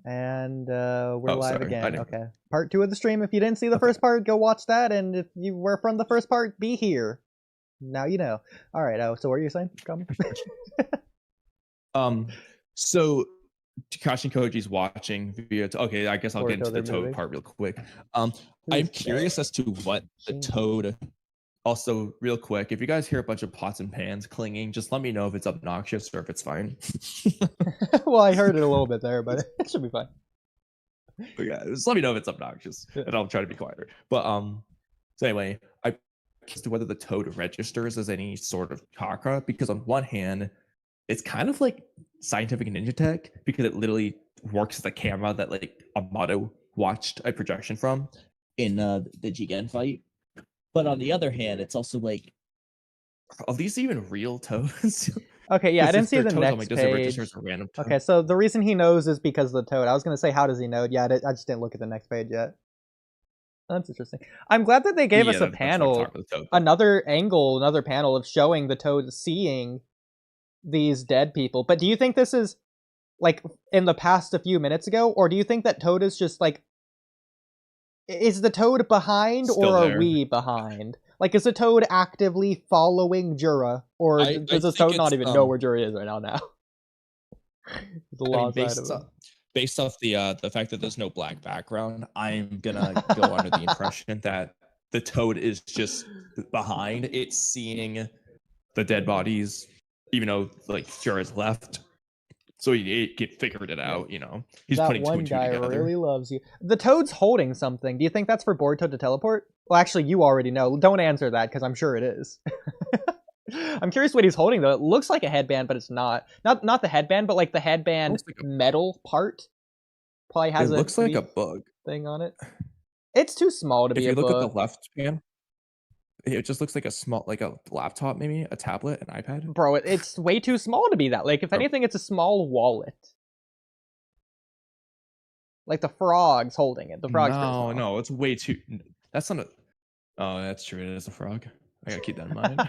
And we're live Sorry. again. Okay. Part 2 of the stream. If you didn't see the first part, go watch that. And if you were from the first part, be here. Now you know. All right. So what are you saying, Kamui? So Kakashi and Koji's watching via. Okay, I guess I'll get into the Toad part real quick. I'm curious as to what the Toad. Also, real quick, if you guys hear a bunch of pots and pans clinging, just let me know if it's obnoxious or if it's fine. Well, I heard it a little bit there, but it should be fine. But yeah, just let me know if it's obnoxious, and I'll try to be quieter. But so anyway, I as to whether the Toad registers as any sort of chakra, because on one hand, it's kind of like scientific ninja tech because it literally works as a camera that like Amato watched a projection from in the Jigen fight. But on the other hand, it's also like, are these even real toads? Okay, yeah, I didn't see the next page. Okay, so the reason he knows is because of the Toad. I was going to say, how does he know? Yeah, I just didn't look at the next page yet. That's interesting. I'm glad that they gave us a panel, another angle, another panel of showing the Toad seeing these dead people. But do you think this is, like, in the past a few minutes ago? Or do you think that Toad is just, like, is the Toad behind or are we behind? Like, is the Toad actively following Jura? Or does the Toad not even know where Jura is right now? Based off the fact that there's no black background, I'm gonna go under the impression that the Toad is just behind. It's seeing the dead bodies, even though, like, Jura's left. So he figured it out, you know. He's putting two and two together. That one guy really loves you. The Toad's holding something. Do you think that's for Boruto to teleport? Well, actually, you already know. Don't answer that, because I'm sure it is. I'm curious what he's holding, though. It looks like a headband, but it's not. Not the headband, but like the headband like metal part. Probably has it looks like a bug thing on it. It's too small to be a bug. If you look at the left pan, it just looks like a small, like a laptop, maybe a tablet, an iPad. Bro, it's way too small to be that. Like, if anything, it's a small wallet. Like the frog's holding it. The frog's no, it's way too. That's not a. Oh, that's true. It is a frog. I gotta keep that in mind.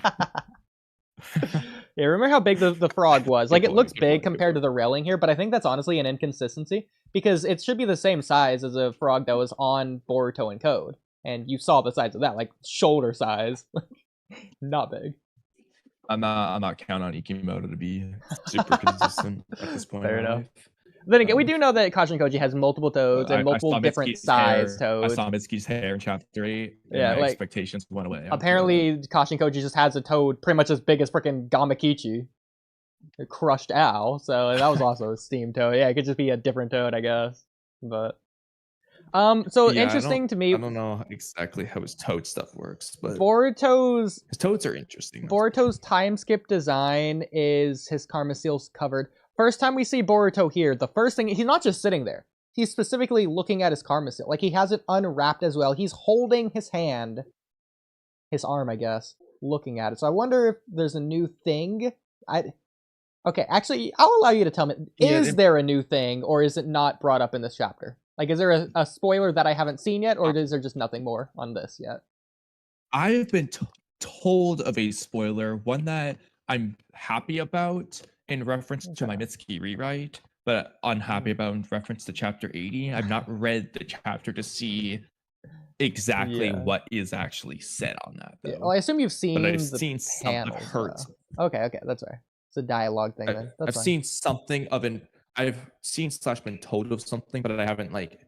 Yeah, remember how big the frog was? Like, it looks big compared to the railing here, but I think that's honestly an inconsistency because it should be the same size as a frog that was on Boruto and Code. And you saw the size of that, like shoulder size. Not big. I'm not counting on Ikimoto to be super consistent at this point. Fair enough. Then again, we do know that Kashi and Koji has multiple toads and multiple different size toads. I saw Mitsuki's hair in chapter 8. Yeah, like, expectations went away. Apparently, Kashi and Koji just has a toad pretty much as big as freaking Gamakichi. A crushed owl. So that was also a steam toad. Yeah, it could just be a different toad, I guess. But so yeah, interesting to me. I don't know exactly how his toad stuff works, but his toads are interesting. Boruto's time skip design is his karma seals covered. First time we see Boruto here, the first thing, he's not just sitting there. He's specifically looking at his karma seal. Like, he has it unwrapped as well. He's holding his hand, his arm, I guess, looking at it. So I wonder if there's a new thing. Okay, actually, I'll allow you to tell me. Is there a new thing, or is it not brought up in this chapter? Like, is there a spoiler that I haven't seen yet, or is there just nothing more on this yet? I have been told of a spoiler, one that I'm happy about in reference to my Mitsuki rewrite, but unhappy about in reference to chapter 80. I've not read the chapter to see exactly what is actually said on that, though. Yeah, well, I assume you've seen I've seen something hurt. Okay, that's right. It's a dialogue thing, then. I've seen something of I've seen / been told of something, but I haven't, like,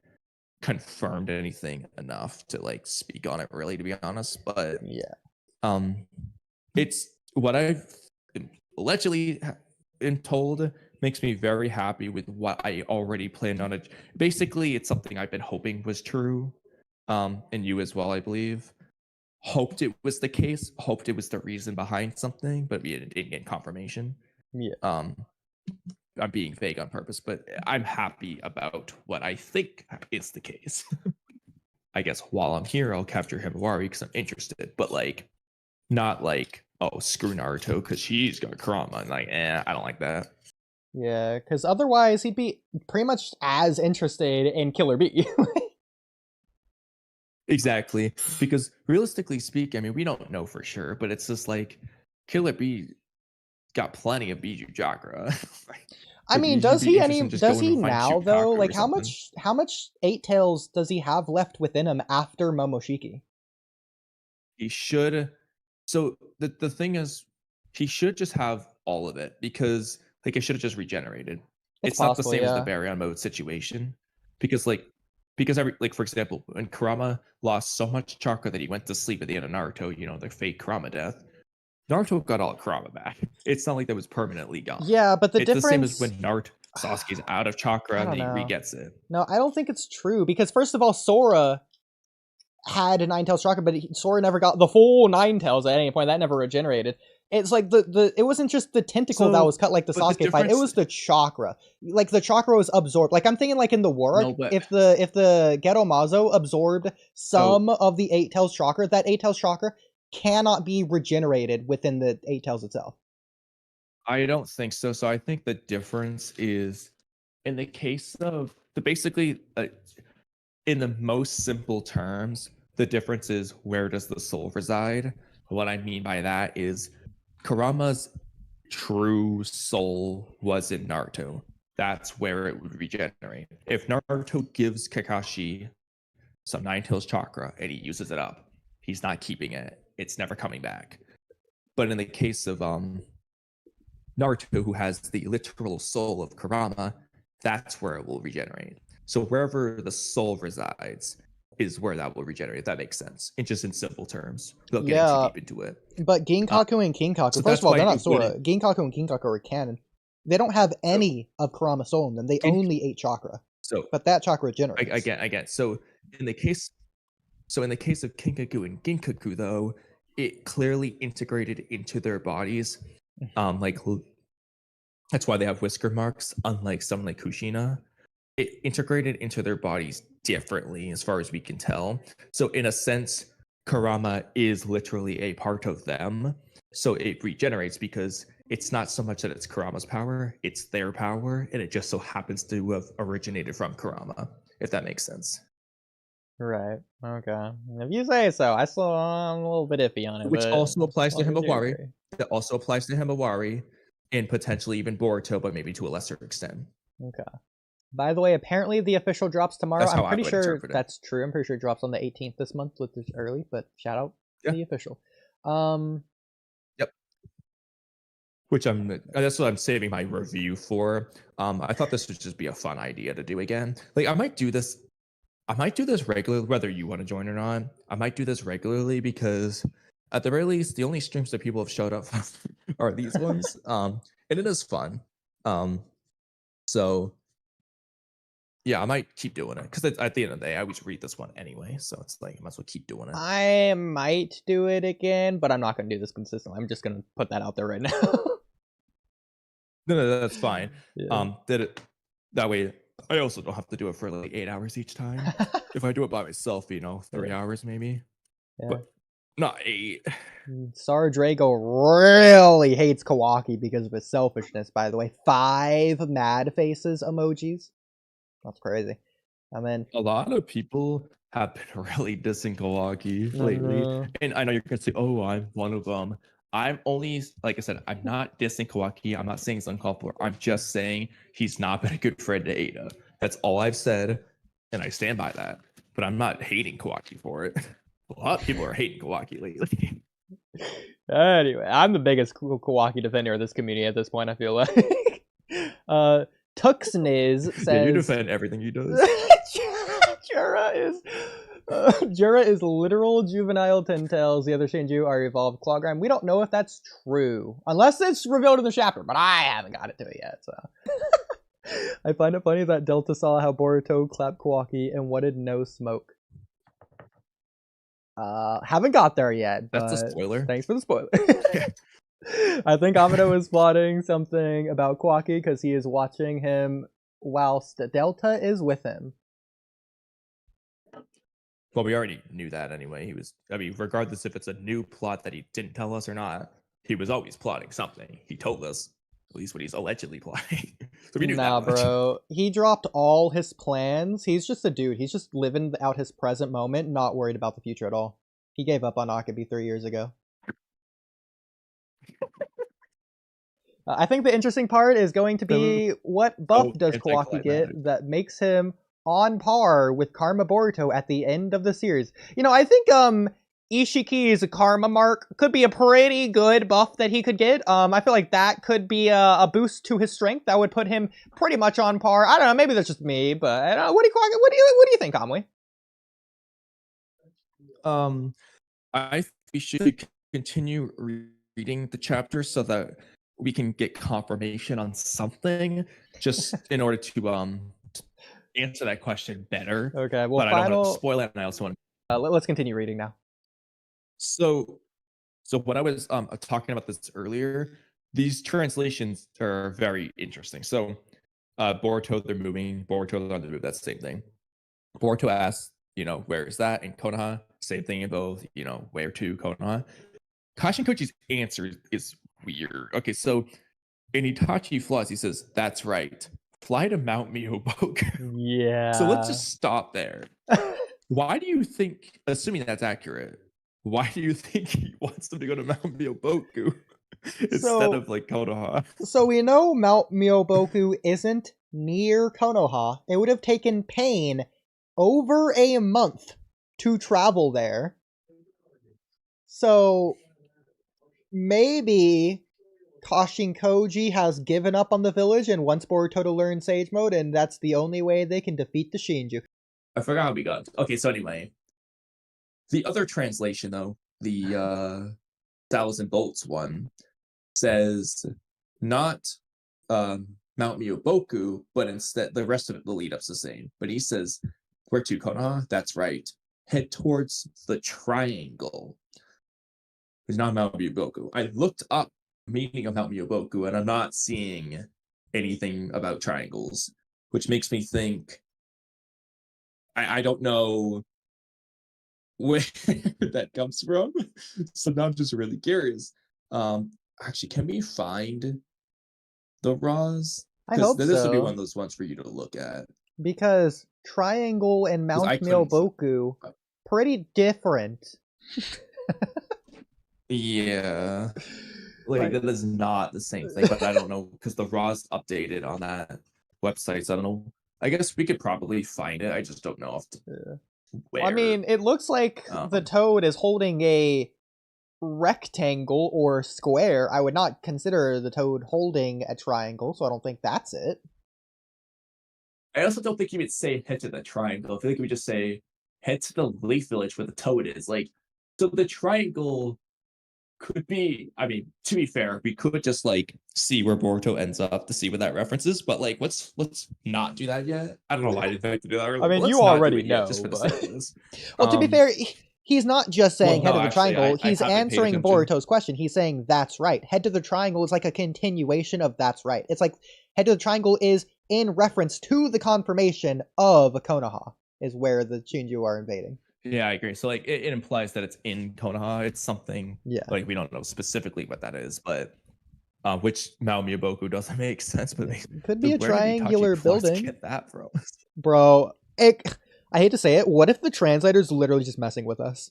confirmed anything enough to, like, speak on it, really, to be honest. But yeah, it's what I've allegedly been told makes me very happy with what I already planned on it. Basically, it's something I've been hoping was true, and you as well, I believe. Hoped it was the case, hoped it was the reason behind something, but we didn't get confirmation. Yeah. I'm being vague on purpose, but I'm happy about what I think is the case. I guess while I'm here, I'll capture Himawari because I'm interested, but, like, not like, oh, screw Naruto because she's got Kurama, and, like, I don't like that. Yeah, because otherwise he'd be pretty much as interested in Killer Bee. Exactly, because realistically speaking, I mean, we don't know for sure, but it's just like Killer Bee got plenty of Biju chakra. I mean, does he now though? Like how much Eight Tails does he have left within him after Momoshiki? He should. So the thing is, he should just have all of it because like it should have just regenerated. It's possible, not the same as the Baryon mode situation because every for example, when Kurama lost so much chakra that he went to sleep at the end of Naruto, you know, the fake Kurama death. Naruto got all Kurama back. It's not like that was permanently gone. Yeah, but it's the same as when Naruto Sasuke's out of chakra and he re-gets it. No, I don't think it's true because first of all, Sora had a Nine Tails chakra, but Sora never got the full Nine Tails at any point. That never regenerated. It's like it wasn't just the tentacle that was cut like the Sasuke fight. It was the chakra. Like the chakra was absorbed. Like I'm thinking like in the war, if the Geto Mazo absorbed some of the Eight Tails chakra, that Eight Tails chakra cannot be regenerated within the Eight Tails itself. I don't think so. So I think the difference is in the case of basically in the most simple terms, the difference is where does the soul reside? What I mean by that is Kurama's true soul was in Naruto. That's where it would regenerate. If Naruto gives Kakashi some Nine Tails chakra and he uses it up, he's not keeping it. It's never coming back. But in the case of Naruto, who has the literal soul of Kurama, that's where it will regenerate. So wherever the soul resides is where that will regenerate, if that makes sense. And just in simple terms, without getting too deep into it. But Ginkaku and Kinkaku, so first of all, they're not Sora. Ginkaku and Kinkaku are canon. They don't have any of Kurama's soul in them. They only ate chakra. But that chakra generates. Again. So in the case of Kinkaku and Ginkaku, though, it clearly integrated into their bodies. That's why they have whisker marks, unlike someone like Kushina. It integrated into their bodies differently, as far as we can tell. So in a sense, Kurama is literally a part of them. So it regenerates because it's not so much that it's Kurama's power, it's their power, and it just so happens to have originated from Kurama, if that makes sense. Right. Okay. If you say so, I'm a little bit iffy on it. Which also applies to Himawari. That also applies to Himawari, and potentially even Boruto, but maybe to a lesser extent. Okay. By the way, apparently the official drops tomorrow. I'm pretty sure that's true. I'm pretty sure it drops on the 18th this month, which is early, but shout out to the official. Yep. Which that's what I'm saving my review for. I thought this would just be a fun idea to do again. Like I might do this regularly, whether you want to join or not. I might do this regularly because at the very least, the only streams that people have showed up are these ones. And it is fun. So yeah, I might keep doing it because at the end of the day, I always read this one anyway. So it's like I might as well keep doing it. I might do it again, but I'm not going to do this consistently. I'm just going to put that out there right now. No, that's fine. Yeah. That way I also don't have to do it for like 8 hours each time. If I do it by myself, 3 hours maybe. Yeah. But not 8. Sar Drago really hates Kawaki because of his selfishness, by the way. 5 mad faces emojis. That's crazy. And then a lot of people have been really dissing Kawaki lately. And I know you're going to say, oh, I'm one of them. I'm only, like I said, I'm not dissing Kawaki. I'm not saying it's uncalled for. I'm just saying he's not been a good friend to Ada. That's all I've said, and I stand by that. But I'm not hating Kawaki for it. A lot of people are hating Kawaki lately. Anyway, I'm the biggest Kawaki defender of this community at this point, I feel like. Tuxniz says... Yeah, you defend everything he does. Jura is literal juvenile Ten Tails. The other Shinju are evolved Clawgram. We don't know if that's true. Unless it's revealed in the chapter, but I haven't got it to it yet, so... I find it funny that Delta saw how Boruto clapped Kawaki and wanted no smoke. Haven't got there yet. That's a spoiler. Thanks for the spoiler. I think Amado is plotting something about Kawaki because he is watching him whilst Delta is with him. Well, we already knew that anyway. Regardless if it's a new plot that he didn't tell us or not, he was always plotting something. He told us, at least what he's allegedly plotting. So we knew that much. Bro. He dropped all his plans. He's just a dude. He's just living out his present moment, not worried about the future at all. He gave up on Akabi 3 years ago. I think the interesting part is going to be what buff does Kawaki get that makes him on par with Karma Boruto at the end of the series. You know, I think Ishiki's Karma mark could be a pretty good buff that he could get. I feel like that could be a boost to his strength that would put him pretty much on par. I don't know, maybe that's just me, but what do you think, Kamui? I think we should continue reading the chapter so that we can get confirmation on something, just in order to answer that question better. Okay, well, but I don't want to spoil it, and I also want to... let's continue reading now. So when I was talking about this earlier, these translations are very interesting. So Boruto, they're moving. Boruto, they're on the move. That's the same thing. Boruto asks, where is that? In Konoha, same thing in both, where to Konoha. Kashin Kochi's answer is weird. Okay, so in Itachi Flaws, he says, that's right. Fly to Mount Miyoboku. Yeah. So let's just stop there. Why do you think, assuming that's accurate, why do you think he wants them to go to Mount Miyoboku instead of like Konoha? So we know Mount Miyoboku isn't near Konoha. It would have taken Pain over a month to travel there. So maybe Kashin Koji has given up on the village and wants Boruto to learn Sage Mode, and that's the only way they can defeat the Shinju. I forgot how we got. Okay, so anyway, the other translation though, the Thousand Bolts one, says not Mount Miyoboku, but instead the rest of it, the lead up's the same. But he says, where to Konoha? That's right. Head towards the triangle. It's not Mount Miyoboku. I looked up meaning of Mount Miyoboku, and I'm not seeing anything about triangles, which makes me think I don't know where that comes from. So now I'm just really curious. Actually, can we find the Raws? I hope so. This would be one of those ones for you to look at. Because triangle and Mount Miyoboku, pretty different. Yeah. Like, that is not the same thing, but I don't know, because the Raws updated on that website, so I don't know. I guess we could probably find it. I just don't know where. I mean, it looks like the toad is holding a rectangle or square. I would not consider the toad holding a triangle, so I don't think that's it. I also don't think he would say head to the triangle. I feel like he would just say head to the Leaf Village where the toad is. Like, so the triangle could be, I mean, to be fair, we could just like see where Boruto ends up to see what that references, but like let's not do that yet. I don't know why I didn't have to do that earlier. I mean, you already know. Just for the sake of this. Well, to be fair, he's not just saying head to the triangle. He's answering Boruto's question. He's saying that's right. Head to the triangle is like a continuation of that's right. It's like head to the triangle is in reference to the confirmation of Konoha is where the Shinju are invading. Yeah, I agree. So like it implies that it's in Konoha. It's something like we don't know specifically what that is, but which Mount Miyoboku doesn't make sense. But it could be a triangular building. Get that from? Bro, I hate to say it. What if the translator's literally just messing with us?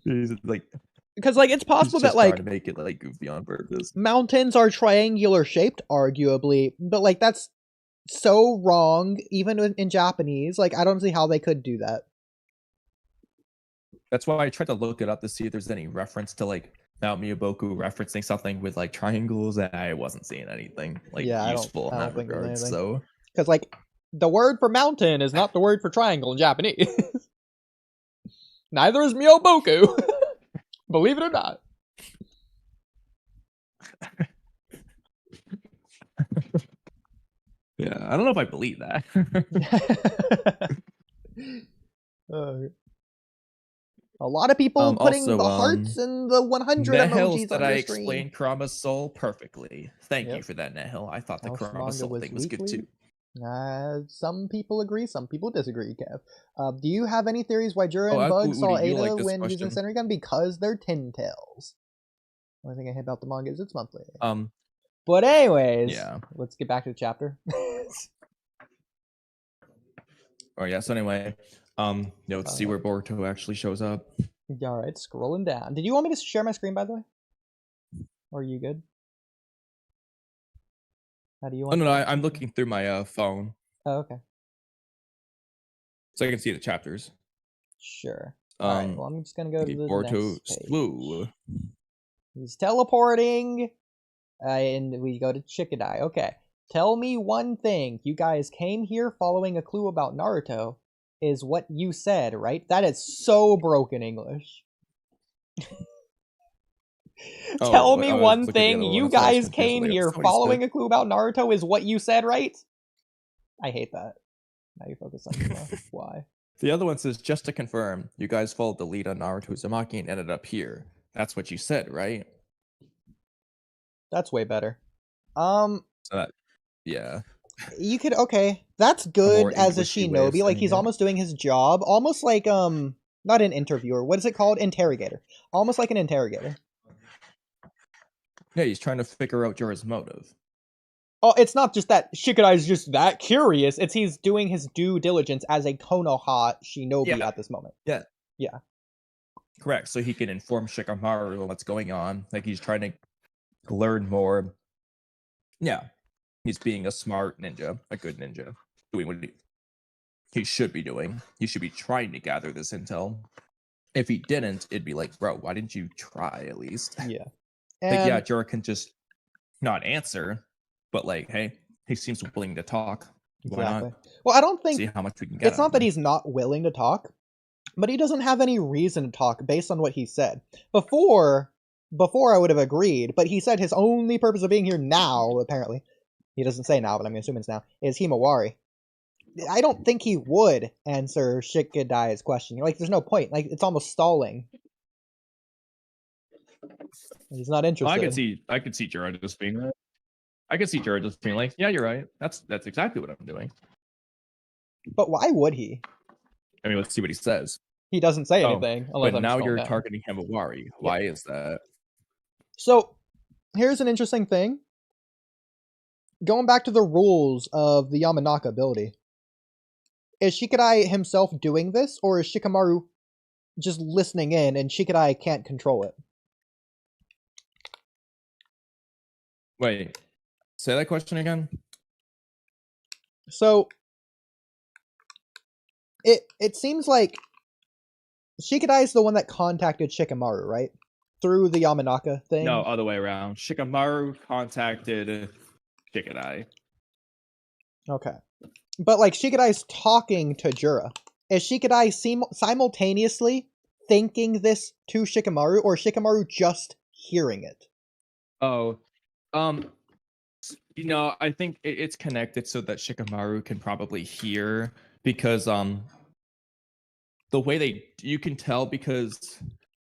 He's like, because like it's possible that like to make it like goofy on purpose. Mountains are triangular shaped, arguably, but like that's so wrong, even in Japanese. Like I don't see how they could do that. That's why I tried to look it up to see if there's any reference to like Mount Miyoboku referencing something with like triangles, and I wasn't seeing anything like useful in that regard. So because like the word for mountain is not the word for triangle in Japanese. Neither is Miyoboku. Believe it or not. Yeah, I don't know if I believe that. A lot of people putting also, the hearts and the 100 emojis that on I screen. Explained Kurama's soul perfectly. Thank you for that, Nehil. I thought the Kurama soul thing was good too. Some people agree, some people disagree, Kev. Do you have any theories why Jura and Bug saw Ada when using Senrigan? Because they're tin tails. Only thing I hate about the manga is it's monthly. But anyways, let's get back to the chapter. So anyway, let's see where Boruto actually shows up. All right, scrolling down. Did you want me to share my screen, by the way? Or are you good? How do you want? Oh, no, I'm looking through my phone. Oh, okay. So I can see the chapters. Sure. All right. Well, I'm just gonna go to the Boruto next page. slew. He's teleporting, and we go to Chikadai. Okay. Tell me one thing. You guys came here following a clue about Naruto, is what you said, right? That is so broken English. Tell me one thing. You guys came here following a clue about Naruto, is what you said, right? I hate that. Now you focus on why. The other one says, just to confirm, you guys followed the lead on Naruto Uzumaki and ended up here. That's what you said, right? That's way better. Yeah. You could, okay. That's good as a shinobi. Like, he's almost doing his job. Almost like, not an interviewer. What is it called? Interrogator. Almost like an interrogator. Yeah, he's trying to figure out Jura's motive. Oh, it's not just that Shikadai is just that curious. It's he's doing his due diligence as a Konoha shinobi at this moment. Yeah. Yeah. Correct. So he can inform Shikamaru what's going on. Like, he's trying to learn more. Yeah. He's being a smart ninja, a good ninja, doing what he should be doing. He should be trying to gather this intel. If he didn't, it'd be like, bro, why didn't you try at least? Yeah. Like, yeah, Jura can just not answer, but like, hey, he seems willing to talk. Why not? Well, I don't think see how much we can get. It's not that he's not willing to talk, but he doesn't have any reason to talk based on what he said. Before I would have agreed, but he said his only purpose of being here now, apparently, he doesn't say now, but I'm assuming it's now, is Himawari. I don't think he would answer Shikadai's question. Like, there's no point. Like, it's almost stalling. He's not interested. Well, I could see Jura just being like, yeah, you're right. That's exactly what I'm doing. But why would he? I mean, let's see what he says. He doesn't say anything. But now you're targeting Himawari. Why is that? So, here's an interesting thing. Going back to the rules of the Yamanaka ability, is Shikadai himself doing this, or is Shikamaru just listening in and Shikadai can't control it? Wait, say that question again. So, it seems like Shikadai is the one that contacted Shikamaru, right? Through the Yamanaka thing? No, other way around. Shikamaru contacted Shikadai. Okay. But, like, Shikadai's talking to Jura. Is Shikadai simultaneously thinking this to Shikamaru, or Shikamaru just hearing it? Oh, you know, I think it's connected so that Shikamaru can probably hear, because the way you can tell, because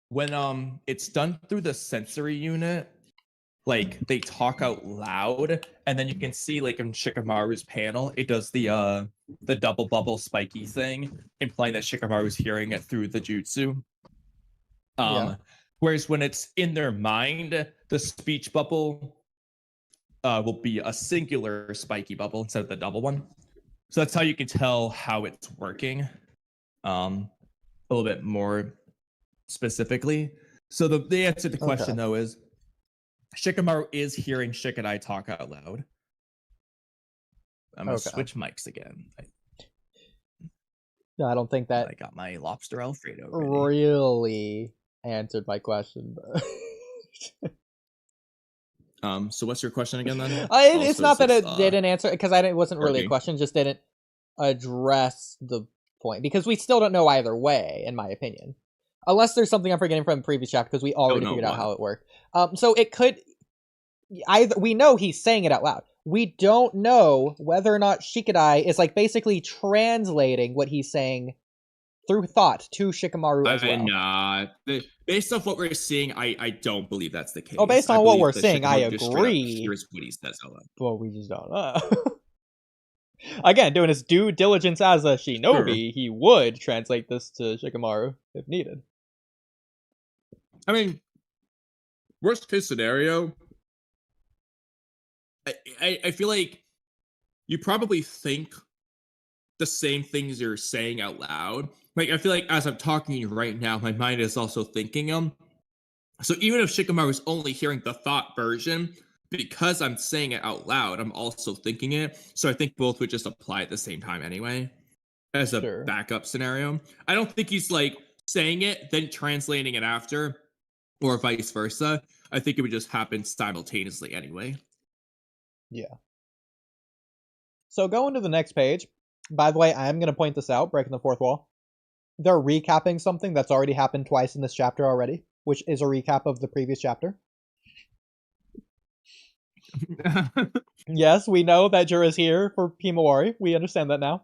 when it's done through the sensory unit, like, they talk out loud, and then you can see, like, in Shikamaru's panel, it does the double bubble spiky thing, implying that Shikamaru's hearing it through the jutsu. Whereas when it's in their mind, the speech bubble will be a singular spiky bubble instead of the double one. So that's how you can tell how it's working a little bit more specifically. So the answer to the question, though, is Shikamaru is hearing Shikadai talk out loud. I'm going to switch mics again. No, I don't think that... I got my lobster Alfredo ready. Really answered my question. So what's your question again, then? It's not that it didn't answer, because it wasn't really a question, just didn't address the point. Because we still don't know either way, in my opinion. Unless there's something I'm forgetting from the previous chapter, because we already figured out how it worked. So it could... we know he's saying it out loud. We don't know whether or not Shikadai is, like, basically translating what he's saying through thought to Shikamaru as well. Nah. Based off what we're seeing, I don't believe that's the case. Oh, based on what we're seeing, I agree. Here's what he says out loud. Well, we just don't know. Again, doing his due diligence as a shinobi, he would translate this to Shikamaru if needed. I mean, worst case scenario, I feel like you probably think the same things you're saying out loud, like, I feel like as I'm talking to you right now, my mind is also thinking them. So even if Shikamaru is only hearing the thought version, because I'm saying it out loud, I'm also thinking it. So I think both would just apply at the same time anyway, as a backup scenario. I don't think he's like saying it, then translating it after, or vice versa. I think it would just happen simultaneously anyway. Yeah. So going to the next page. By the way, I am going to point this out, breaking the fourth wall. They're recapping something that's already happened twice in this chapter already, which is a recap of the previous chapter. Yes, we know that Jura's here for Himawari. We understand that now.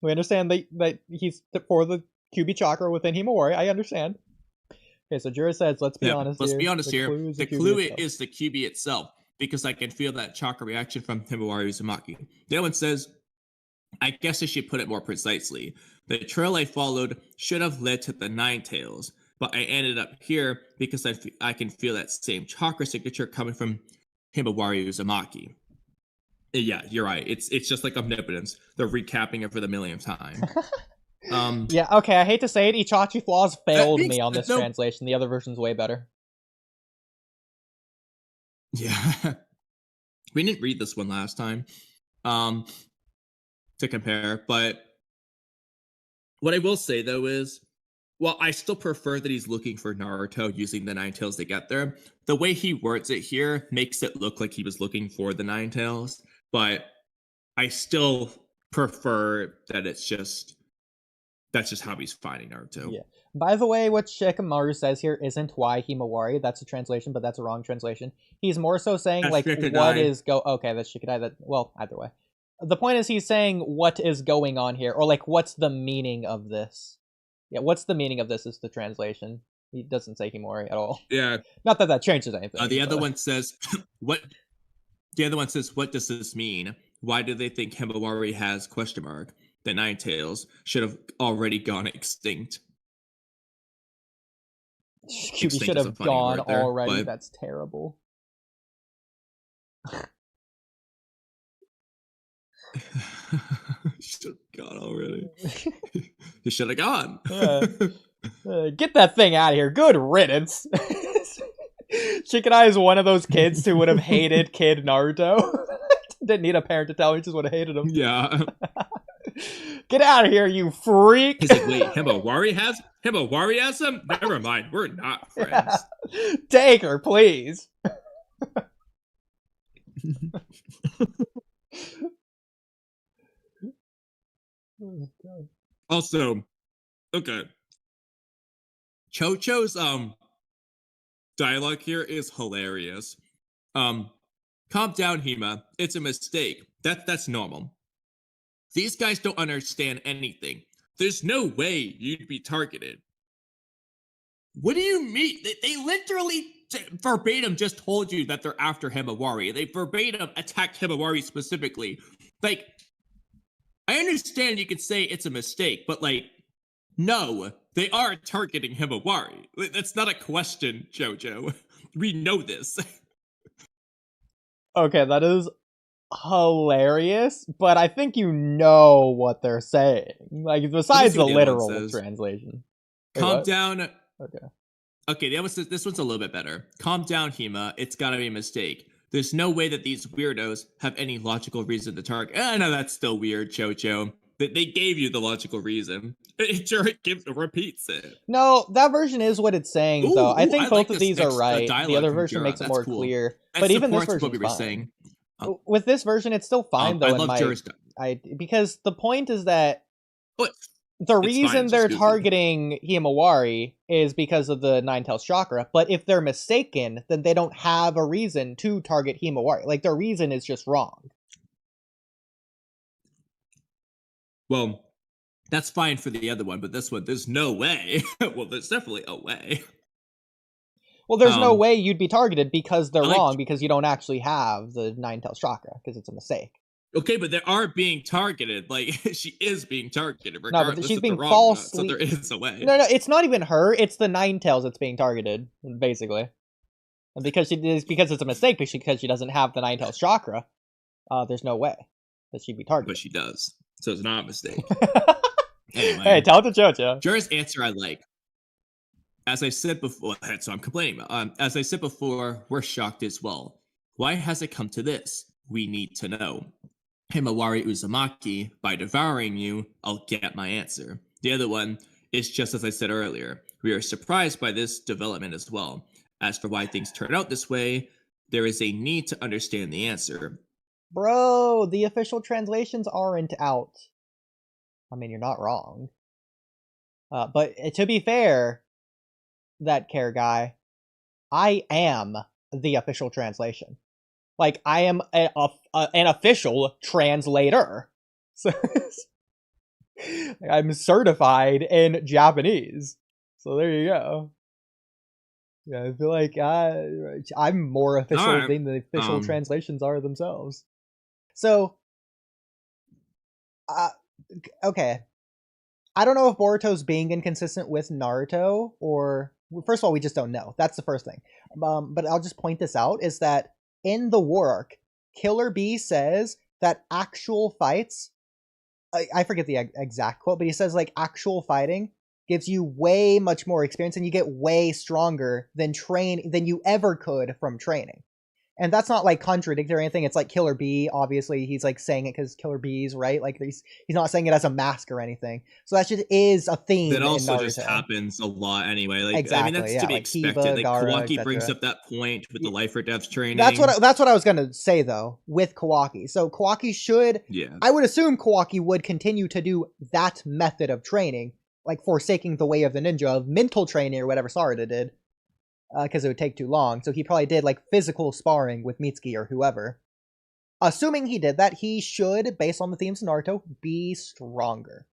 We understand that he's for the QB chakra within Himawari. I understand. Okay, so Jura says, let's be honest here. Let's be honest here. The clue is the QB itself, because I can feel that chakra reaction from Himawari Uzumaki. The other one says, I guess I should put it more precisely. The trail I followed should have led to the Nine Tails, but I ended up here because I can feel that same chakra signature coming from Himawari Uzumaki. Yeah, you're right. It's just like omnipotence. They're recapping it for the millionth time. Yeah, okay, I hate to say it, Itachi Flaws failed me on this translation. The other version's way better. Yeah. We didn't read this one last time to compare, but what I will say, though, is, well, I still prefer that he's looking for Naruto using the Nine Tails to get there. The way he words it here makes it look like he was looking for the Nine Tails, but I still prefer that that's just how he's finding Naruto. Yeah. By the way, what Shikamaru says here isn't why Himawari. That's a translation, but that's a wrong translation. He's more so saying, that's like, Shikadai. What is okay, that's Shikadai. Well, either way. The point is he's saying what is going on here, or like, what's the meaning of this? Yeah, what's the meaning of this is the translation. He doesn't say Himawari at all. Yeah. Not that that changes anything. The other one says, what? The other one says, what does this mean? Why do they think Himawari has ? The Nine Tails should have already gone extinct. QB should have gone already. But... That's terrible. Should have gone already. He should have gone. Get that thing out of here. Good riddance. Shikadai is one of those kids who would have hated Kid Naruto. Didn't need a parent to tell him, he just would have hated him. Yeah. Get out of here, you freak! He's like, wait, Himawari has him? Never mind, we're not friends. Yeah. Take her, please. Oh, God. Also, okay. Chocho's dialogue here is hilarious. Calm down, Hima. It's a mistake. That's normal. These guys don't understand anything. There's no way you'd be targeted. What do you mean? They literally verbatim just told you that they're after Himawari. They verbatim attacked Himawari specifically. Like, I understand you could say it's a mistake, but like, no, they are targeting Himawari. That's not a question, Jojo. We know this. Okay, that is hilarious, but I think you know what they're saying. Like, besides the literal translation. Calm down. Okay. Okay, this one's a little bit better. Calm down, Hima. It's gotta be a mistake. There's no way that these weirdos have any logical reason to target. No, that's still weird, Chocho. They gave you the logical reason. Jura repeats it. No, that version is what it's saying, though. I think both of these are right. The other version makes it more clear. But even this version is fine. With this version, it's still fine, though. I love Jura's because the point is that the reason they're targeting Himawari is because of the Nine Tails chakra. But if they're mistaken, then they don't have a reason to target Himawari. Like, their reason is just wrong. Well, that's fine for the other one, but this one, there's no way. Well, there's definitely a way. Well, there's no way you'd be targeted because they're wrong, because you don't actually have the Nine Tails chakra, because it's a mistake. Okay, but they are being targeted. Like, she is being targeted, regardless but she's if being they're wrong falsely... or not, so there is a way. No, it's not even her. It's the Nine Tails that's being targeted, basically. And because it's a mistake, because she doesn't have the Nine Tails chakra, there's no way that she'd be targeted. But she does. So it's not a mistake. Anyway, hey, tell the JoJo. Jura's answer I like. As I said before, so I'm complaining. As I said before, we're shocked as well. Why has it come to this? We need to know. Himawari Uzumaki, by devouring you, I'll get my answer. The other one is just as I said earlier. We are surprised by this development as well. As for why things turn out this way, there is a need to understand the answer. Bro, the official translations aren't out. I mean, you're not wrong. But to be fair, that care guy, I am the official translation. Like, I am an official translator. So I'm certified in Japanese. So there you go. Yeah, I feel like I'm more official than the official translations are themselves. So, okay. I don't know if Boruto's being inconsistent with Naruto, or... First of all, we just don't know. That's the first thing. But I'll just point this out, is that in the war arc, Killer Bee says that actual fights... I forget the exact quote, but he says, like, actual fighting gives you way much more experience, and you get way stronger than you ever could from training. And that's not, like, contradictory or anything. It's like Killer Bee, obviously, he's, like, saying it because Killer Bees, right? Like, he's not saying it as a mask or anything. So that just is a theme. That also in Naruto. Just happens a lot anyway. Like, exactly, I mean, that's to be expected. Kiba, like, Gaara, Kawaki brings up that point with the life or death training. That's what I was gonna say though with Kawaki. So Kawaki should, I would assume Kawaki would continue to do that method of training, like forsaking the way of the ninja of mental training or whatever Sarada did, because it would take too long. So he probably did like physical sparring with Mitsuki or whoever. Assuming he did that, he should, based on the themes of Naruto, be stronger.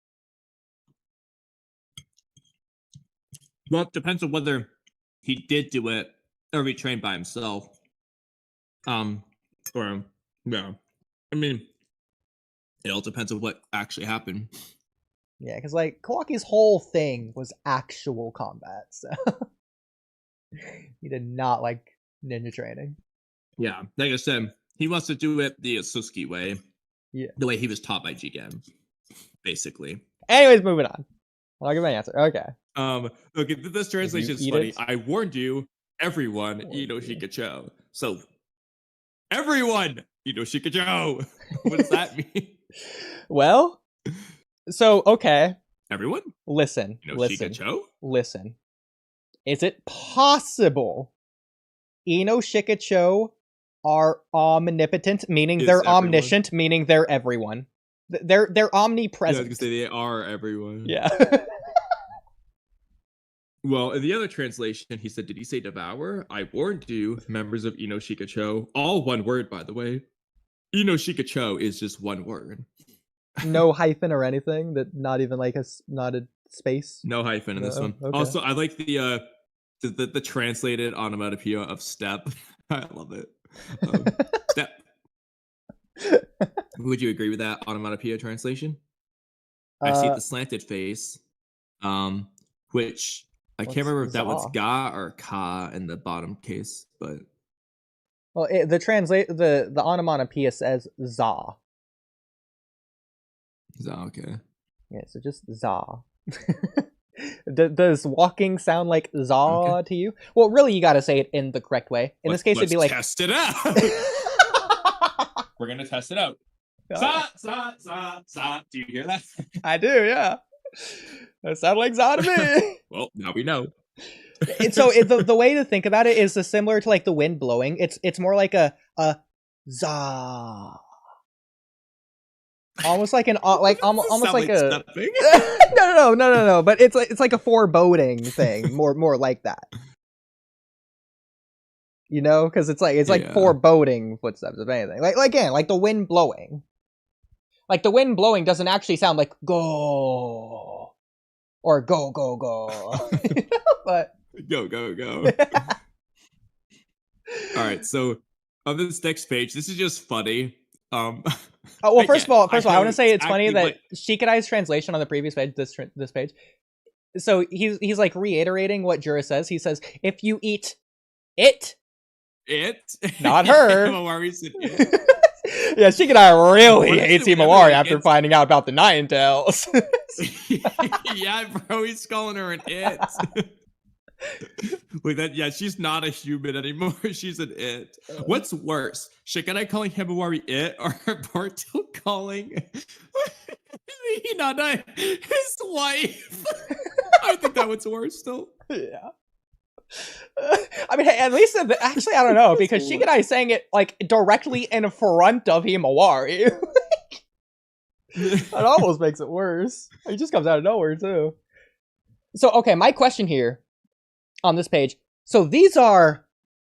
Well, it depends on whether he did do it or he trained by himself. Or, yeah. I mean, it all depends on what actually happened. Yeah, because, like, Kawaki's whole thing was actual combat, so... he did not like ninja training. Yeah, like I said, he wants to do it the Sasuke way. Yeah. The way he was taught by Jigen, basically. Anyways, moving on. I'll give my answer. Okay. Okay, this translation is funny. I warned you, everyone, Shikacho. So, everyone, Shikacho. What does that mean? Well, so, okay. Everyone? Listen. Shikacho? Listen. Is it possible Shikacho are omnipotent, meaning they're everyone. Omniscient, meaning they're everyone? They're omnipresent. Yeah, I was gonna say they are everyone. Yeah. Well, in the other translation, he said, did he say devour? I warned you, members of Shikacho. All one word, by the way. Shikacho is just one word. No hyphen or anything? That not even like not a space? No hyphen in this one. Okay. Also, I like the translated onomatopoeia of step. I love it. Step. Would you agree with that onomatopoeia translation? I see the slanted face, which I can't remember if that was ga or ka in the bottom case, but well, the onomatopoeia says za. Za, okay. Yeah, so just za. Does walking sound like za to you? Well, really, you got to say it in the correct way. In this case, it'd be like test it out. We're gonna test it out. Za, za, za, za. Do you hear that? I do, yeah. That sounds like za to me. Well, now we know. So the way to think about it is similar to like the wind blowing. It's more like a za. Almost like an almost like a no. But it's like a foreboding thing, more like that. Because it's like foreboding footsteps, if anything. Like again, like the wind blowing. Like the wind blowing doesn't actually sound like go or go. But go. All right, so on this next page, this is just funny. First of all, I want to say it's funny that Shikadai's translation on the previous page, this page. So he's like reiterating what Jura says. He says, "If you eat it, not her." Yeah, Shikamaru really hates Himawari after finding out about the Nine Tails. Yeah, bro, he's calling her an it. Wait, yeah, she's not a human anymore. She's an it. What's worse, Shikamaru calling Himawari it, or Boruto calling Hinata his wife? I think that one's worse still. Yeah. I mean, at least actually, I don't know, because Shikamaru is saying it like directly in front of Himawari. That almost makes it worse. It just comes out of nowhere too. So, okay, my question here on this page. So these are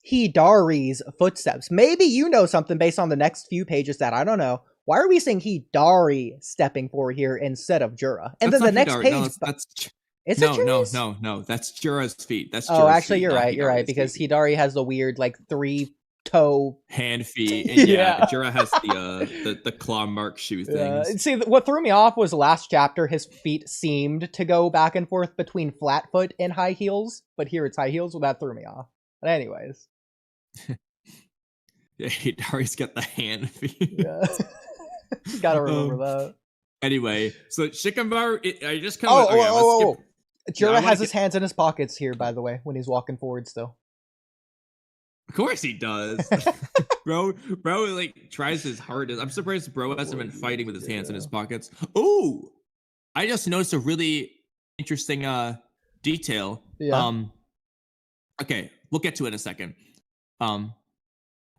Hidari's footsteps. Maybe you know something based on the next few pages that I don't know. Why are we seeing Hidari stepping forward here instead of Jura? And that's then the next Hidari. page... No. That's Jura's feet. That's Jura's actually, feet, you're right. You're right, because feet. Hidari has the weird, like, 3-toe hand feet. And yeah, Jura has the claw mark shoe things. See, what threw me off was last chapter. His feet seemed to go back and forth between flat foot and high heels, but here it's high heels. Well, that threw me off. But anyways, yeah, Hidari's got the hand feet. Yeah, gotta remember that. Anyway, so Shikamaru, I just kind of Jura has his hands in his pockets here, by the way, when he's walking forward still. Of course he does. bro like tries his hardest. I'm surprised bro hasn't been fighting with his hands in his pockets. Oh, I just noticed a really interesting detail. Yeah. Okay, we'll get to it in a second.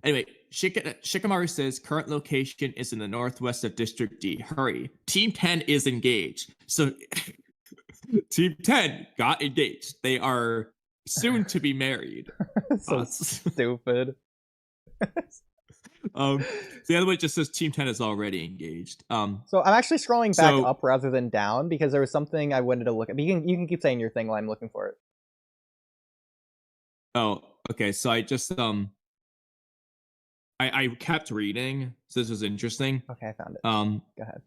Anyway, Shikamaru says current location is in the northwest of District D. Hurry. Team 10 is engaged. So Team 10 got engaged. They are soon to be married. So stupid. The other one just says Team 10 is already engaged. So I'm actually scrolling back up rather than down because there was something I wanted to look at. You can keep saying your thing while I'm looking for it. Oh, okay. So I just I kept reading, so this was interesting. Okay, I found it. Go ahead.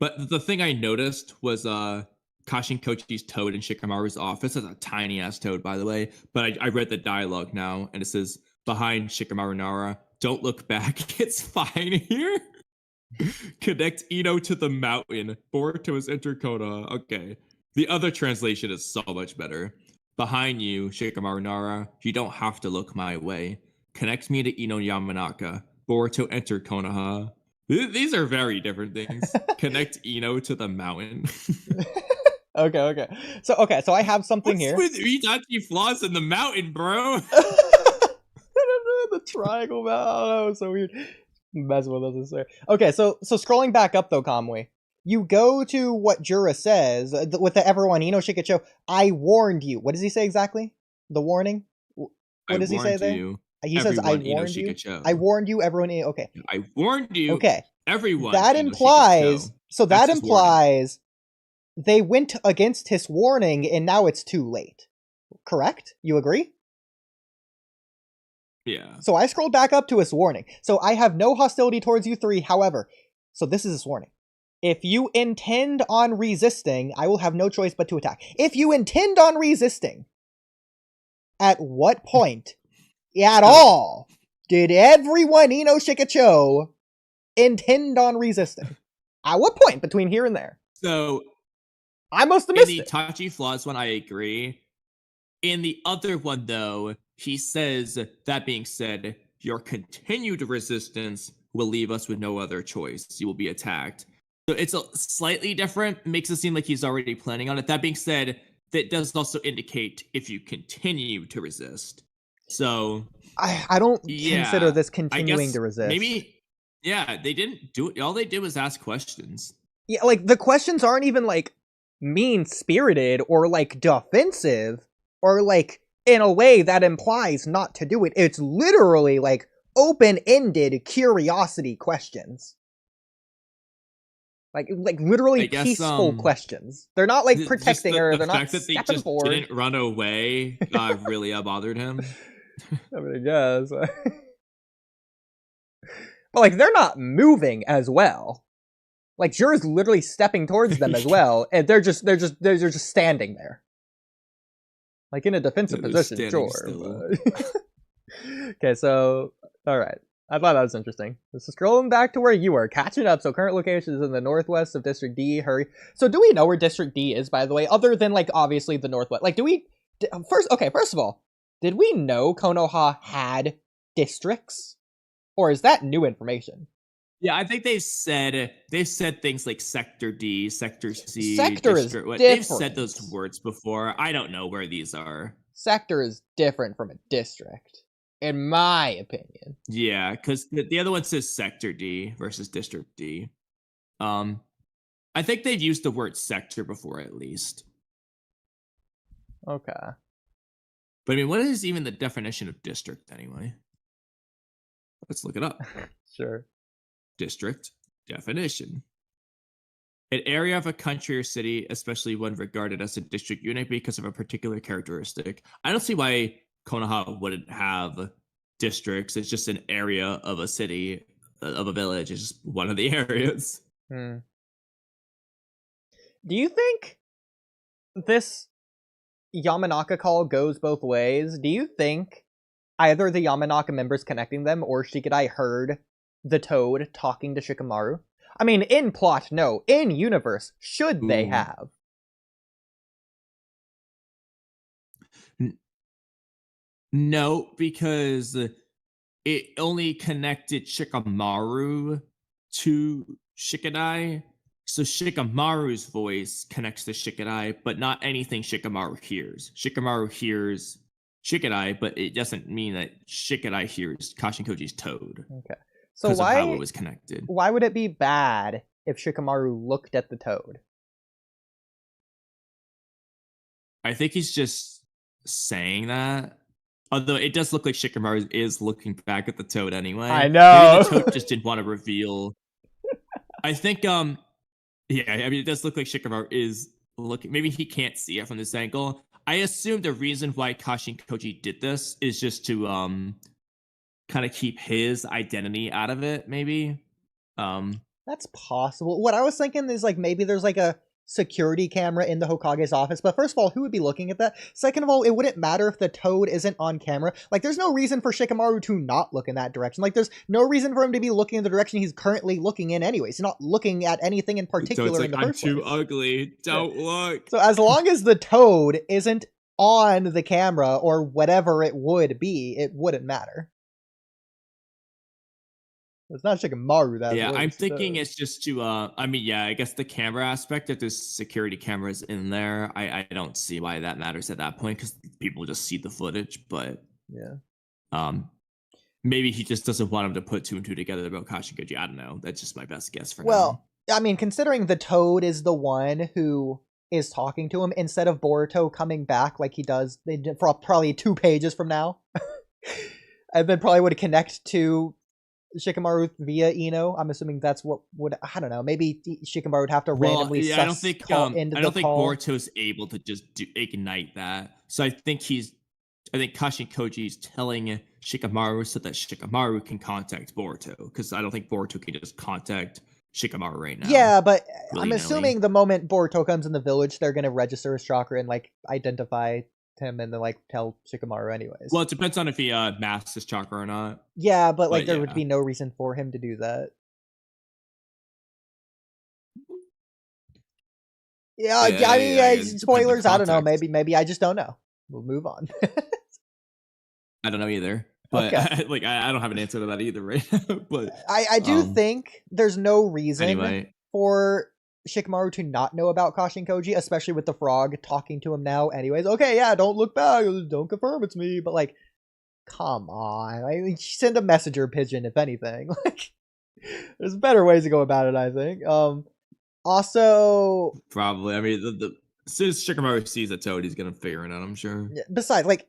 But the thing I noticed was Kashin Kochi's toad in Shikamaru's office. It's a tiny ass toad, by the way. But I read the dialogue now, and it says behind Shikamaru Nara, "Don't look back. It's fine here. Connect Ino to the mountain. Boruto is enter Konoha." Okay. The other translation is so much better. Behind you, Shikamaru Nara, you don't have to look my way. Connect me to Ino Yamanaka. Boruto enter Konoha. These are very different things. Connect Ino to the mountain. Okay. So I have something here. What's with Itachi flaws in the mountain, bro? The triangle mountain. Oh, so weird. Messing with us this there. Okay, so scrolling back up though, Kamui. You go to what Jura says with the everyone Ino Shikacho. I warned you. What does he say exactly? The warning. What does he say there? He says, "I warned you." I warned you, everyone. Okay. I warned you. Okay. Everyone. That implies. So that implies they went against his warning, and now it's too late. Correct? You agree? Yeah. So I scrolled back up to his warning. So I have no hostility towards you three. However, so this is his warning. If you intend on resisting, I will have no choice but to attack. If you intend on resisting, at what point at all did everyone Ino Shikacho intend on resisting? At what point between here and there? So I must have missed it. In the Itachi flaws one, I agree. In the other one, though, he says, that being said, your continued resistance will leave us with no other choice. You will be attacked. So it's a slightly different. Makes it seem like he's already planning on it. That being said, that does also indicate if you continue to resist. So I don't consider this continuing to resist. Maybe, yeah, they didn't do it. All they did was ask questions. Yeah, like the questions aren't even like mean-spirited or like defensive or like in a way that implies not to do it. It's literally like open-ended curiosity questions. Like literally peaceful questions. They're not like protecting her. They're not stepping forward. The fact that they just didn't run away really bothered him. I mean, I guess. But like they're not moving as well. Like Jura's literally stepping towards them as well, and they're just standing there. Like in a defensive position, sure. But... Okay, so all right. I thought that was interesting. So scrolling back to where you were, catching up. So current location is in the northwest of District D. Hurry. So do we know where District D is, by the way? Other than, like, obviously the northwest. Like, first of all, did we know Konoha had districts? Or is that new information? Yeah, I think they've said things like Sector D, Sector C, Sector district, is different. They've said those words before. I don't know where these are. Sector is different from a district, in my opinion. Yeah, because the other one says Sector D versus District D. I think they've used the word sector before, at least. Okay. But I mean, what is even the definition of district anyway? Let's look it up. Sure. District definition. An area of a country or city, especially one regarded as a district unit because of a particular characteristic. I don't see why Konoha wouldn't have districts. It's just an area of a city, of a village. It's just one of the areas. Do you think this Yamanaka call goes both ways? Do you think either the Yamanaka members connecting them or Shikadai heard the Toad talking to Shikamaru? I mean, in plot, no. In universe, should they have? No, because it only connected Shikamaru to Shikadai. So Shikamaru's voice connects to Shikadai, but not anything Shikamaru hears. Shikamaru hears Shikadai, but it doesn't mean that Shikadai hears Kashinkoji's Toad. Okay. So why, of how it was connected. Why would it be bad if Shikamaru looked at the Toad? I think he's just saying that. Although it does look like Shikamaru is looking back at the Toad anyway. I know. Maybe the Toad just didn't want to reveal. I think, yeah, I mean, it does look like Shikamaru is looking. Maybe he can't see it from this angle. I assume the reason why Kashinkoji did this is just to kind of keep his identity out of it, maybe. That's possible. What I was thinking is, like, maybe there's like a security camera in the Hokage's office, but first of all, who would be looking at that? Second of all, it wouldn't matter if the Toad isn't on camera. Like, there's no reason for Shikamaru to not look in that direction. Like, there's no reason for him to be looking in the direction he's currently looking in anyways. He's not looking at anything in particular. So it's like, in the I'm first too place. ugly, don't look. So as long as the Toad isn't on the camera or whatever it would be, it wouldn't matter. It's not Shikamaru that. Yeah, I'm thinking it's just to. I mean, yeah, I guess the camera aspect. If there's security cameras in there, I don't see why that matters at that point because people just see the footage. But yeah, maybe he just doesn't want him to put two and two together about Kashinkoji. I don't know. That's just my best guess for now. Well, I mean, considering the Toad is the one who is talking to him instead of Boruto coming back like he does for probably 2 pages from now, and then probably would connect to Shikamaru via Ino. I'm assuming that's what would, I don't know, maybe Shikamaru would have to randomly I don't think call. Boruto's able to just ignite that. So I think Kashinkoji's telling Shikamaru so that Shikamaru can contact Boruto, because I don't think Boruto can just contact Shikamaru right now. Yeah, but I'm assuming the moment Boruto comes in the village, they're gonna register his chakra and like identify him and then like tell Shikamaru anyways. Well, it depends on if he masks his chakra or not. Yeah, but like there would be no reason for him to do that. Yeah, I mean, spoilers. I don't know. Maybe I just don't know. We'll move on. I don't know either. But okay. I don't have an answer to that either, right? But I do think there's no reason for Shikamaru to not know about Kashinkoji, especially with the frog talking to him now anyways. Okay, yeah, don't look back, don't confirm it's me, but like, come on. I mean, send a messenger pigeon, if anything. Like, there's better ways to go about it, I think. Also, probably, I mean, as soon as Shikamaru sees a Toad, he's gonna figure it out, I'm sure. Besides, like,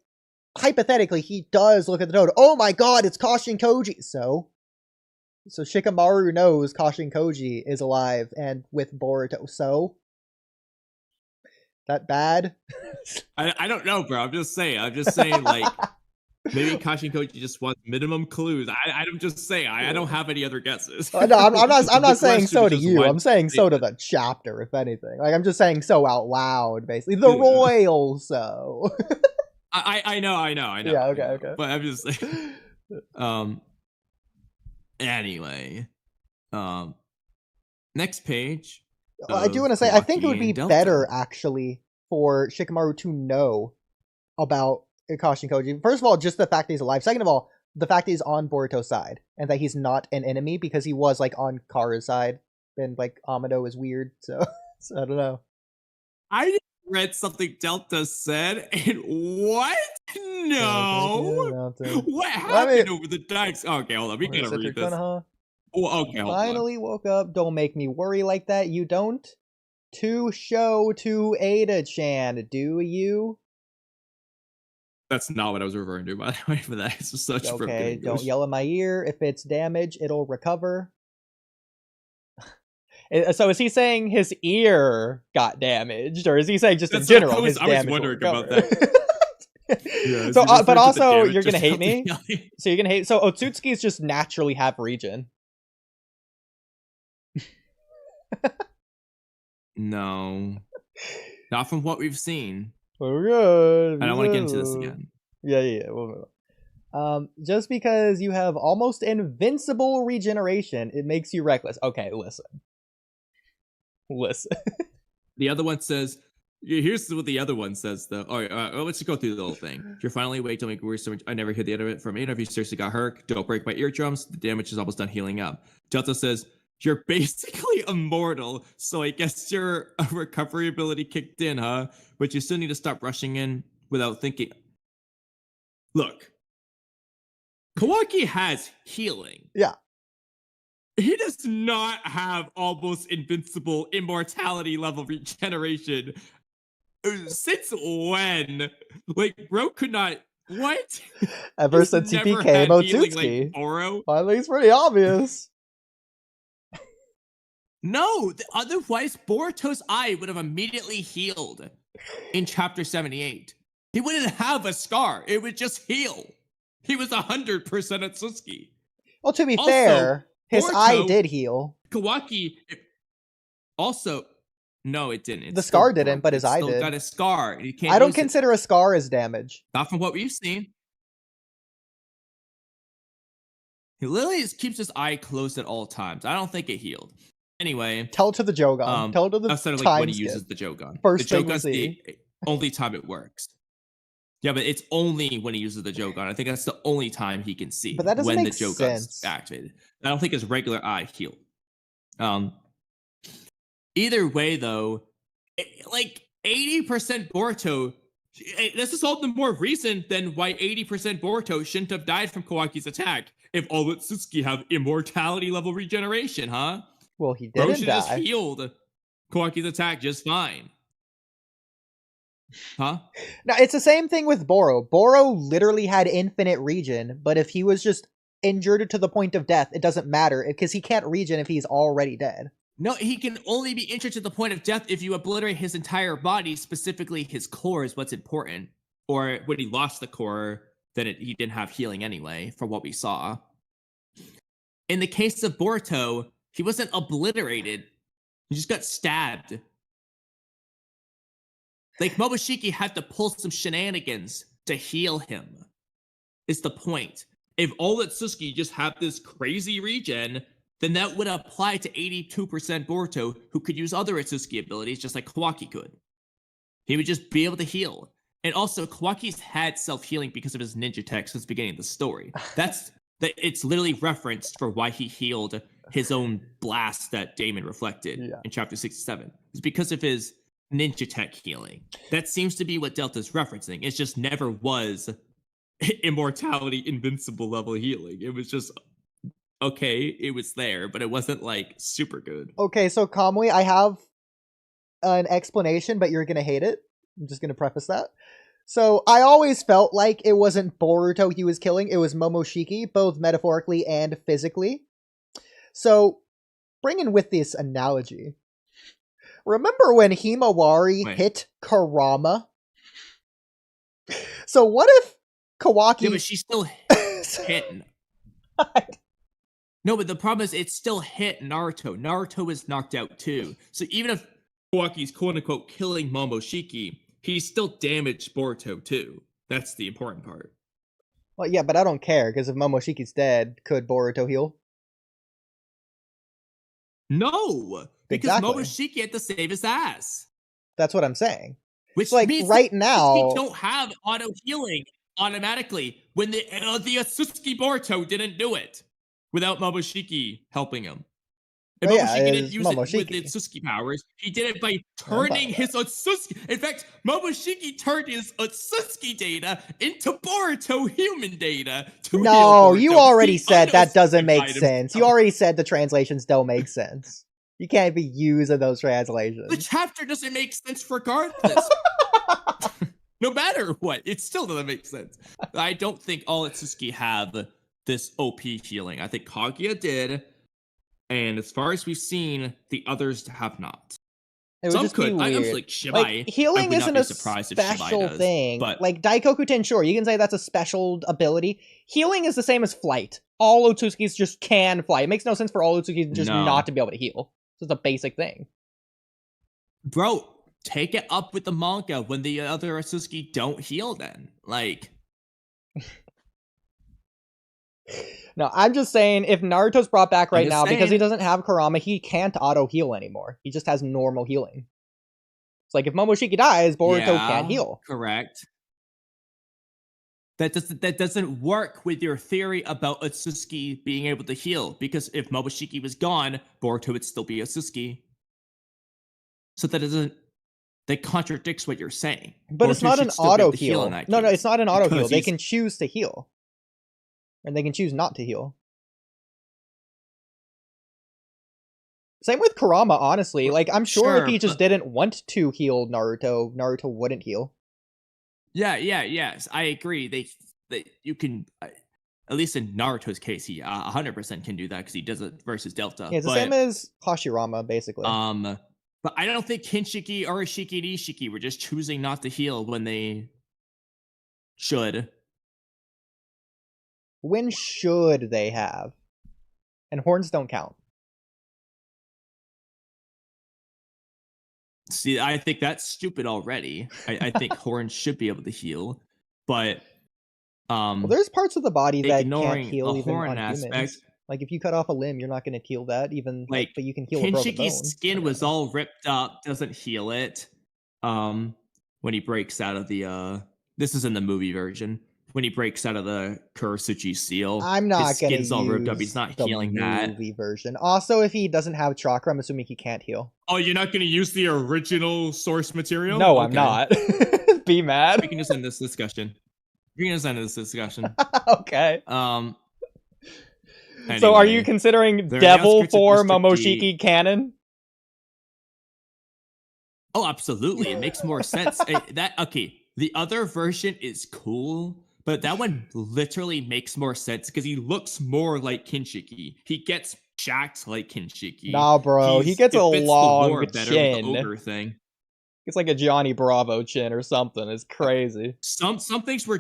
hypothetically, he does look at the Toad. Oh my god, it's Kashinkoji! So Shikamaru knows Kashinkoji is alive and with Boruto. So that bad? I don't know, bro. I'm just saying like maybe Kashinkoji just wants minimum clues. I'm just saying I don't have any other guesses. No, I'm not saying so to you. I'm saying so to the chapter, if anything. Like, I'm just saying so out loud, basically. The royal so. I know. Yeah, okay. But I'm just like Anyway, next page. I do want to say, I think it would be better actually for Shikamaru to know about Kakashi and Koji. First of all, just the fact that he's alive. Second of all, the fact that he's on Boruto's side and that he's not an enemy, because he was like on Kara's side, and like Amado is weird. So I don't know. I read something Delta said, and what? No. What happened over the dikes? Okay, hold on. We gotta read this. Konoha. Oh, okay, hold Finally woke up. Don't make me worry like that. You don't. To show to Ada-chan, do you? That's not what I was referring to, by the way, for that. It's such okay, don't yell in my ear. If it's damage, it'll recover. So is he saying his ear got damaged, or is he saying just in general his damage? I was wondering about that. Yeah, so, but also you're gonna hate me. So you're gonna hate. So Otsutsuki's just naturally have regen. No, not from what we've seen. We're good. I don't want to get into this again. Yeah. Just because you have almost invincible regeneration, it makes you reckless. Okay, listen. The other one says, here's what the other one says, though. All right, let's just go through the whole thing. You're finally awake. Don't make worse. I never hear the end of it from Ada. If you seriously got hurt, don't break my eardrums. The damage is almost done healing up. Delta says, you're basically immortal, so I guess your recovery ability kicked in, huh? But you still need to stop rushing in without thinking. Look, Kawaki has healing. Yeah. He does not have almost invincible immortality level regeneration. Since when? Like, bro could not... What? Ever since he became Otsutsuki. Like finally, it's pretty obvious. No, otherwise Boruto's eye would have immediately healed in chapter 78. He wouldn't have a scar. It would just heal. He was 100% Otsutsuki. Well, to be fair, his eye did heal. Kawaki also... No, it didn't. The scar didn't, but his eye did. Got a scar. I don't consider a scar as damage. Not from what we've seen. He literally just keeps his eye closed at all times. I don't think it healed. Anyway, tell to the Jogan. Tell to the outside of like when he uses the Jogan. First the thing we see. The only time it works. Yeah, but it's only when he uses the Jogan. I think that's the only time he can see. But that doesn't when make the Jogan's sense. Activated. I don't think his regular eye healed. Either way, though, like 80% Boruto. This is all the more reason than why 80% Boruto shouldn't have died from Kawaki's attack if all Otsutsuki have immortality level regeneration, huh? Well, he didn't die. Just healed Kawaki's attack just fine. Huh? Now, it's the same thing with Boro. Boro literally had infinite regen, but if he was just injured to the point of death, it doesn't matter, because he can't regen if he's already dead. No, he can only be injured to the point of death if you obliterate his entire body, specifically his core is what's important. Or when he lost the core, then he didn't have healing anyway, from what we saw. In the case of Boruto, he wasn't obliterated. He just got stabbed. Like, Momoshiki had to pull some shenanigans to heal him. Is the point. If all Otsutsuki just have this crazy regen, then that would apply to 82% Boruto, who could use other Otsutsuki abilities just like Kawaki could. He would just be able to heal. And also, Kawaki's had self-healing because of his ninja tech since the beginning of the story. It's literally referenced for why he healed his own blast that Damon reflected in chapter 67. It's because of his ninja tech healing. That seems to be what Delta's referencing. It just never was immortality invincible level healing. It was just... okay, it was there, but it wasn't, like, super good. Okay, so Kamui, I have an explanation, but you're gonna hate it. I'm just gonna preface that. So, I always felt like it wasn't Boruto he was killing, it was Momoshiki, both metaphorically and physically. So, bringing with this analogy, remember when Himawari hit Kurama? So, what if Kawaki... yeah, but she's still hitting. No, but the problem is it still hit Naruto. Naruto is knocked out too. So even if Kawaki's quote-unquote killing Momoshiki, he still damaged Boruto too. That's the important part. Well, yeah, but I don't care, because if Momoshiki's dead, could Boruto heal? No, because Momoshiki had to save his ass. That's what I'm saying. Which like means right now, we don't have auto healing automatically when the Sasuke Boruto didn't do it without Momoshiki helping him. And Momoshiki didn't use it with its Sasuke powers. He did it by turning his Otsutsuki. In fact, Momoshiki turned his Otsutsuki data into Boruto human data. No, you already said that doesn't make sense. You already said the translations don't make sense. You can't be using those translations. The chapter doesn't make sense regardless. No matter what, it still doesn't make sense. I don't think all Otsutsuki have this OP healing. I think Kaguya did. And as far as we've seen, the others have not. It would just be weird. I like Shibai. Healing isn't a special thing. But like Daikoku Ten, sure, you can say that's a special ability. Healing is the same as flight. All Otsutskis just can fly. It makes no sense for all Otsutskis just not to be able to heal. It's just a basic thing. Bro, take it up with the manga when the other Otsutsuki don't heal then. Like... No, I'm just saying, if Naruto's brought back right now, because he doesn't have Kurama, he can't auto-heal anymore. He just has normal healing. It's like, if Momoshiki dies, Boruto can't heal. Correct. That doesn't work with your theory about Otsutsuki being able to heal, because if Momoshiki was gone, Boruto would still be Otsutsuki. So that contradicts what you're saying. But it's not an auto-heal. No, it's not an auto-heal. They can choose to heal. And they can choose not to heal. Same with Kurama, honestly. Like, I'm sure if he just didn't want to heal Naruto, Naruto wouldn't heal. Yes, I agree. You can, at least in Naruto's case, he 100% can do that because he does it versus Delta. Yeah, it's the same as Hashirama, basically. But I don't think Kinshiki or Ishiki and Ishiki were just choosing not to heal when they should. When should they have? And horns don't count. See, I think that's stupid already. I think horns should be able to heal, but well, there's parts of the body that can't heal even on aspect. Humans. Like if you cut off a limb, you're not going to heal that. Even but you can heal a broken bone. Kinshiki's skin was all ripped up. Doesn't heal it. When he breaks out of the this is in the movie version. When he breaks out of the Kurosuchi seal, I'm not going to use all ripped up. He's not healing that. Movie version. Also, if he doesn't have chakra, I'm assuming he can't heal. Oh, you're not going to use the original source material? No, okay. I'm not. Be mad. We can just end this discussion. Okay. Anyway, so, are you considering Devil for Momoshiki canon? Oh, absolutely. It makes more sense. The other version is cool. But that one literally makes more sense because he looks more like Kinshiki. He gets jacked like Kinshiki. Nah, bro. He gets a long chin. The ogre thing. It's like a Johnny Bravo chin or something. It's crazy. Some things were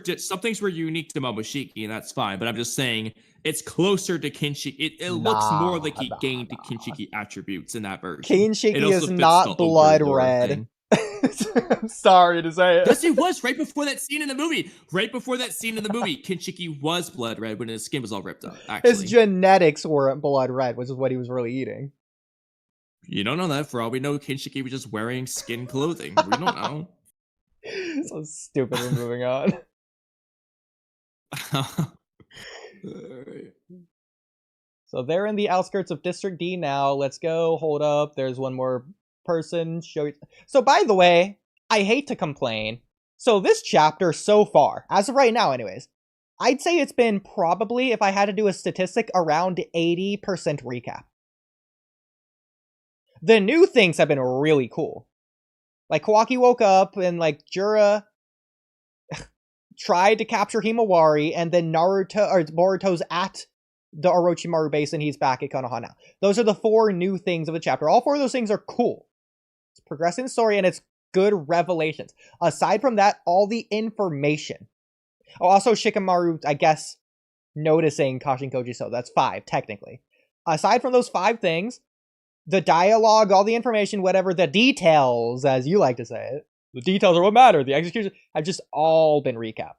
unique to Momoshiki, and that's fine. But I'm just saying it's closer to Kinshiki. It looks more like he gained the Kinshiki attributes in that version. Kinshiki is not blood red. I'm sorry to say it. Yes, it was right before that scene in the movie. Kinshiki was blood red when his skin was all ripped up. Actually, his genetics weren't blood red, which is what he was really eating. You don't know that. For all we know, Kinshiki was just wearing skin clothing. We don't know. So stupid. We're moving on. So they're in the outskirts of District D now. Let's go. Hold up. There's one more person. So by the way, I hate to complain. So this chapter so far, as of right now anyways, I'd say it's been probably, if I had to do a statistic, around 80% recap. The new things have been really cool. Like Kawaki woke up and like Jura tried to capture Himawari, and then Boruto's at the Orochimaru base and he's back at Konoha now. Those are the 4 new things of the chapter. All 4 of those things are cool. It's progressing the story and it's good revelations. Aside from that, all the information. Oh, also Shikamaru, I guess, noticing Kashin Koji, so that's 5, technically. Aside from those 5 things, the dialogue, all the information, whatever, the details, as you like to say it, the details are what matter. The execution have just all been recapped.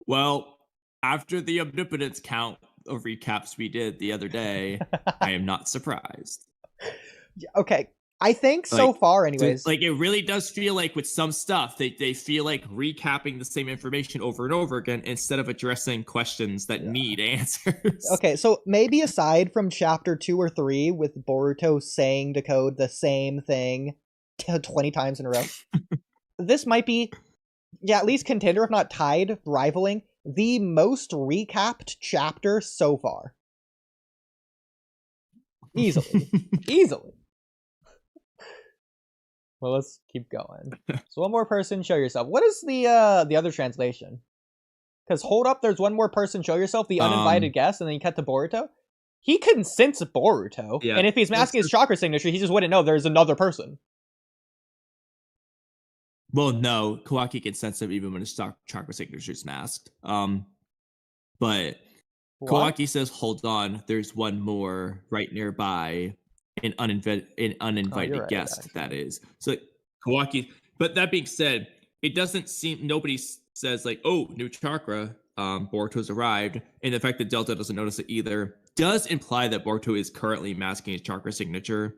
Well, after the omnipotence count, of recaps we did the other day, I am not surprised. Okay. I think so far, anyways. Like, it really does feel like with some stuff, they feel like recapping the same information over and over again instead of addressing questions that need answers. Okay, so maybe aside from chapter 2 or 3 with Boruto saying to Code the same thing 20 times in a row, this might be, at least contender, if not tied, rivaling the most recapped chapter so far. Easily. Easily. Well, let's keep going. So one more person, show yourself. What is the other translation? Because hold up, there's one more person, show yourself, the uninvited guest, and then you cut to Boruto. He can sense Boruto, and if he's masking his chakra signature, he just wouldn't know there's another person. Well, no, Kawaki can sense him even when his chakra signature is masked. But Kawaki says, "Hold on, there's one more right nearby." An uninvited guest, actually. That is. So Kawaki, but that being said, it doesn't seem, nobody says like, oh, new chakra, Boruto's arrived, and the fact that Delta doesn't notice it either does imply that Boruto is currently masking his chakra signature.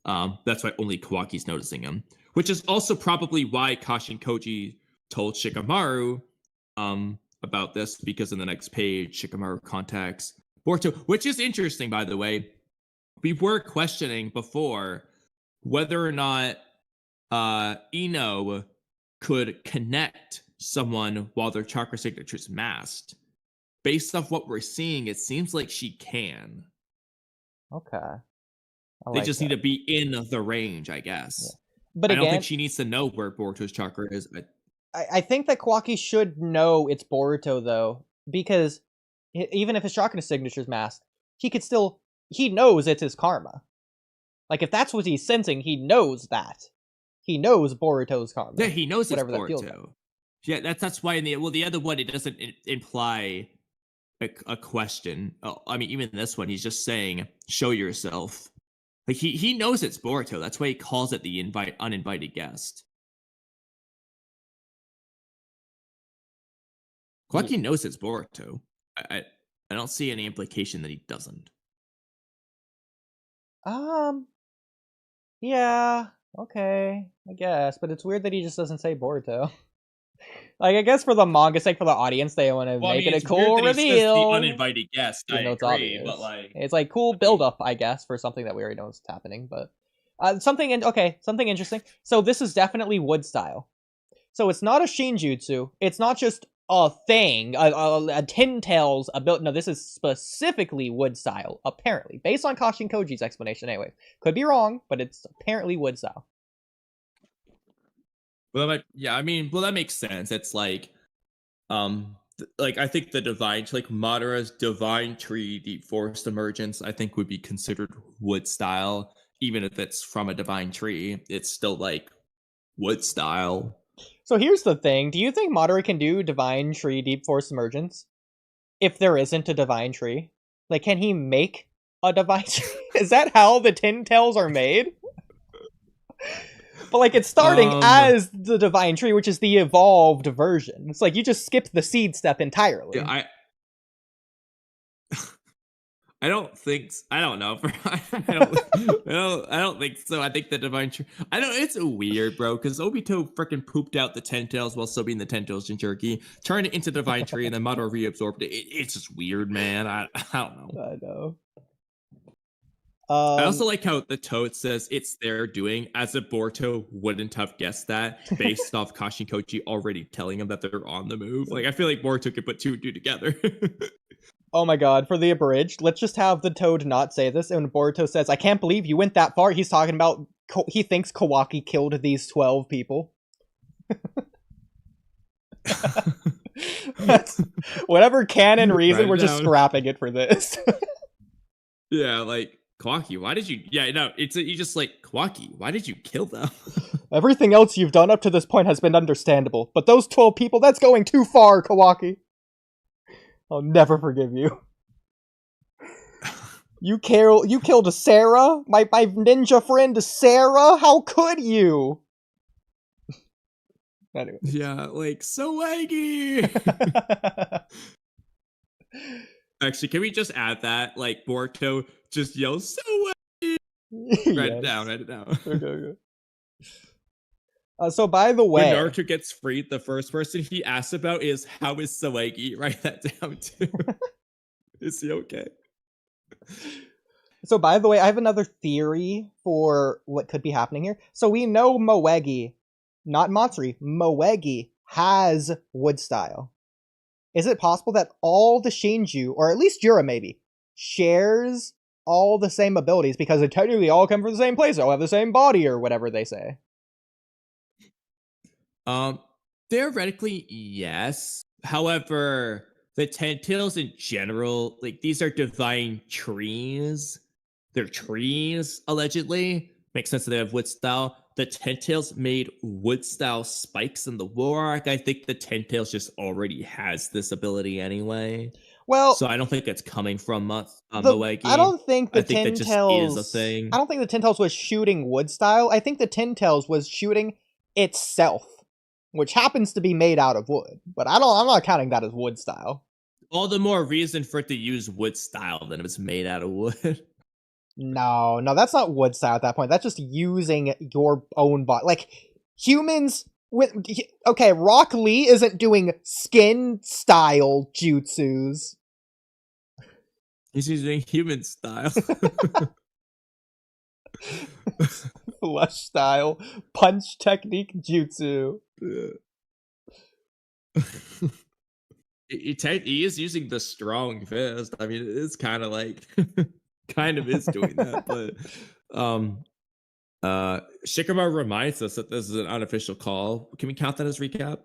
That's why only Kawaki's noticing him, which is also probably why Kashin Koji told Shikamaru about this, because in the next page, Shikamaru contacts Boruto, which is interesting, by the way. We were questioning before whether or not Ino could connect someone while their chakra signature is masked. Based off what we're seeing, it seems like she can. Okay. They just need to be in the range, I guess. Yeah. But I don't think she needs to know where Boruto's chakra is. I think that Kawaki should know it's Boruto, though, because even if his chakra signature is masked, he could still... He knows it's his karma. Like, if that's what he's sensing, he knows that. He knows Boruto's karma. Yeah, he knows it's Boruto. Yeah, that's why in the other one, it doesn't imply a question. Oh, I mean, even this one, he's just saying, show yourself. Like, he knows it's Boruto. That's why he calls it the uninvited guest. Kawaki knows it's Boruto. I don't see any implication that he doesn't. Yeah, okay, I guess, but it's weird that he just doesn't say Boruto. Like, I guess for the manga sake, for the audience, they want to make it a cool reveal. The uninvited guest, I agree, but like, it's like cool build-up, I guess, for something that we already know is happening. But something interesting. So this is definitely wood style. So it's not a shinjutsu. It's not just a thing, a Tin Tails ability. No, this is specifically wood style, apparently, based on Kashin Koji's explanation. Anyway, could be wrong, but it's apparently wood style. Well, that makes sense. It's like, I think the divine, like Madara's divine tree deep forest emergence, I think would be considered wood style, even if it's from a divine tree. It's still like wood style. So here's the thing. Do you think Madara can do Divine Tree Deep Forest Emergence if there isn't a Divine Tree? Like, can he make a Divine Tree? Is that how the Tin Tails are made? But, like, it's starting as the Divine Tree, which is the evolved version. It's like you just skipped the seed step entirely. Yeah, I don't think. I don't know. I don't think so. I think the divine tree. I don't. It's weird, bro. Because Obito freaking pooped out the 10 tails while still being the 10 tails Jinchuriki, turned it into divine tree, and then Madara reabsorbed it. It's just weird, man. I don't know. I know. I also like how the Toad says it's their doing, as if Boruto wouldn't have guessed that based off Kashin Koji already telling him that they're on the move. Like, I feel like Boruto could put two and two together. Oh my god, for the abridged, let's just have the Toad not say this, and Boruto says, I can't believe you went that far. He's talking about, he thinks Kawaki killed these 12 people. That's, whatever canon reason, we're just scrapping it for this. Yeah, like, Kawaki, why did you... Yeah, no, you just like, Kawaki, why did you kill them? Everything else you've done up to this point has been understandable, but those 12 people, that's going too far, Kawaki. I'll never forgive you. You killed Sarah? My ninja friend Sarah? How could you? Anyway. Yeah, like, so laggy! Actually, can we just add that? Like, Boruto just yells, so write it down. Okay. So by the way, when Naruto gets freed, the first person he asks about is, how is Sawagi? Write that down too. Is he okay? So by the way, I have another theory for what could be happening here. So we know Moegi, not Matsuri, Moegi has wood style. Is it possible that all the Shinju, or at least Jura maybe, shares all the same abilities because they technically all come from the same place, they all have the same body or whatever they say? Theoretically, yes. However, the Ten-Tails in general, like, these are divine trees. They're trees, allegedly. Makes sense that they have wood style. The Ten-Tails made wood style spikes in the war arc. I think the Ten-Tails just already has this ability anyway. Well, so I don't think it's coming from Moegi. I don't think the Ten-Tails that just is a thing. I don't think the Ten-Tails was shooting wood style. I think the Ten-Tails was shooting itself, which happens to be made out of wood. But I'm not counting that as wood style. All the more reason for it to use wood style than if it's made out of wood. No, that's not wood style at that point. That's just using your own body. Like, humans with... Okay, Rock Lee isn't doing skin style jutsus. He's using human style. Flesh style. Punch technique jutsu. He is using the strong fist. I mean, it's kind of like... kind of is doing that, but Shikamaru reminds us that this is an unofficial call. Can we count that as recap?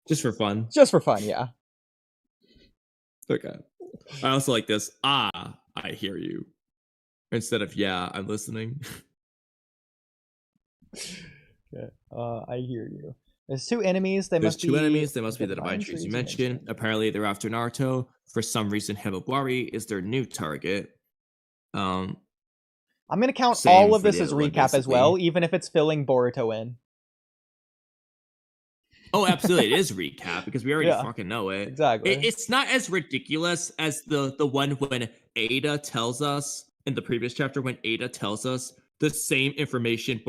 Just for fun. Yeah. Okay. I also like this. I hear you. Instead of I'm listening. Okay. I hear you. There's two enemies. They must be the divine trees you mentioned. Apparently, they're after Naruto. For some reason, Himawari is their new target. I'm gonna count all of this as recap as well, even if it's filling Boruto in. Oh, absolutely, it is recap because we already fucking know it. Exactly. It's not as ridiculous as the one when Ada tells us in the previous chapter. When Ada tells us the same information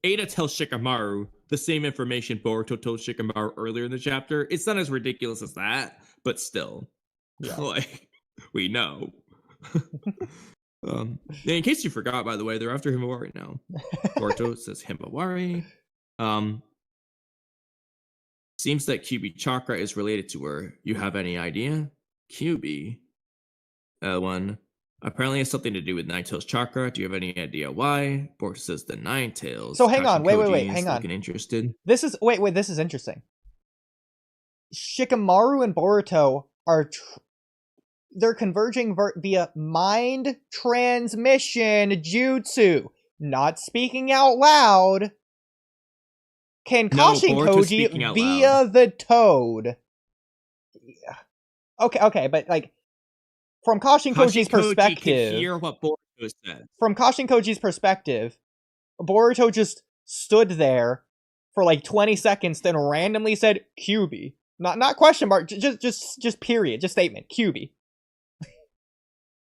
Ada tells Shikamaru the same information Boruto told Shikamaru earlier in the chapter. It's not as ridiculous as that, but still, like, we know. In case you forgot, by the way, they're after Himawari now. Boruto says Himawari. Seems that QB Chakra is related to her. You have any idea? QB? One. Apparently has something to do with Nine-Tails Chakra. Do you have any idea why? Boruto says the Nine-Tails. So hang on, wait, hang on. Looking interested. This is this is interesting. Shikamaru and Boruto are they're converging via mind transmission jutsu, not speaking out loud. Can Kashin Koji via the toad? Yeah. Okay, but like, from Kashin Koji's perspective, hear what Boruto said. From Kashin Koji's perspective, Boruto just stood there for like 20 seconds, then randomly said "QB," not question mark, just period, just statement "QB."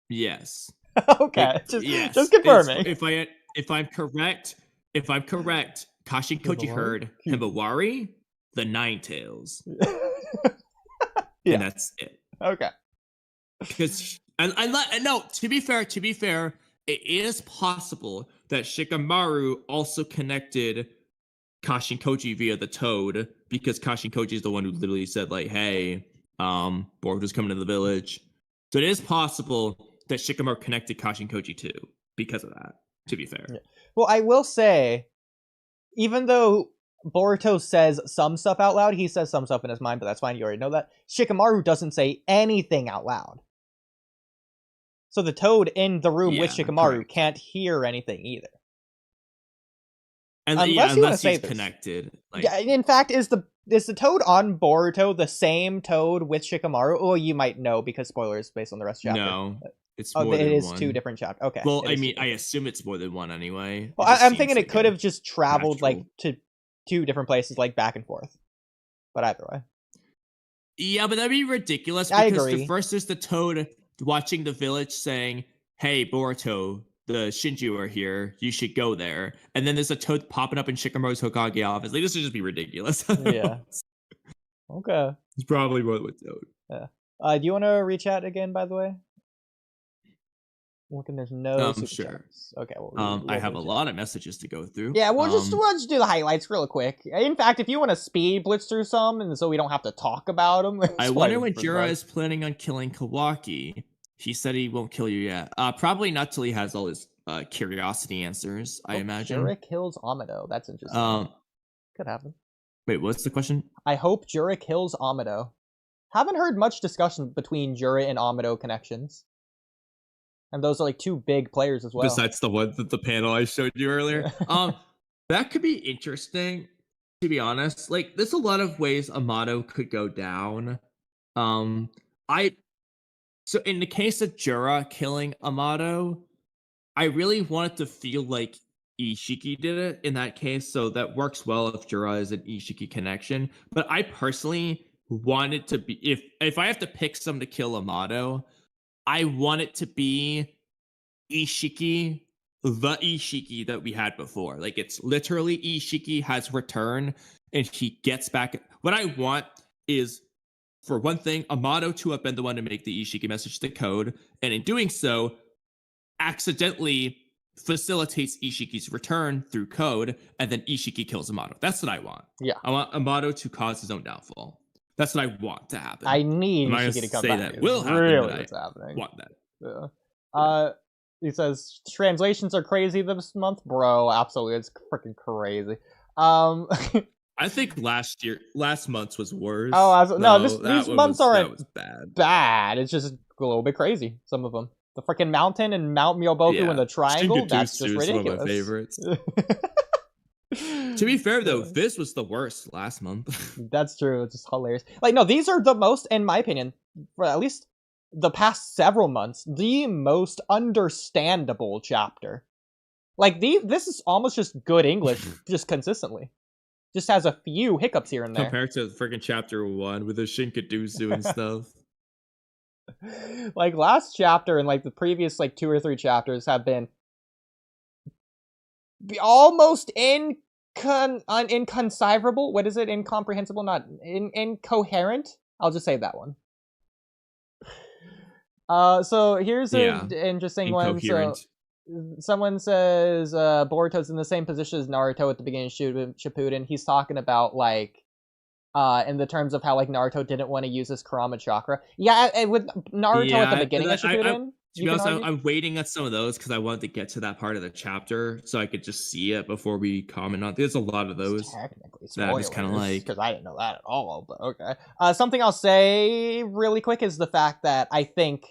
Yes. Okay, just confirming. If I'm correct, Kashin Koji heard Himawari, the Nine-Tails. And that's it. Okay. Because to be fair, it is possible that Shikamaru also connected Kashin Koji via the toad, because Kashin Koji is the one who literally said, like, hey, Boruto's coming to the village. So it is possible that Shikamaru connected Kashin Koji too, because of that, to be fair. Yeah. Well, I will say, even though Boruto says some stuff out loud, he says some stuff in his mind, but that's fine, you already know that. Shikamaru doesn't say anything out loud. So the toad in the room with Shikamaru can't hear anything either. And unless he's connected. Like... Yeah, in fact, is the toad on Boruto the same toad with Shikamaru? Oh, you might know because spoilers based on the rest of the chapter. No, it's more than it is one. Two different chapters. Okay. Well, I mean, I assume it's more than one anyway. Well, I'm thinking it could have just traveled like to two different places, like back and forth. But either way. Yeah, but that'd be ridiculous I because agree. first there's the Toad watching the village saying, hey, Boruto, the Shinju are here. You should go there. And then there's a Toad popping up in Shikamaru's Hokage office. Like, this would just be ridiculous. Yeah. Okay. It's probably what with Toad. Yeah. Do you want to reach out again, by the way? Looking, there's no super sure. Chats. Okay. Well, I have a lot of messages to go through. Yeah, we'll just do the highlights real quick. In fact, if you want to speed blitz through some, and so we don't have to talk about them. I wonder when Jura is planning on killing Kawaki. He said he won't kill you yet. Probably not till he has all his curiosity answers. I imagine. Jura kills Amado. That's interesting. Could happen. Wait, what's the question? I hope Jura kills Amado. Haven't heard much discussion between Jura and Amado connections. And those are like two big players as well. Besides the one that the panel I showed you earlier. That could be interesting, to be honest. Like, there's a lot of ways Amado could go down. So in the case of Jura killing Amado, I really want it to feel like Ishiki did it in that case, so that works well if Jura is an Ishiki connection. But I personally want it to be, if I have to pick someone to kill Amado, I want it to be Ishiki, the Ishiki that we had before. Like, it's literally Ishiki has returned and he gets back. What I want is, for one thing, Amado to have been the one to make the Ishiki message to Code, and in doing so, accidentally facilitates Ishiki's return through Code, and then Ishiki kills Amado. That's what I want. Yeah. I want Amado to cause his own downfall. That's what I want to happen. I need Ishiki to come back. That will happen, really what's happening. Want that. Yeah. He says translations are crazy this month, bro. Absolutely, it's freaking crazy. I think last month's was worse. These months aren't bad. Bad. It's just a little bit crazy. Some of them. The freaking mountain and Mount Myoboku and the triangle. That's just ridiculous. One of my favorites. To be fair, though, this was the worst last month. That's true. It's just hilarious. Like, no, these are the most, in my opinion, for at least the past several months, the most understandable chapter. Like, this is almost just good English, just consistently. Just has a few hiccups here and there. Compared to freaking chapter 1 with the Shinkadusu and stuff. Like, last chapter and, like, the previous, like, 2 or 3 chapters have been almost inconceivable. What is it? Incomprehensible? Not incoherent? I'll just say that one. So here's an interesting one. So someone says Boruto's in the same position as Naruto at the beginning of Shippuden. He's talking about, like, in the terms of how, like, Naruto didn't want to use his Kurama chakra. Yeah, and with Naruto at the beginning of Shippuden. I'm waiting at some of those because I wanted to get to that part of the chapter so I could just see it before we comment on. There's a lot of those. Technically, that I just kind of like, because I didn't know that at all. But okay. Something I'll say really quick is the fact that I think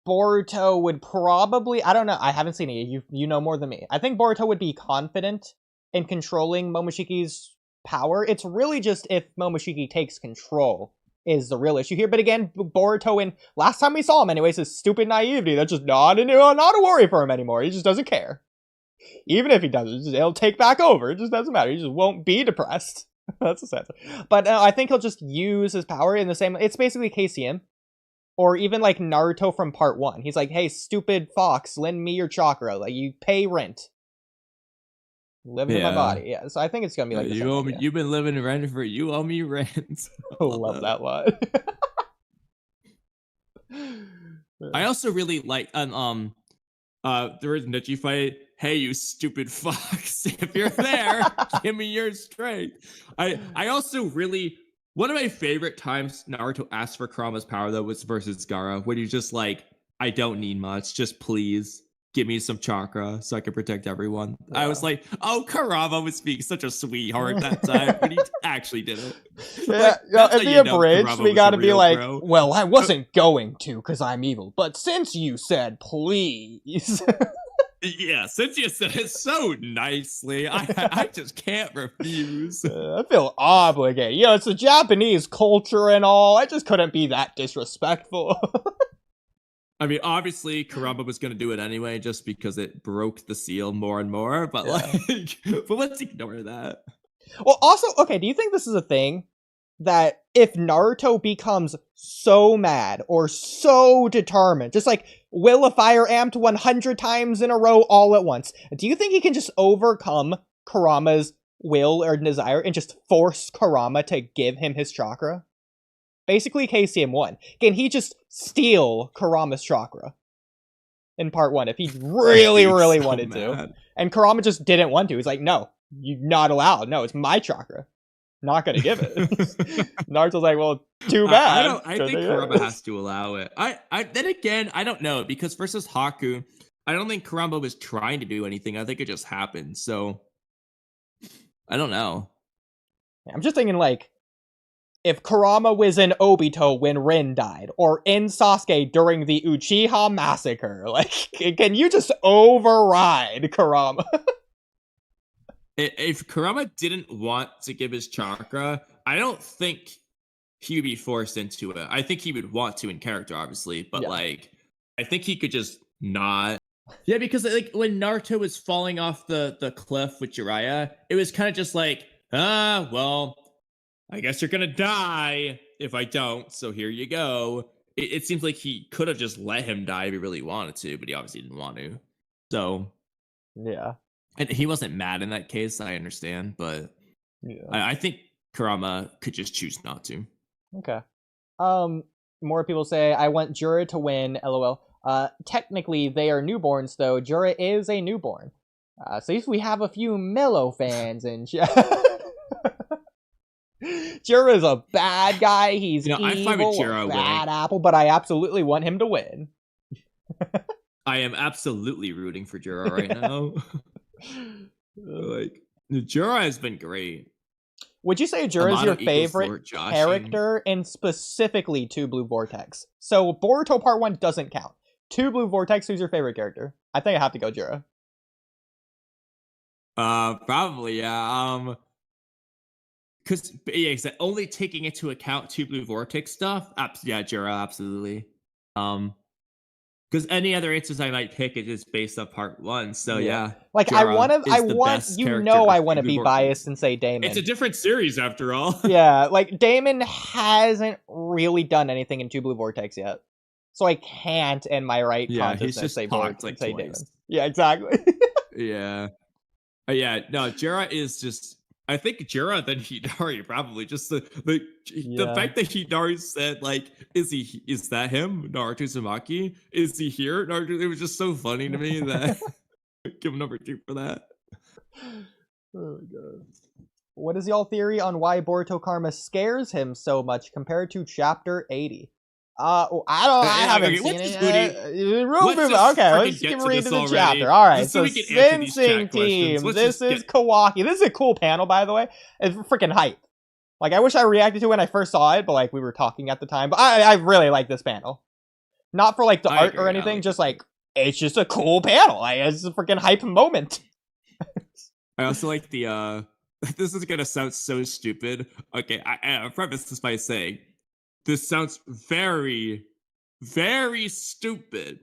Boruto would probably, I don't know, I haven't seen it. You know more than me. I think Boruto would be confident in controlling Momoshiki's power. It's really just if Momoshiki takes control is the real issue here. But again, Boruto, in last time we saw him anyways, his stupid naivety, that's just not a worry for him anymore. He just doesn't care. Even if he does, he'll take back over. It just doesn't matter. He just won't be depressed. That's the sense. But I think he'll just use his power in the same, it's basically KCM. Or even like Naruto from part 1. He's like, hey, stupid fox, lend me your chakra. Like, you pay rent. Living in my body. Yeah, so I think it's going to be like you owe me, you've been living rent for, you owe me rent. Love that line. I also really like, there was a Nichi fight. Hey, you stupid fox. If you're there, give me your strength. I also really, one of my favorite times Naruto asked for Kurama's power, though, was versus Gaara, when he's just like, I don't need much, just please give me some chakra so I can protect everyone. Yeah. I was like, oh, Kurama was being such a sweetheart that time, but he actually did it. Yeah, like, at the abridged, we gotta be like, bro. Well, I wasn't going to, because I'm evil, but since you said please... Yeah, since you said it so nicely, I just can't refuse. I feel obligated. You know, it's the Japanese culture and all. I just couldn't be that disrespectful. I mean, obviously, Kurama was going to do it anyway, just because it broke the seal more and more. But but let's ignore that. Well, also, okay, do you think this is a thing that if Naruto becomes so mad or so determined, just like will a fire amped 100 times in a row all at once, do you think he can just overcome Kurama's will or desire and just force Kurama to give him his chakra? Basically KCM 1. Can he just steal Kurama's chakra in part 1 if he really wanted to? And Kurama just didn't want to. He's like, no, you're not allowed. No, it's my chakra. Not gonna give it. Naruto's like, well, too bad. I think Kurama has to allow it. Then again, I don't know, because versus Haku, I don't think Kurama was trying to do anything. I think it just happened. So I don't know. I'm just thinking, like, if Kurama was in Obito when Rin died, or in Sasuke during the Uchiha massacre, like, can you just override Kurama? If Kurama didn't want to give his chakra, I don't think he would be forced into it. I think he would want to in character, obviously, but like, I think he could just not. Yeah, because like when Naruto was falling off the cliff with Jiraiya, it was kind of just like, well, I guess you're gonna die if I don't, so here you go. It seems like he could have just let him die if he really wanted to, but he obviously didn't want to. So, yeah. And he wasn't mad in that case, I understand, but I think Kurama could just choose not to. Okay. More people say, I want Jura to win, lol. Technically, they are newborns, though. Jura is a newborn. So if we have a few Mellow fans in chat. Jura's a bad guy. He's evil, I find with Jura bad apple, but I absolutely want him to win. I am absolutely rooting for Jura right now. Like, Jura has been great. Would you say Jura is your favorite character in specifically 2 Blue Vortex? So Boruto Part 1 doesn't count. 2 Blue Vortex, who's your favorite character? I think I have to go Jura. Probably, yeah. Because only taking into account 2 Blue Vortex stuff, yeah, Jura, absolutely. Because any other answers I might pick, it is based on part 1. So yeah, like Jura I want to be biased and say Damon. It's a different series after all. Yeah, like Damon hasn't really done anything in 2 Blue Vortex yet, so I can't in my right consciousness say Damon. Yeah, exactly. Yeah, no, Jura is just. I think Jura then Hidari probably just the fact that Hidari said like is that him Naruto Uzumaki, is he here Naruto, it was just so funny to me that give him number 2 for that. Oh my god. What is y'all theory on why Boruto Karma scares him so much compared to chapter 80? I haven't seen it. Let's get read to the chapter. All right, so Sensing Team. This is Kawaki. This is a cool panel, by the way. It's freaking hype. Like, I wish I reacted to it when I first saw it, but like we were talking at the time. But I really like this panel. Not for like the art or anything, just like it's just a cool panel. Like, it's a freaking hype moment. I also like the. This is gonna sound so stupid. Okay, I preface this by saying. This sounds very, very stupid.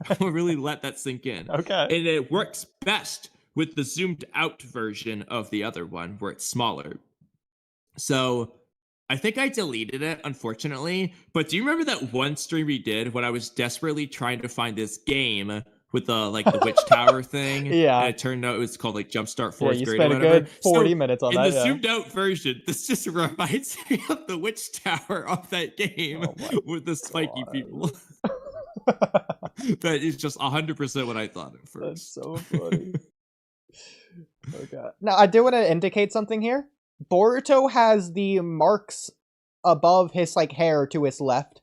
I'll really let that sink in. Okay. And it works best with the zoomed out version of the other one where it's smaller. So I think I deleted it, unfortunately. But do you remember that one stream we did when I was desperately trying to find this game with the witch tower thing? Yeah. And it turned out it was called like Jumpstart 4th grade or whatever. You spent a good 40 minutes on that. In the zoomed out version, this just reminds me of the witch tower of that game with the spiky people. That is just 100% what I thought at first. That's so funny. Okay. Now, I do want to indicate something here. Boruto has the marks above his hair to his left,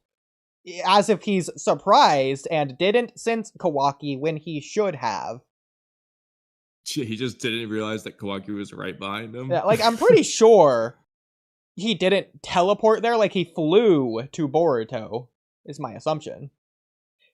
as if he's surprised and didn't sense Kawaki when he should have. He just didn't realize that Kawaki was right behind him. Yeah, I'm pretty sure he didn't teleport there. He flew to Boruto, is my assumption.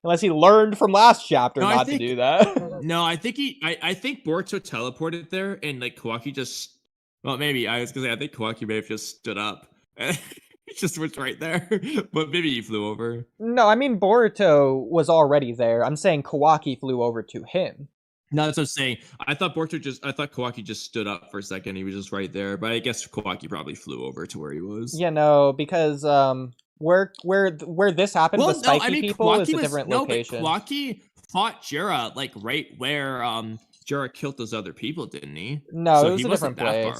Unless he learned from last chapter not to do that. No, I think I think Boruto teleported there, and Kawaki just. Well, maybe I was gonna say I think Kawaki may have just stood up. He just was right there, but maybe he flew over. No, I mean Boruto was already there. I'm saying Kawaki flew over to him. No, that's what I'm saying. I thought Kawaki just stood up for a second. He was just right there, but I guess Kawaki probably flew over to where he was. Yeah, no, because where this happened, the spiky people Kawaki is a different location. But Kawaki fought Jura like right where Jura killed those other people, didn't he? No, so it was a different place.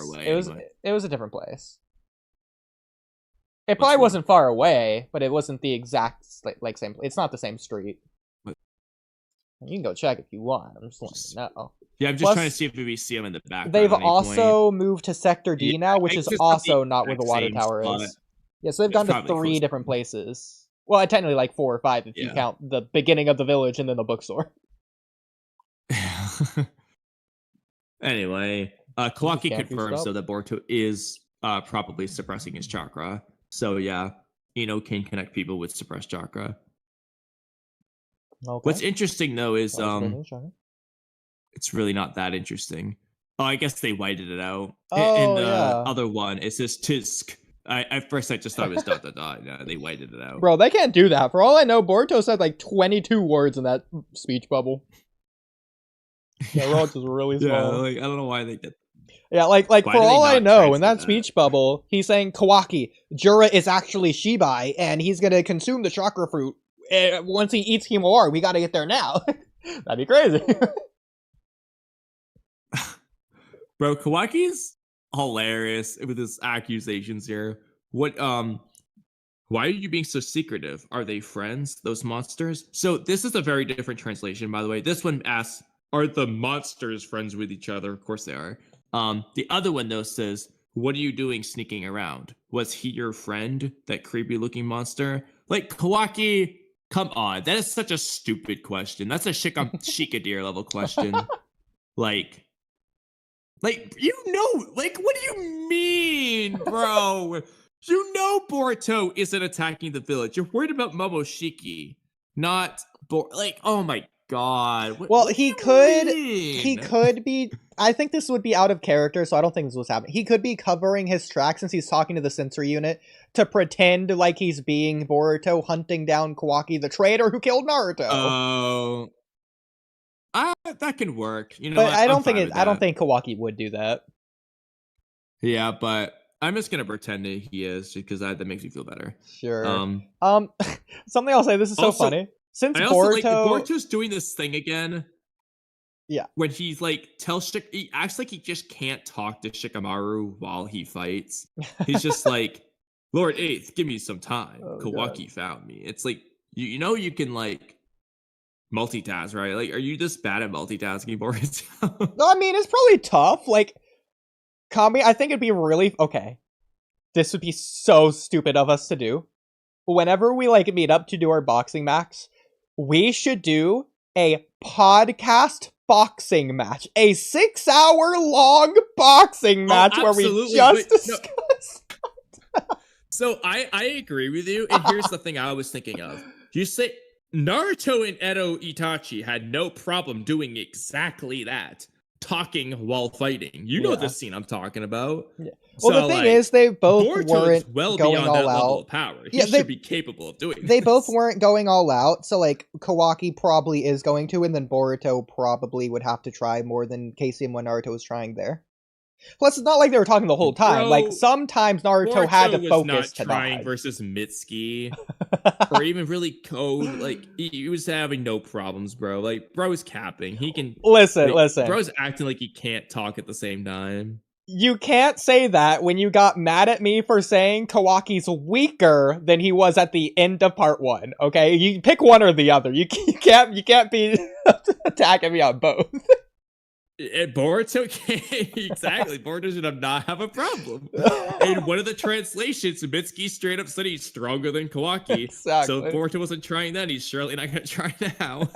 It was a different place. It probably wasn't far away, but it wasn't the exact like same. It's not the same street. You can go check if you want. I'm just letting you know. Yeah, I'm just trying to see if we see them in the background. They've also moved to Sector D now, which is also not where the water tower is. Yeah, so they've gone to 3 different places. Well, technically like 4 or 5 if you count the beginning of the village and then the bookstore. Anyway, Kawaki confirms though that Boruto is probably suppressing his chakra. So yeah, Ino can connect people with suppressed chakra. Okay. What's interesting though is it's really not that interesting. Oh, I guess they whited it out. In the other one, it says Tisk. At first I just thought it was ... No, they whited it out. Bro, they can't do that. For all I know, Boruto said like 22 words in that speech bubble. Yeah, we're all just really small. Yeah, like I don't know why they did. Yeah, like for all I know, in that speech bubble, he's saying Kawaki, Jura is actually Shibai, and he's gonna consume the chakra fruit. Once he eats Himawari, we gotta get there now. That'd be crazy. Bro, Kawaki's hilarious with his accusations here. What why are you being so secretive? Are they friends, those monsters? So this is a very different translation, by the way. This one asks, are the monsters friends with each other? Of course they are. The other one though says, what are you doing sneaking around? Was he your friend, that creepy looking monster? Like, Kawaki, come on, that is such a stupid question. That's a Shikadeer level question. Like, you know, like, what do you mean, bro? You know Boruto isn't attacking the village. You're worried about Momoshiki, not like, oh my god. He could be. I think this would be out of character, so I don't think this was happening. He could be covering his tracks since he's talking to the sensory unit to pretend like he's being Boruto hunting down Kawaki, the traitor who killed Naruto. Oh. That can work, you know. But I don't think Kawaki would do that. Yeah, but I'm just gonna pretend that he is, just because that makes me feel better. Sure. Something I'll say. This is so funny. Since Boruto's doing this thing again. Yeah. When he's like he acts like he just can't talk to Shikamaru while he fights. He's just like, Lord 8th, give me some time. Kawaki found me. It's like you know you can like multitask, right? Like, are you just bad at multitasking, Boruto? No, I mean, it's probably tough. Like, Kamui, I think it'd be really... Okay. This would be so stupid of us to do. Whenever we, like, meet up to do our boxing match, we should do a podcast boxing match. A 6-hour-long boxing match where we just discuss... So, I agree with you, and here's the thing I was thinking of. You say... Naruto and Edo Itachi had no problem doing exactly that, talking while fighting. You know the scene I'm talking about. Yeah. Well, so, the thing is, they both weren't going all out. Level of power. He should be capable of doing They both weren't going all out, so like Kawaki probably is going to, and then Boruto probably would have to try more than Casey and when Naruto was trying there. Plus, it's not like they were talking the whole time. Like, sometimes Naruto had to focus to trying versus Mitsuki. Or even really Code. Like, he was having no problems, bro. Like, bro's capping. He can... Listen. Bro's acting like he can't talk at the same time. You can't say that when you got mad at me for saying Kawaki's weaker than he was at the end of part 1, okay? You pick one or the other. You can't be attacking me on both. Boruto can't exactly. Boruto should not have a problem. In one of the translations, Mitsuki straight up said he's stronger than Kawaki. Exactly. So if Boruto wasn't trying then, he's surely not gonna try now.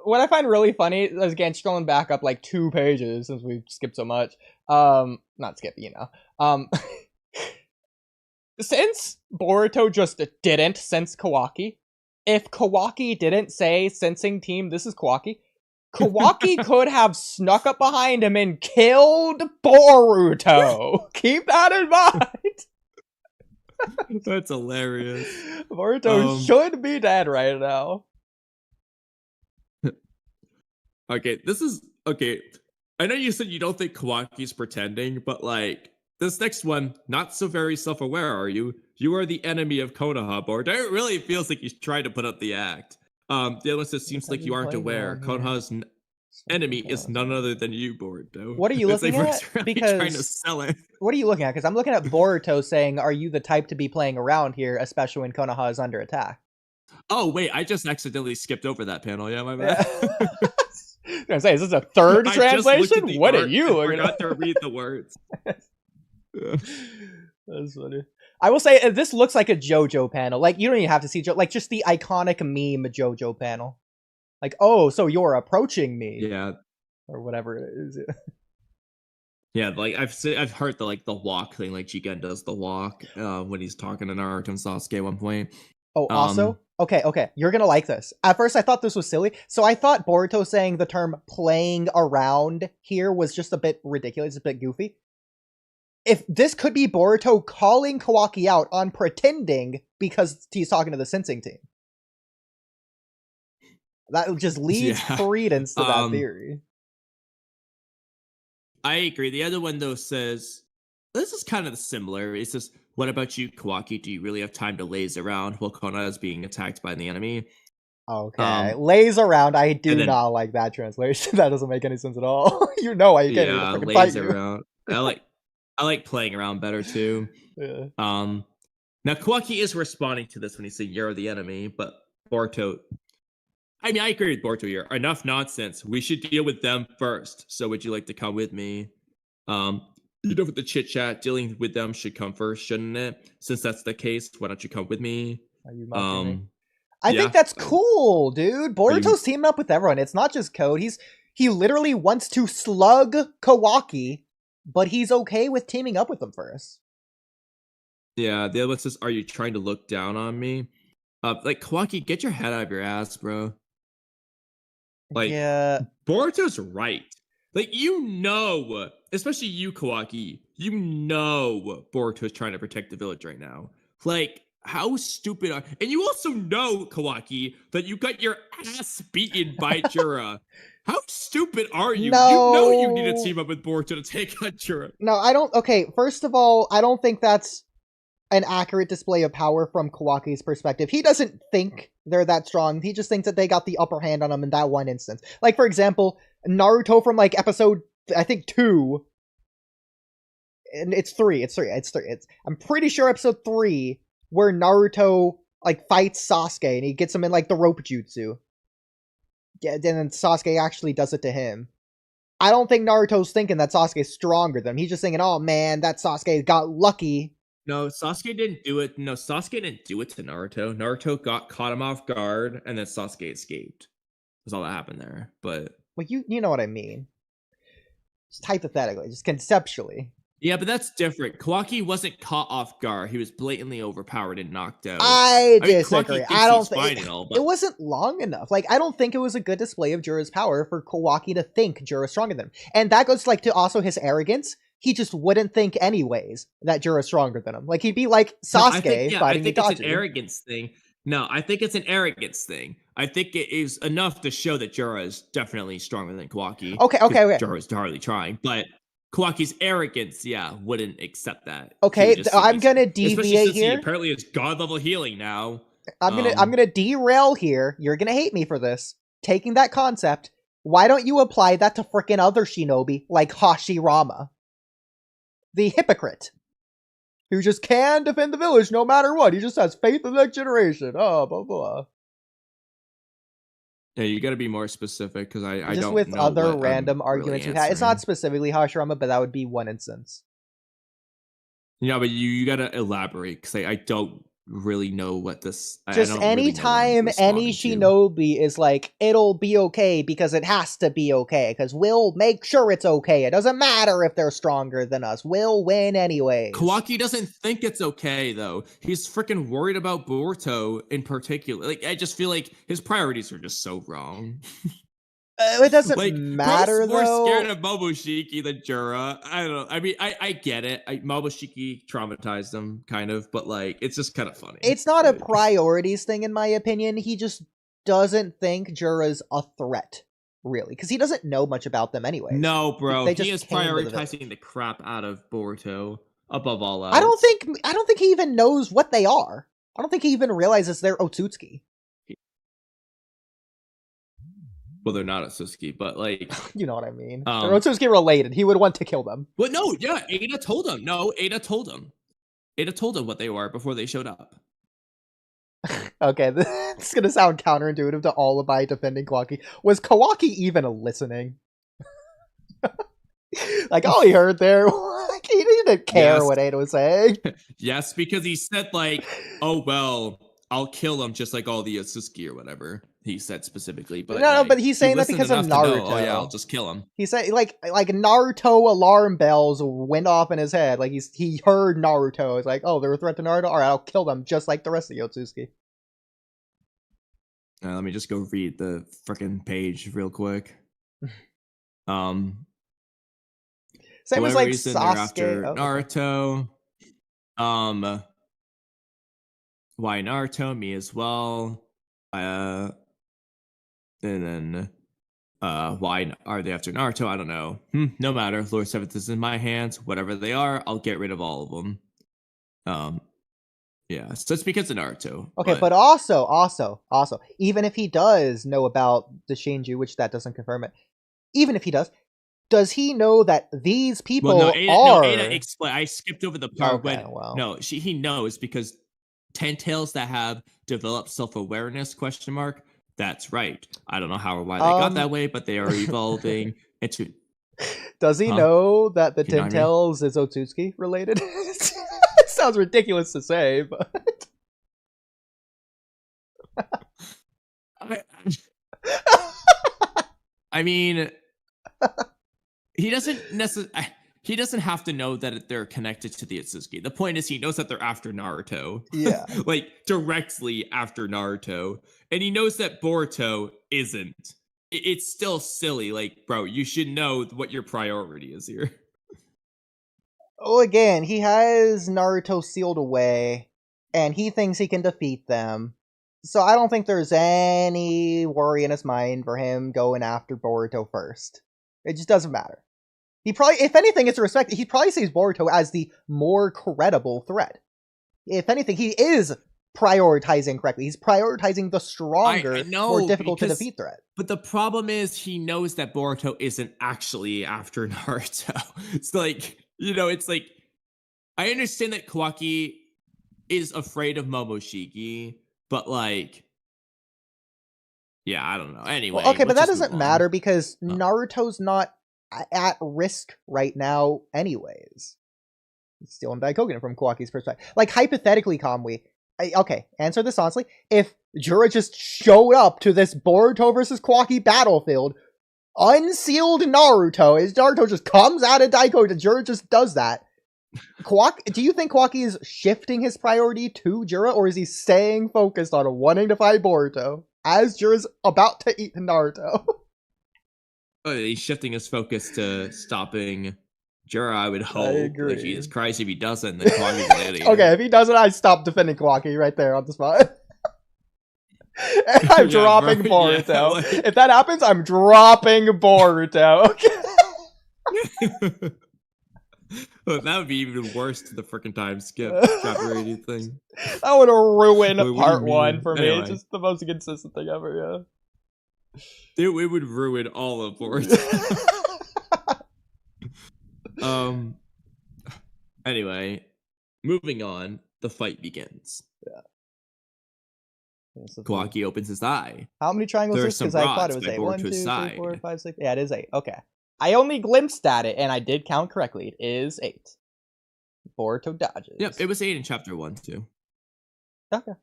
What I find really funny is, again, scrolling back up like 2 pages since we've skipped so much. Not skip, you know. Since Boruto just didn't sense Kawaki, if Kawaki didn't say, sensing team, this is Kawaki, Kawaki could have snuck up behind him and killed Boruto. Keep that in mind. That's hilarious. Boruto should be dead right now. Okay, this is okay. I know you said you don't think Kawaki's pretending, but like this next one, not so very self-aware, are you? You are the enemy of Konoha, Boruto. It really feels like he's trying to put up the act. The other one says, seems like you aren't aware. Konoha's enemy is none other than you, Boruto. What are you looking at? Really because trying to sell it. What are you looking at? Because I'm looking at Boruto saying, "Are you the type to be playing around here, especially when Konoha is under attack?" Oh wait, I just accidentally skipped over that panel. Yeah, my bad. I'm gonna say, is this a third translation? What are you? I forgot to read the words. That's funny. I will say this looks like a JoJo panel. Like you don't even have to see like just the iconic meme JoJo panel. Like, oh, so you're approaching me? Yeah, or whatever it is. Yeah, like I've heard the like the walk thing, like Jigen does the walk when he's talking to Naruto and Sasuke at one point. Oh, also, okay, you're gonna like this. At first, I thought this was silly, so I thought Boruto saying the term "playing around" here was just a bit ridiculous, a bit goofy. If this could be Boruto calling Kawaki out on pretending because he's talking to the sensing team, that just leads credence to that theory. I agree. The other one though says this is kind of similar. It says, "What about you, Kawaki? Do you really have time to laze around while Konoha is being attacked by the enemy?" Okay, laze around. I do not like that translation. That doesn't make any sense at all. You know why you can't even freaking fight around. I like playing around better too. Yeah. Now Kawaki is responding to this when he's saying you're the enemy, but Boruto. I mean, I agree with Boruto here. Enough nonsense. We should deal with them first. So would you like to come with me? You know, with the chit chat, dealing with them should come first, shouldn't it? Since that's the case, why don't you come with me? Are you mocking me? I think that's cool, dude. Boruto's teaming up with everyone. It's not just Code. He literally wants to slug Kawaki, but he's okay with teaming up with them first. Yeah, the other one says, "Are you trying to look down on me?" Like Kawaki, get your head out of your ass, bro. Like, yeah, Boruto's right. Like, you know, especially you, Kawaki, you know Boruto's trying to protect the village right now. Like, how stupid are... And you also know, Kawaki, that you got your ass beaten by Jura. How stupid are you? No. You know you need to team up with Boruto to take on Jura. No, I don't... Okay, first of all, I don't think that's an accurate display of power from Kawaki's perspective. He doesn't think they're that strong. He just thinks that they got the upper hand on him in that one instance. Like, for example, Naruto from, like, episode, I think, 2. And it's 3. I'm pretty sure episode 3, where Naruto, like, fights Sasuke, and he gets him in, like, the rope jutsu. Yeah, and then Sasuke actually does it to him. I don't think Naruto's thinking that Sasuke's stronger than him. He's just thinking, oh, man, that Sasuke got lucky. No, Sasuke didn't do it. No, Sasuke didn't do it to Naruto. Naruto caught him off guard, and then Sasuke escaped. That's all that happened there. But well, you know what I mean. Just hypothetically, just conceptually. Yeah, but that's different. Kawaki wasn't caught off guard. He was blatantly overpowered and knocked out. I disagree. I don't think it wasn't long enough. Like, I don't think it was a good display of Jura's power for Kawaki to think Jura's stronger than him. And that goes like to also his arrogance. He just wouldn't think anyways that Jura's stronger than him. Like, he'd be like Sasuke fighting Itachi. I think it's an arrogance thing. No, I think it's an arrogance thing. I think it is enough to show that Jura is definitely stronger than Kawaki. Okay. Jura's hardly trying, but Kawaki's arrogance, wouldn't accept that. Okay, I'm gonna deviate here. He apparently has god level healing now. I'm gonna derail here. You're gonna hate me for this. Taking that concept, why don't you apply that to frickin' other shinobi like Hashirama, the hypocrite, who just can defend the village no matter what? He just has faith in the next generation. Oh, blah blah. Yeah, you got to be more specific because I just don't with know other random arguments you had. It's not specifically Hashirama, but that would be one instance. Yeah, but you got to elaborate because I don't really know what this. Just anytime any shinobi is like, it'll be okay because it has to be okay because we'll make sure it's okay. It doesn't matter if they're stronger than us. We'll win anyways. Kawaki doesn't think it's okay though. He's freaking worried about Boruto in particular. Like, I just feel like his priorities are just so wrong. It doesn't matter though. More scared of Momoshiki than Jura. I don't know. I mean, I get it. Momoshiki traumatized him, kind of, but like, it's just kind of funny. It's not a priorities thing, in my opinion. He just doesn't think Jura's a threat. really, because he doesn't know much about them anyway. No, bro, he is prioritizing the crap out of Boruto above all else. I don't think he even knows what they are. I don't think he even realizes they're Otsutsuki. Well, they're not Otsutsuki, but like... You know what I mean. They're Otsutsuki related. He would want to kill them. Well, no, yeah, Ada told him. No, Ada told him. Ada told him what they were before they showed up. Okay, this is going to sound counterintuitive to all of my defending Kawaki. Was Kawaki even listening? Like, all he heard there, like, he didn't care what Ada was saying. Yes, because he said, like, oh, well, I'll kill him just like all the Otsutsuki or whatever. He said specifically, but no, but he's saying that because of Naruto. Oh yeah, I'll just kill him. He said like Naruto alarm bells went off in his head. Like he heard Naruto. It's like, oh, they're a threat to Naruto. All right, I'll kill them just like the rest of the Otsutsuki. Let me just go read the freaking page real quick. Same as like Sasuke. After Naruto. Why Naruto? Me as well. And then, why are they after Naruto? I don't know. No matter. Lord Seventh is in my hands. Whatever they are, I'll get rid of all of them. Yeah, so it's because of Naruto. Okay, but also, even if he does know about the Shinju, which that doesn't confirm it, even if he does he know that these people are... No, Ada explained. I skipped over the part he knows because 10 tails that have developed self-awareness, ? That's right. I don't know how or why they got that way, but they are evolving into... Does he know that the 10 tails is Otsutsuki related? Sounds ridiculous to say, but... I mean, he doesn't have to know that they're connected to the Otsutsuki. The point is he knows that they're after Naruto. Yeah. Like, directly after Naruto. And he knows that Boruto isn't. It's still silly. Like, bro, you should know what your priority is here. Oh, again, he has Naruto sealed away, and he thinks he can defeat them. So I don't think there's any worry in his mind for him going after Boruto first. It just doesn't matter. He probably, if anything, it's a respect. He probably sees Boruto as the more credible threat. If anything, he is prioritizing correctly. He's prioritizing the stronger, more difficult to defeat threat. But the problem is he knows that Boruto isn't actually after Naruto. It's like, it's like, I understand that Kawaki is afraid of Momoshiki, but like, yeah, I don't know. Anyway. Well, okay, but that doesn't matter because Naruto's not at risk right now anyways. He's stealing Daikogen from Kawaki's perspective. Like, hypothetically, Kamui, okay, answer this honestly. If Jura just showed up to this Boruto versus Kawaki battlefield, unsealed Naruto, as Naruto just comes out of Daikogen, Jura just does that. Do you think Kawaki is shifting his priority to Jura, or is he staying focused on wanting to fight Boruto as Jura's about to eat Naruto? Oh, he's shifting his focus to stopping Jura, I would hope. I agree. Like, Jesus Christ, if he doesn't, then Kawaki's an idiot. Okay, if he doesn't, I stop defending Kawaki right there on the spot. And I'm dropping Boruto. Yeah, like... If that happens, I'm dropping Boruto. Okay. Well, that would be even worse to the freaking time skip chapter 80 thing. That would ruin part 1 for me. It's just the most inconsistent thing ever, yeah. It would ruin all of Boruto. Anyway, moving on, the fight begins. Yeah. Kawaki opens his eye. How many triangles is this? Because I thought it was 8. 1, 2, 3, 4, 5, 6. Yeah, it is 8. Okay. I only glimpsed at it, and I did count correctly. It is 8. Boruto dodges. Yep, it was 8 in chapter 1, too. Okay.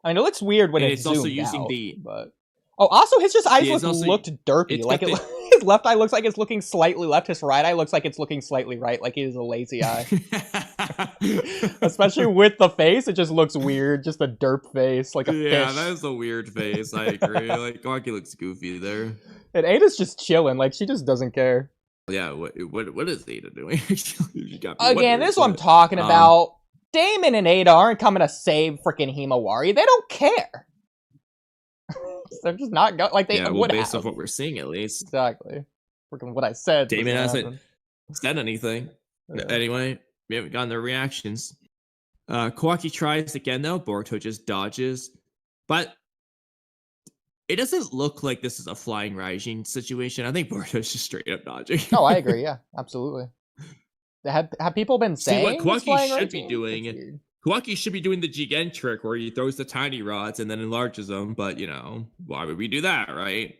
I mean, it looks weird when it's also using out, but... Oh, also, his eyes looked derpy. Like, his left eye looks like it's looking slightly left. His right eye looks like it's looking slightly right. Like he has a lazy eye. Especially with the face, it just looks weird. Just a derp face, like a fish. Yeah, that is a weird face. I agree. Like, Kawaki looks goofy there. And Ada's just chilling. Like, she just doesn't care. Yeah, what is Ada doing? Again, this is what I'm talking about. Damon and Ada aren't coming to save freaking Himawari. They don't care. They're just not going. Like they would based have. off what we're seeing, at least. Exactly. From what I said. Damon hasn't said anything. Yeah. Anyway, we haven't gotten their reactions. Kawaki tries again, though. Boruto just dodges. But it doesn't look like this is a flying Raijin situation. I think Boruto's just straight up dodging. No, I agree. Yeah, absolutely. Have people been saying what Kawaki should be doing? Kawaki should be doing the Jigen trick where he throws the tiny rods and then enlarges them. But, why would we do that, right?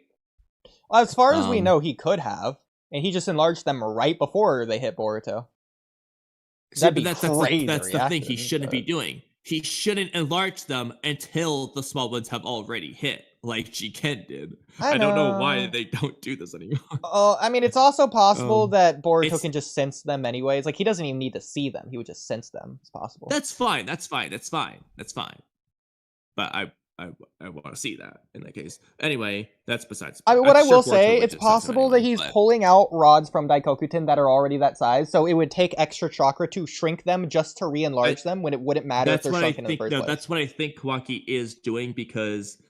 Well, as far as we know, he could have. And he just enlarged them right before they hit Boruto. That's the thing he shouldn't be doing. He shouldn't enlarge them until the small ones have already hit, like Jigen did. I don't know why they don't do this anymore. I mean, it's also possible that Boruto can just sense them anyways. Like, he doesn't even need to see them. He would just sense them. It's possible. That's fine. But I want to see that in that case. Anyway, that's besides. I mean, what I will say, it's possible that he's pulling out rods from Daikokuten that are already that size, so it would take extra chakra to shrink them just to re-enlarge them when it wouldn't matter if they're shrunken in the first place. That's what I think Kawaki is doing, because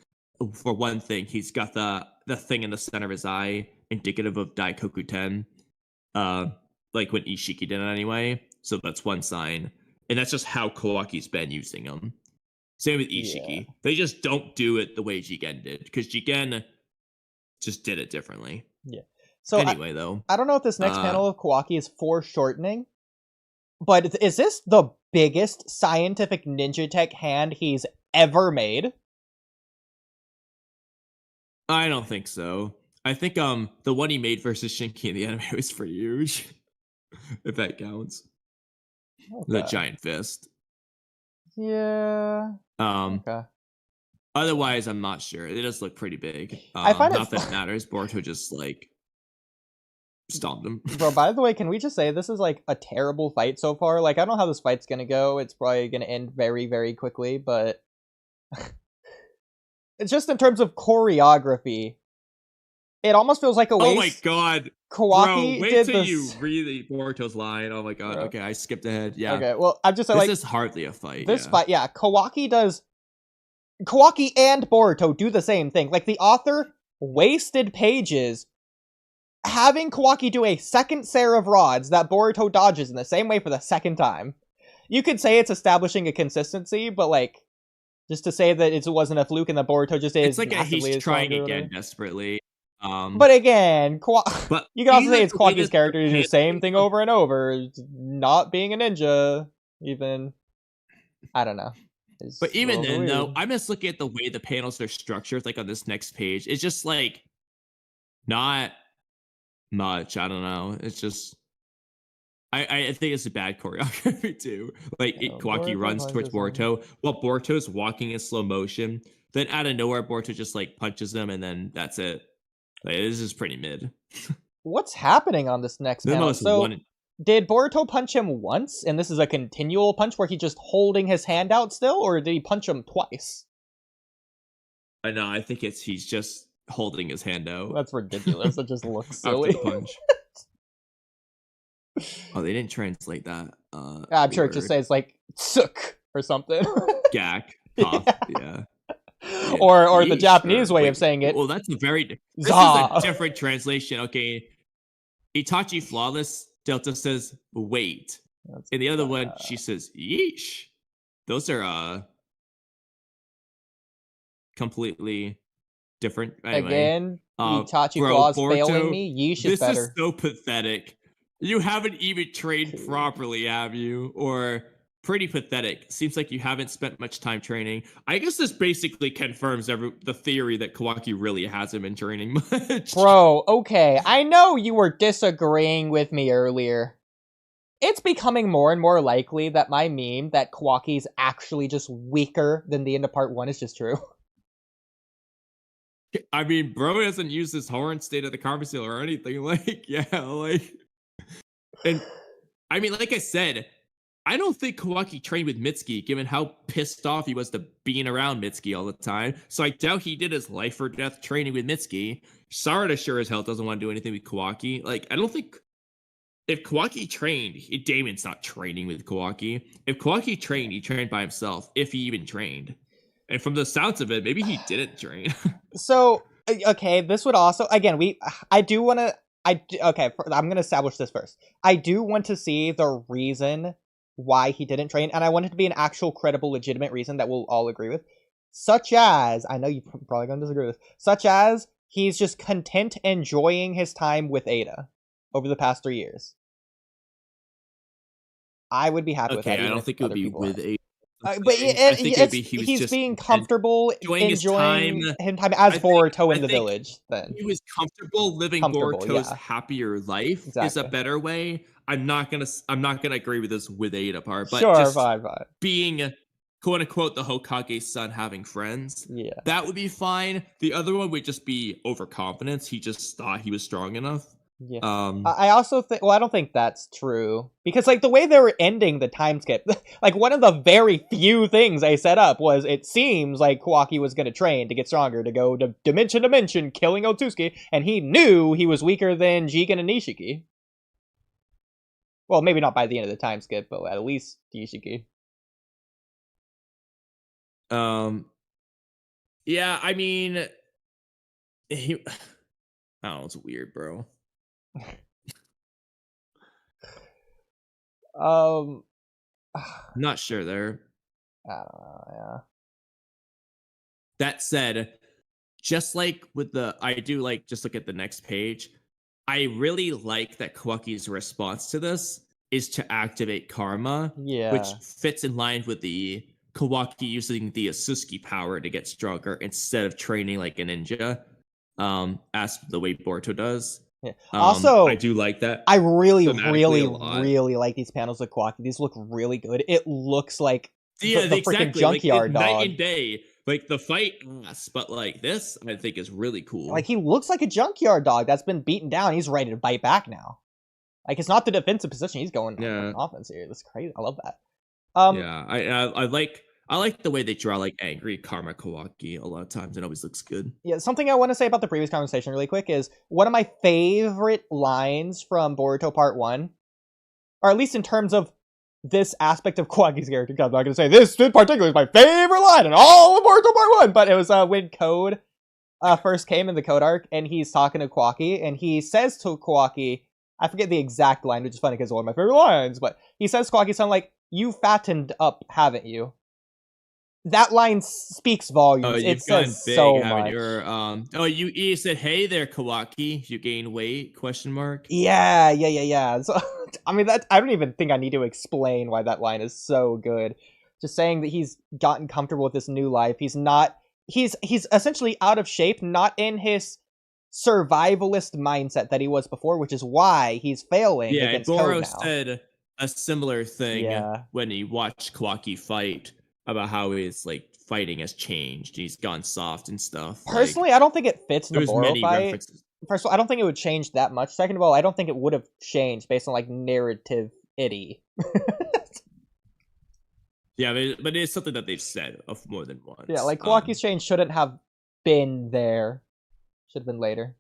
for one thing, he's got the thing in the center of his eye, indicative of Daikokuten, like when Ishiki did it anyway. So that's one sign, and that's just how Kawaki's been using them. Same with Ishiki. Yeah. They just don't do it the way Jigen did, because Jigen just did it differently. Yeah. So anyway, though, I don't know if this next panel of Kawaki is foreshortening, but is this the biggest scientific ninja tech hand he's ever made? I don't think so. I think the one he made versus Shinki in the anime was pretty huge, if that counts. Okay. The giant fist. Yeah. Okay. Otherwise, I'm not sure. It does look pretty big. I find not that it matters. Boruto just stomped him. Bro, by the way, can we just say this is like a terrible fight so far? Like, I don't know how this fight's gonna go. It's probably gonna end very, very quickly, but it's just in terms of choreography. It almost feels like a waste. Oh my god. Kawaki Bro, wait did till this. you read Boruto's line. Oh my god. Bro. Okay, I skipped ahead. Yeah. Okay, well, I'm just this like, is hardly a fight. This fight, yeah. Kawaki and Boruto do the same thing. Like, the author wasted pages having Kawaki do a second set of rods that Boruto dodges in the same way for the second time. You could say it's establishing a consistency, but like, just to say that it wasn't a fluke and that Boruto just is. It's like he's trying again desperately. But again, but you can also say it's Kawaki's character doing the same thing over and over, not being a ninja. Even, I don't know. But even then, though, I'm just looking at the way the panels are structured, like on this next page. It's just like not much. I don't know. It's just I think it's a bad choreography too. Like Kawaki runs towards Boruto while Boruto's walking in slow motion. Then out of nowhere, Boruto just like punches him, and then that's it. Like, this is pretty mid. What's happening on this next panel? So, did Boruto punch him once, and this is a continual punch where he's just holding his hand out still, or did he punch him twice? I know. I think he's just holding his hand out. That's ridiculous. It just looks silly. Punch. Oh, they didn't translate that. I'm sure it just says like "suk" or something. Gak. Cough. Yeah. Or the Japanese way of saying it. Well, this is a different translation. Okay, Itachi Flawless Delta says wait, and the other one she says yeesh. Those are completely different. Anyway, again, Itachi Flawless failing me. Yeesh is better. This is so pathetic. You haven't even trained properly, have you? Or pretty pathetic. Seems like you haven't spent much time training. I guess this basically confirms the theory that Kawaki really hasn't been training much. Bro, okay. I know you were disagreeing with me earlier. It's becoming more and more likely that my meme that Kawaki's actually just weaker than the end of part 1 is just true. I mean, bro hasn't used his horn state of the Karma Seal or anything. Like, yeah, like... And, I mean, like I said... I don't think Kawaki trained with Mitsuki, given how pissed off he was to being around Mitsuki all the time. So I doubt he did his life or death training with Mitsuki. Sarada sure as hell doesn't want to do anything with Kawaki. Like, I don't think... If Kawaki trained... Damon's not training with Kawaki. If Kawaki trained, he trained by himself, if he even trained. And from the sounds of it, maybe he didn't train. So, okay, this would also, again, I'm going to establish this first. I do want to see the reason why he didn't train, and I want it to be an actual, credible, legitimate reason that we'll all agree with. Such as, I know you're probably going to disagree with this, such as he's just content enjoying his time with Ada over the past 3 years. I would be happy with that. Okay, I don't think it would be with Ada. But he's being comfortable enjoying his time as Boruto in the village. Then he was comfortable living Boruto's happier life is a better way. I'm not gonna agree with this with Ada part, but fine. Being quote unquote the Hokage's son having friends, that would be fine. The other one would just be overconfidence. He just thought he was strong enough. Yeah. I also think, I don't think that's true. Because, like, the way they were ending the time skip, like, one of the very few things they set up was it seems like Kawaki was going to train to get stronger, to go to dimension to dimension, killing Otsutsuki, and he knew he was weaker than Jigen and Nishiki. Well, maybe not by the end of the time skip, but at least Nishiki. Yeah, I mean, I don't know, it's weird, bro. Not sure there. I don't know, yeah. That said, just like with I do like, just look at the next page. I really like that Kawaki's response to this is to activate Karma, which fits in line with the Kawaki using the Sasuke power to get stronger instead of training like a ninja, as the way Boruto does. Yeah. Also, I do like that. I really like these panels of Kawaki. These look really good. It looks like the freaking junkyard dog. Night and day. Like the fight, but like this, I think is really cool. Like he looks like a junkyard dog that's been beaten down. He's ready to bite back now. Like it's not the defensive position. He's going on offense here. That's crazy. I love that. I like the way they draw like angry Karma Kawaki a lot of times. It always looks good. Yeah, something I want to say about the previous conversation really quick is one of my favorite lines from Boruto Part 1, or at least in terms of this aspect of Kawaki's character. I'm not going to say this in particular is my favorite line in all of Boruto Part 1, but it was when Code first came in the Code arc, and he's talking to Kawaki, and he says to Kawaki, I forget the exact line, which is funny because it's one of my favorite lines, but he says to Kawaki something like, "You fattened up, haven't you?" That line speaks volumes. It says big, so much. You said, "Hey there, Kawaki, you gained weight?" ? Yeah. So, I mean, I don't even think I need to explain why that line is so good. Just saying that he's gotten comfortable with this new life. He's essentially out of shape, not in his survivalist mindset that he was before, which is why he's failing against Code now. Said a similar thing when he watched Kawaki fight, about how his like fighting has changed. He's gone soft and stuff. Personally, I don't think it fits in the Boro fight. References. First of all, I don't think it would change that much. Second of all, I don't think it would have changed based on like narrative-ity. Yeah, but it's something that they've said of more than once. Yeah, like Kawaki's change shouldn't have been there. Should have been later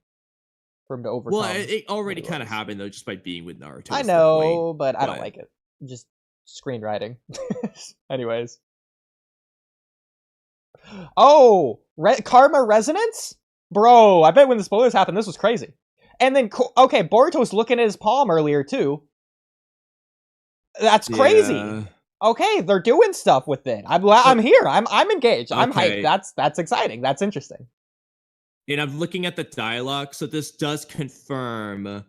for him to overcome. Well, it already kind of happened though, just by being with Naruto. I know, but I don't like it. Just screenwriting. Anyways. Oh, Karma Resonance? Bro, I bet when the spoilers happened, this was crazy. And then, okay, Boruto's looking at his palm earlier, too. That's crazy. Yeah. Okay, they're doing stuff with it. I'm here. I'm engaged. I'm hyped. That's exciting. That's interesting. And I'm looking at the dialogue, so this does confirm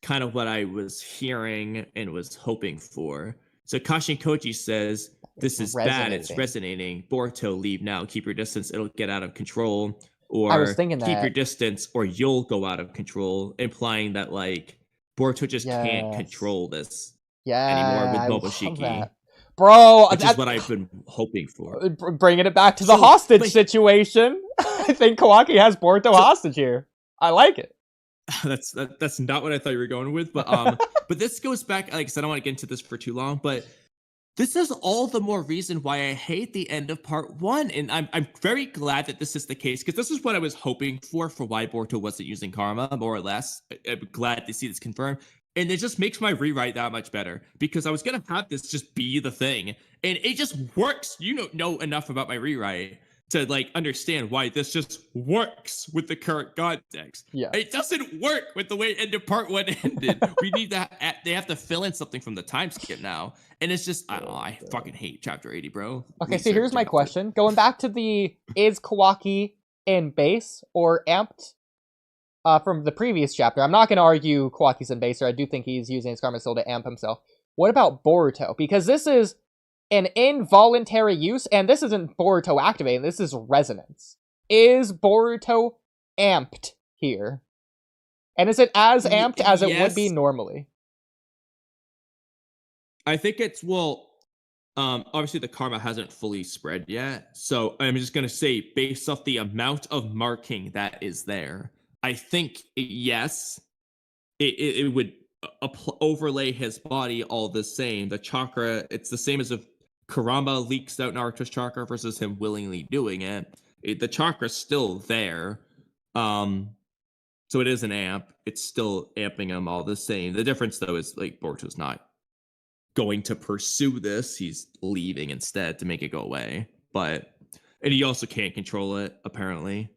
kind of what I was hearing and was hoping for. So Kashin Koji says, "This is bad, it's resonating. Boruto, leave now. Keep your distance, it'll get out of control." Or I was thinking keep your distance or you'll go out of control, implying that like Boruto just can't control this anymore with Momoshiki. Bro, which is what I've been hoping for. Bringing it back to the hostage situation. I think Kawaki has Boruto hostage here. I like it. That's not what I thought you were going with, but but this goes back, like I said, I don't want to get into this for too long, but this is all the more reason why I hate the end of Part 1, and I'm very glad that this is the case, because this is what I was hoping for why Boruto wasn't using Karma, more or less. I'm glad to see this confirmed, and it just makes my rewrite that much better, because I was going to have this just be the thing, and it just works. You don't know enough about my rewrite, to like understand why this just works with the current context. Yeah, it doesn't work with the way it ended part 1 ended. We need that. They have to fill in something from the time skip now, and it's just I don't know. I fucking hate chapter 80, bro. Okay, so here's my question: going back to is Kawaki in base or amped? From the previous chapter, I'm not going to argue Kawaki's in base, or I do think he's using his Karma Soul to amp himself. What about Boruto? Because this is an involuntary use, and this isn't Boruto activating, this is resonance. Is Boruto amped here? And is it as amped as it would be normally? I think it's, obviously the karma hasn't fully spread yet, so I'm just going to say, based off the amount of marking that is there, I think, yes, it would overlay his body all the same. The chakra, it's the same as if Kurama leaks out Naruto's chakra versus him willingly doing it. The chakra's still there. So it is an amp. It's still amping him all the same. The difference, though, is like Boruto's not going to pursue this. He's leaving instead to make it go away. And he also can't control it, apparently.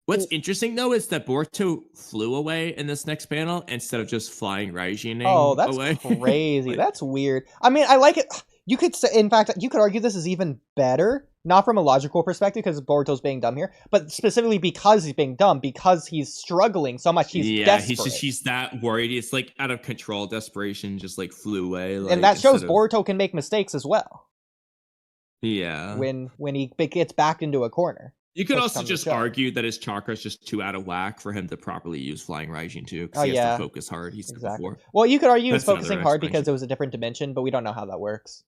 What's interesting, though, is that Boruto flew away in this next panel instead of just flying Raijin away. Oh, that's crazy. That's weird. I mean, I like it. You could say, in fact, you could argue this is even better, not from a logical perspective because Boruto's being dumb here, but specifically because he's being dumb, because he's struggling so much. He's desperate. He's that worried. It's like out of control, desperation, just like flew away. Like, and that shows Boruto can make mistakes as well. Yeah. When he gets backed into a corner. You could also just argue that his chakra is just too out of whack for him to properly use Flying Raijin too, because he has to focus hard. He's exactly. Well, you could argue he's focusing hard because it was a different dimension, but we don't know how that works.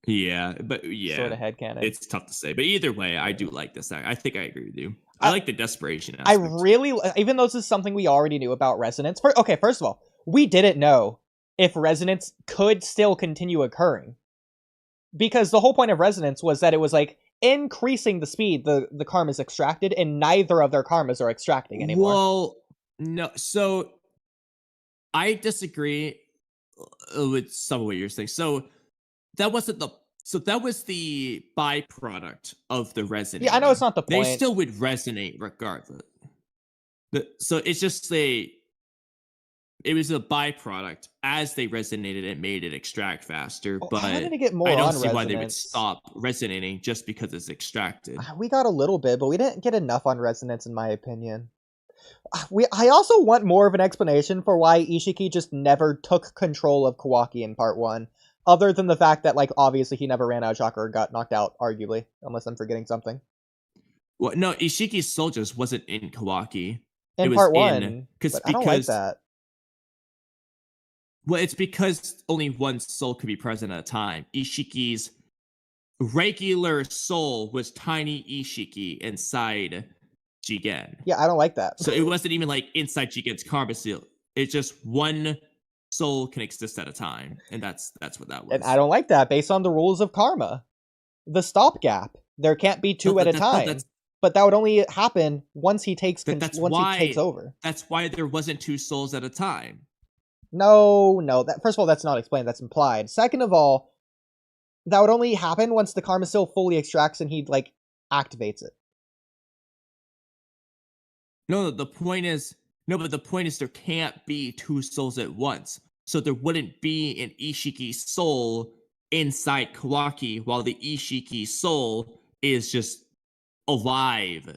Yeah, sort of headcanon. It's tough to say, but either way, I do like this. I think I agree with you. I like the desperation aspect. I really, even though this is something we already knew about resonance. First of all, we didn't know if resonance could still continue occurring, because the whole point of resonance was that it was like increasing the speed the karma is extracted, and neither of their karmas are extracting anymore. Well, no, so I disagree with some of what you're saying. That was the byproduct of the resonance. Yeah, I know it's not the point. They still would resonate regardless. So it's just it was a byproduct. As they resonated, it made it extract faster. But how did it get more I don't on see resonance? why they would stop resonating just because it's extracted. We got a little bit, but we didn't get enough on resonance, in my opinion. I also want more of an explanation for why Ishiki just never took control of Kawaki in part 1. Other than the fact that, like, obviously he never ran out of chakra or got knocked out, arguably. Unless I'm forgetting something. Well, no, Ishiki's soul just wasn't in Kawaki. In part 1. Because I don't like that. Well, it's because only one soul could be present at a time. Ishiki's regular soul was tiny Ishiki inside Jigen. Yeah, I don't like that. So it wasn't even like inside Jigen's karma seal. It's just one soul can exist at a time, and that's what that was. And I don't like that based on the rules of karma. The stopgap. There can't be two at a time. But that would only happen once he takes he takes over. That's why there wasn't two souls at a time. No. First of all, that's not explained. That's implied. Second of all, that would only happen once the karma seal fully extracts and he like activates it. But the point is there can't be two souls at once. So there wouldn't be an Ishiki soul inside Kawaki while the Ishiki soul is just alive.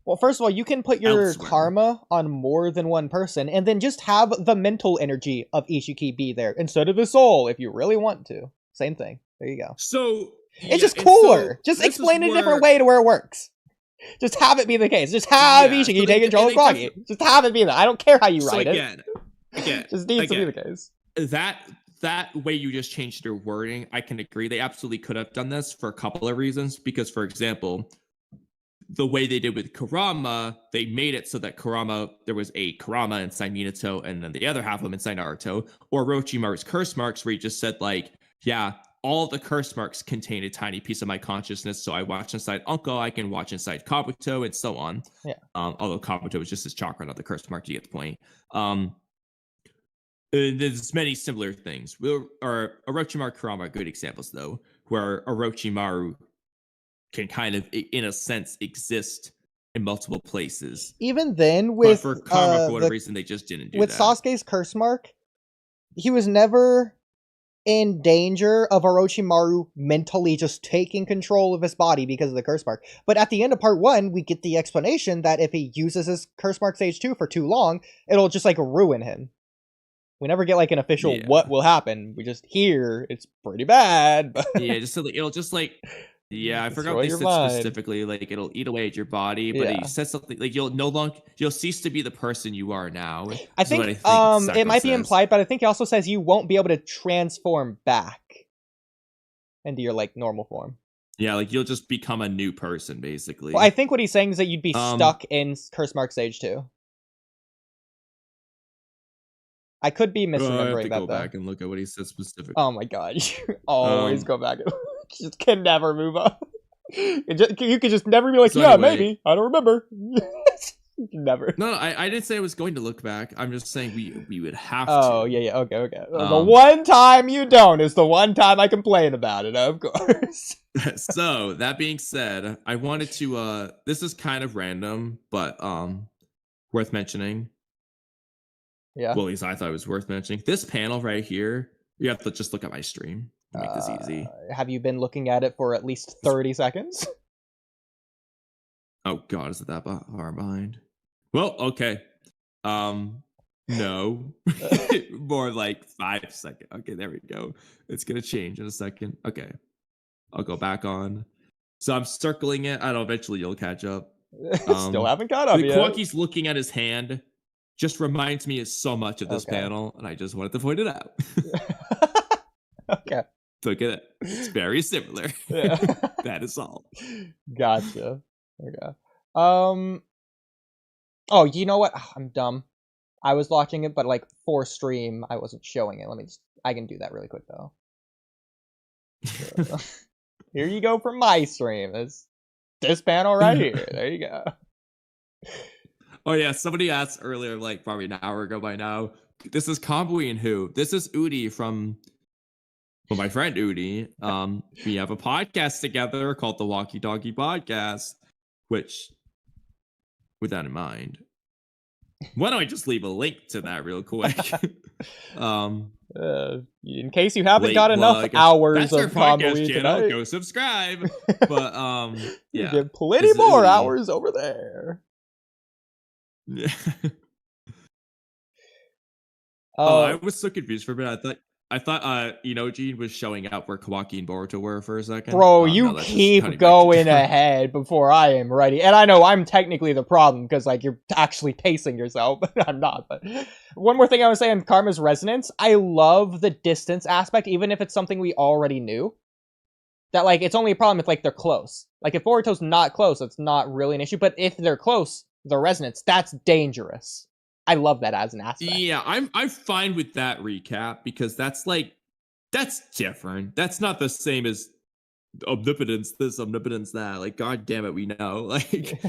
Well, first of all, you can put your karma on more than one person and then just have the mental energy of Ishiki be there instead of the soul if you really want to. Same thing. There you go. So it's just cooler. So just explain it a different way to where it works. Just have it be the case. Just have Ishiki take control of Kawaki. Just have it be that. I don't care how you write it. Again, just needs to be the case. That way you just changed your wording, I can agree. They absolutely could have done this for a couple of reasons. Because, for example, the way they did with Kurama, they made it so that there was a Kurama inside Minato and then the other half of him inside Naruto. Or Orochimaru's curse marks, where he just said, like, yeah, all the curse marks contain a tiny piece of my consciousness. So I watch inside Uncle, I can watch inside Kabuto, and so on. Yeah. Although Kabuto is just his chakra, not the curse mark, you get the point. There's many similar things. Orochimaru Kurama are good examples, though, where Orochimaru can kind of, in a sense, exist in multiple places. Even then, with but for Karma, for whatever reason, they just didn't do with that. Sasuke's curse mark, he was never in danger of Orochimaru mentally just taking control of his body because of the curse mark. But at the end of part 1, we get the explanation that if he uses his curse mark stage 2 for too long, it'll just like ruin him. We never get like an official what will happen. We just hear it's pretty bad. But yeah, just so it'll just like I forgot what they said specifically. Like it'll eat away at your body, but he said something like you'll cease to be the person you are now. I think it might be implied, but I think he also says you won't be able to transform back into your like normal form. Yeah, like you'll just become a new person basically. Well, I think what he's saying is that you'd be stuck in curse mark stage 2. I could be misremembering I have to that, go though. back and look at what he said specifically. Oh my god, you always go back. You just can never move on. You could just never be like, so anyway, maybe. I don't remember. Never. No, I didn't say I was going to look back. I'm just saying we would have to. Oh, yeah, okay. The one time you don't is the one time I complain about it, of course. So, that being said, I wanted to, this is kind of random, but worth mentioning. Yeah. Well, at least I thought it was worth mentioning. This panel right here, you have to just look at my stream to make this easy. Have you been looking at it for at least 30 seconds? Oh god, is it that far behind? Well, okay. No. More like 5 seconds. Okay, there we go. It's gonna change in a second. Okay. I'll go back on. So I'm circling it. I know eventually you'll catch up. Still haven't caught up yet. Kawaki's looking at his hand. Just reminds me so much of this panel, and I just wanted to point it out. Okay. Look at it. It's very similar. Yeah. That is all. Gotcha. Okay. Oh, you know what? I'm dumb. I was watching it, but like for stream, I wasn't showing it. I can do that really quick though. Here you go from my stream. It's this panel right here. There you go. Oh yeah, somebody asked earlier, like probably an hour ago by now. This is Kamui and who? This is Oodie from my friend Oodie. We have a podcast together called the Walky Talky Podcast, which, with that in mind, why don't I just leave a link to that real quick? In case you haven't got enough hours of Kamui channel, tonight, go subscribe. But you get plenty more hours over there. Yeah. I was so confused for a minute. I thought Inoji was showing out where Kawaki and Boruto were for a second. Bro, you keep going ahead before I am ready. And I know I'm technically the problem because like you're actually pacing yourself, but I'm not. But one more thing I would say on Karma's resonance, I love the distance aspect, even if it's something we already knew. That like it's only a problem if like they're close. Like if Boruto's not close, it's not really an issue. But if they're close, the resonance, that's dangerous. I love that as an aspect. Yeah, I'm fine with that recap because that's different. That's not the same as omnipotence this, omnipotence that. Like, god damn it, we know. Like,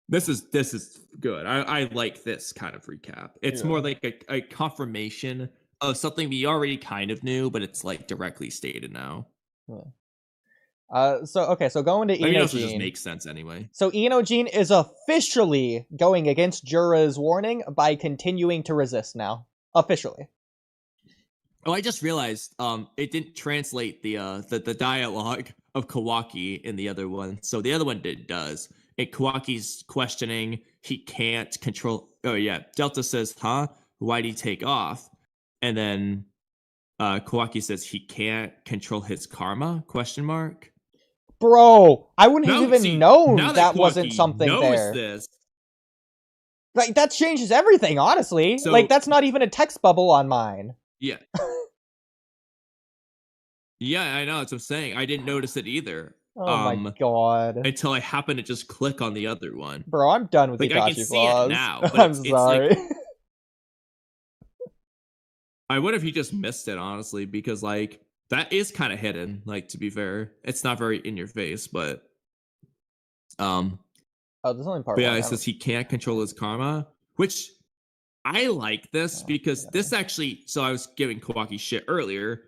this is good. I like this kind of recap. It's more like a confirmation of something we already kind of knew, but it's like directly stated now. Yeah. So going to Inojin. I mean, it just makes sense anyway. So Inojin is officially going against Jura's warning by continuing to resist now. Officially. Oh, I just realized it didn't translate the dialogue of Kawaki in the other one. So the other one does. And Kawaki's questioning, he can't control. Oh yeah, Delta says, "Huh? Why'd he take off?" And then Kawaki says he can't control his karma? Question mark. Bro, I wouldn't have even known that wasn't something there. This. Like, that changes everything, honestly. So, like, that's not even a text bubble on mine. Yeah. Yeah, I know. That's what I'm saying. I didn't notice it either. Oh my god. Until I happened to just click on the other one. Bro, I'm done with the Itachi I can flaws. See it now, but I'm sorry. It's like, I would if he just missed it, honestly, because, like, that is kind of hidden, like, to be fair. It's not very in your face, but oh, there's only part but yeah, it says he can't control his karma, which I like this because this actually. So I was giving Kawaki shit earlier.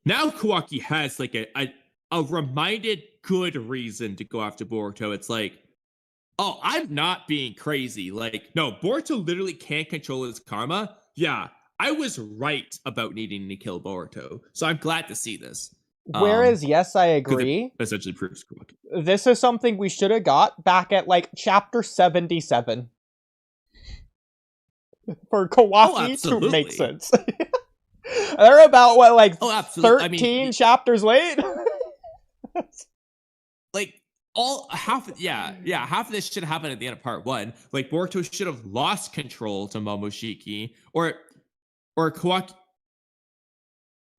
Now Kawaki has like a reminded good reason to go after Boruto. It's like, oh, I'm not being crazy. Like, no, Boruto literally can't control his karma. Yeah, I was right about needing to kill Boruto. So I'm glad to see this. Whereas, yes, I agree. Essentially proves Kawaki. This is something we should have got back at like chapter 77. For Kawaki to make sense. They're about what, like 13 chapters late? Like half of this should have happened at the end of part 1. Like Boruto should have lost control to Momoshiki or Kawaki.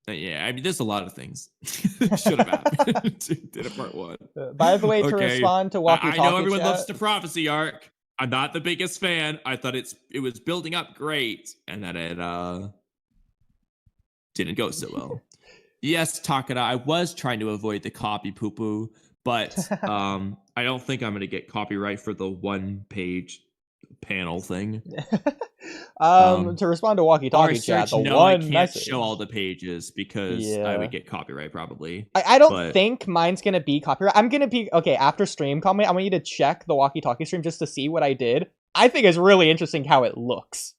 Yeah, I mean, there's a lot of things should have happened in part 1. By the way, to respond to Walky Talky, I know everyone loves the prophecy arc. I'm not the biggest fan. I thought it was building up great, and then it didn't go so well. Yes, Takada, I was trying to avoid the copy poo-poo, but I don't think I'm going to get copyright for the 1-page panel thing. To respond to Walky Talky chat, I can't show all the pages because I would get copyright probably. I don't think mine's gonna be copyright. I'm gonna be after stream comment. I want you to check the Walky Talky stream just to see what I did. I think it's really interesting how it looks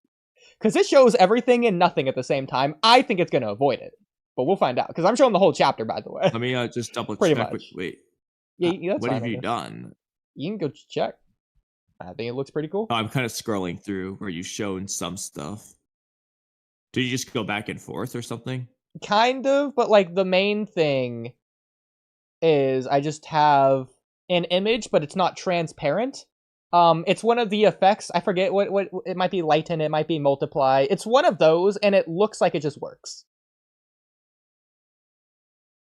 because it shows everything and nothing at the same time. I think it's gonna avoid it, but we'll find out because I'm showing the whole chapter, by the way. Let me just double check. Wait, yeah, what have you done? You can go check. I think it looks pretty cool. I'm kind of scrolling through where you've shown some stuff. Did you just go back and forth or something? Kind of, but like the main thing is I just have an image, but it's not transparent. It's one of the effects. I forget what it might be. Lighten, it might be multiply. It's one of those, and it looks like it just works.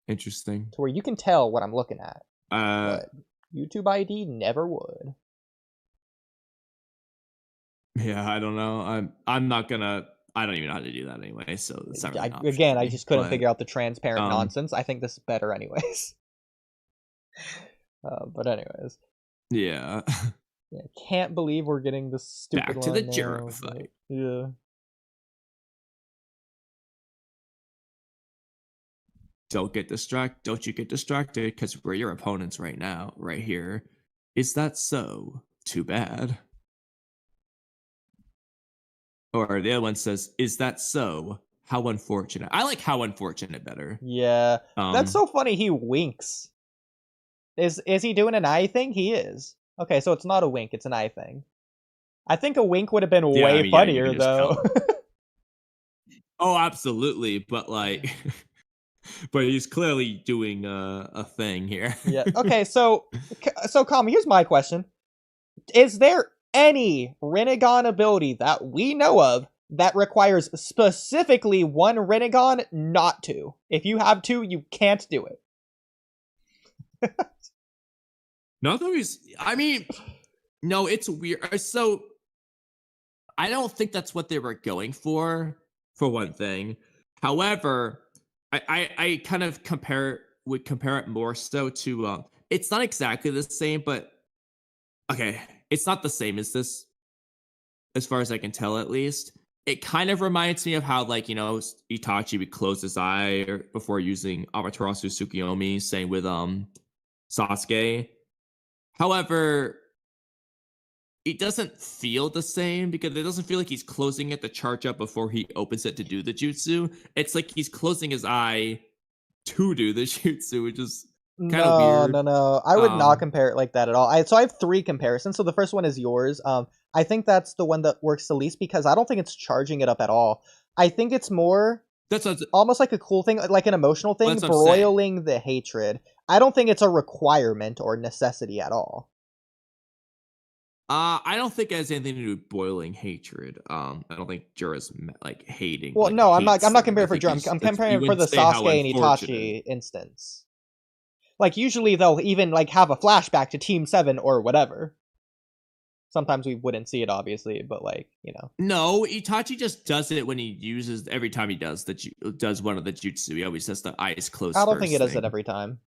Interesting. To where you can tell what I'm looking at. But YouTube ID never would. Yeah, I don't know. I'm not gonna. I don't even know how to do that anyway. So it's not really again, I just couldn't figure out the transparent nonsense. I think this is better, anyways. But anyways, yeah. Can't believe we're getting this stupid. Back to the Jura fight. Yeah. Don't you get distracted because we're your opponents right now, right here. Is that so? Too bad. Or the other one says, "Is that so? How unfortunate." I like "how unfortunate" better. Yeah, that's so funny. He winks. Is he doing an eye thing? He is. Okay, so it's not a wink; it's an eye thing. I think a wink would have been way funnier, though. Oh, absolutely, but but he's clearly doing a thing here. Yeah. Okay, so Kamui, here's my question: is there any Rinnegan ability that we know of that requires specifically one Rinnegan not to? If you have two, you can't do it. No, no, it's weird. So I don't think that's what they were going for one thing. However, I kind of would compare it more so to it's not exactly the same, but okay, it's not the same as this, as far as I can tell, at least. It kind of reminds me of how, like, Itachi would close his eye before using Amaterasu Tsukiyomi, same with Sasuke. However, it doesn't feel the same because it doesn't feel like he's closing it to charge up before he opens it to do the jutsu. It's like he's closing his eye to do the jutsu, which is kind of weird. No. I would not compare it like that at all. So I have 3 comparisons. So the first one is yours. I think that's the one that works the least because I don't think it's charging it up at all. I think it's more almost like a cool thing, like an emotional thing, broiling the hatred. I don't think it's a requirement or necessity at all. I don't think it has anything to do with boiling hatred. I don't think Jura's like hating. Well, no, I'm not comparing for Jura. I'm comparing for the Sasuke and Itachi instance. Like usually they'll even like have a flashback to Team 7 or whatever. Sometimes we wouldn't see it, obviously, but like, No, Itachi just does it when he uses, every time he does one of the jutsu. He always has the eyes closed. I don't think he does it every time,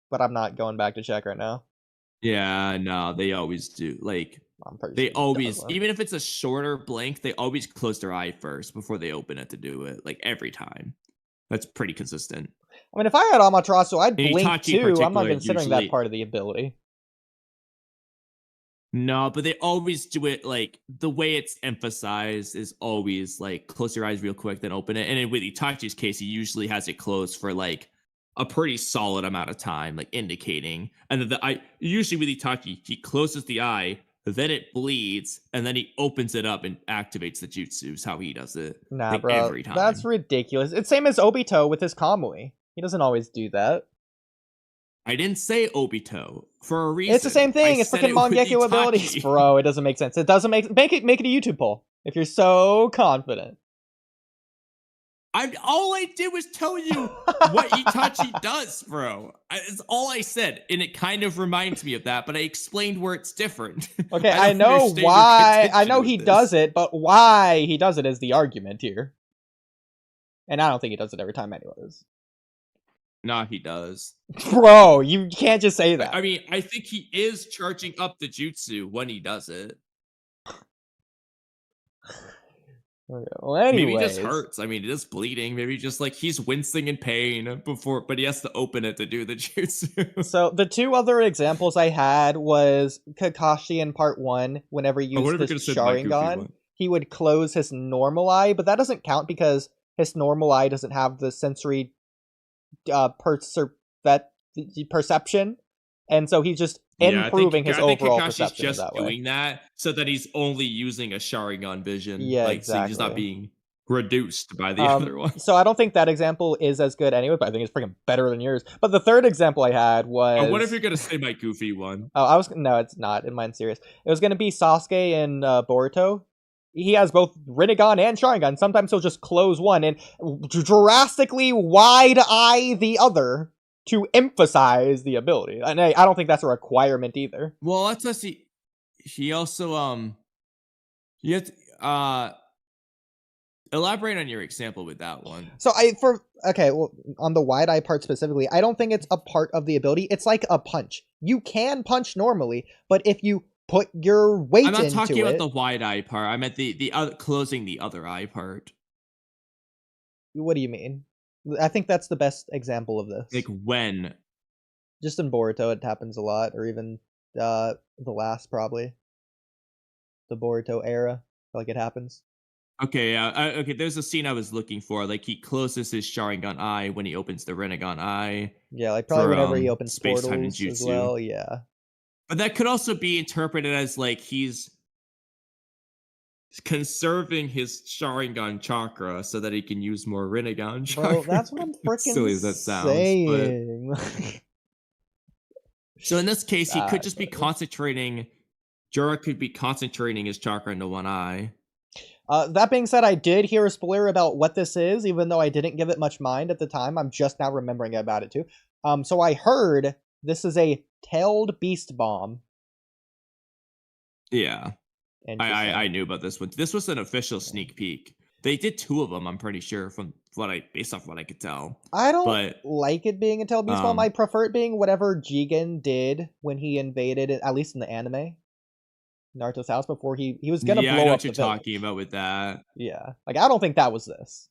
but I'm not going back to check right now. Yeah, no, they always do. Like, They always, even if it's a shorter blink, they always close their eye first before they open it to do it. Like every time. That's pretty consistent. I mean, if I had Amaterasu, I'd And blink Itachi too. I'm not particular considering usually- that part of the ability. No, but they always do it like the way it's emphasized is always like close your eyes real quick, then open it. And with Itachi's case, he usually has it closed for like a pretty solid amount of time, like indicating. And then the eye, usually with Itachi, he closes the eye, then it bleeds, and then he opens it up and activates the jutsu. Is how he does it. Nah, like, bro, every time. that's ridiculous. It's same as Obito with his Kamui. He doesn't always do that. I didn't say Obito for a reason. It's the same thing. It's freaking Mangekyo abilities, bro. It doesn't make sense. It doesn't make it a YouTube poll if you're so confident. All I did was tell you what Itachi does, bro. It's all I said, and it kind of reminds me of that. But I explained where it's different. Okay, I know why. I know he does it, but why he does it is the argument here. And I don't think he does it every time, anyways. Nah, he does. Bro, you can't just say that. I mean, I think he is charging up the jutsu when he does it. Okay, well, anyways. Maybe he just hurts. I mean, it is bleeding. Maybe just like he's wincing in pain before, but he has to open it to do the jutsu. So the two other examples I had was Kakashi in part 1. Whenever he used his Sharingan, he would close his normal eye, but that doesn't count because his normal eye doesn't have the sensory perception, and so he's just improving his overall perception. Just doing that so that he's only using a Sharingan vision. Yeah, like, exactly. So he's not being reduced by the other one. So I don't think that example is as good anyway, but I think it's freaking better than yours. But the third example I had was... what if you're gonna say my goofy one? Oh, no, it's not. In mine's serious. It was gonna be Sasuke in Boruto. He has both Rinnegan and Sharingan. Sometimes he'll just close one and drastically wide-eye the other to emphasize the ability. And I don't think that's a requirement either. Well, let's see. He also, you have to, elaborate on your example with that one. So on the wide-eye part specifically, I don't think it's a part of the ability. It's like a punch. You can punch normally, but if you put your weight into it... I'm not talking about the wide eye part. I meant the other, closing the other eye part. What do you mean? I think that's the best example of this. Like when? Just in Boruto, it happens a lot, or even the last, probably. The Boruto era, like it happens. Okay, yeah. Okay, there's a scene I was looking for. Like, he closes his Sharingan eye when he opens the Rinnegan eye. Yeah, like probably whenever he opens portals as well, yeah. But that could also be interpreted as like he's conserving his Sharingan chakra so that he can use more Rinnegan chakra. Bro, that's what I'm freaking silly as that sounds, saying. So in this case, he could just be concentrating. Jura could be concentrating his chakra into one eye. That being said, I did hear a spoiler about what this is, even though I didn't give it much mind at the time. I'm just now remembering about it too. So I heard this is a tailed beast bomb. Yeah. I knew about this one. This was an official sneak peek. They did 2 of them, I'm pretty sure, based off what I could tell. I don't like it being a tailed beast bomb. I prefer it being whatever Jigen did when he invaded, at least in the anime, Naruto's house before he was gonna blow up the village. Yeah, I know what you're talking about with that. Yeah. Like, I don't think that was this.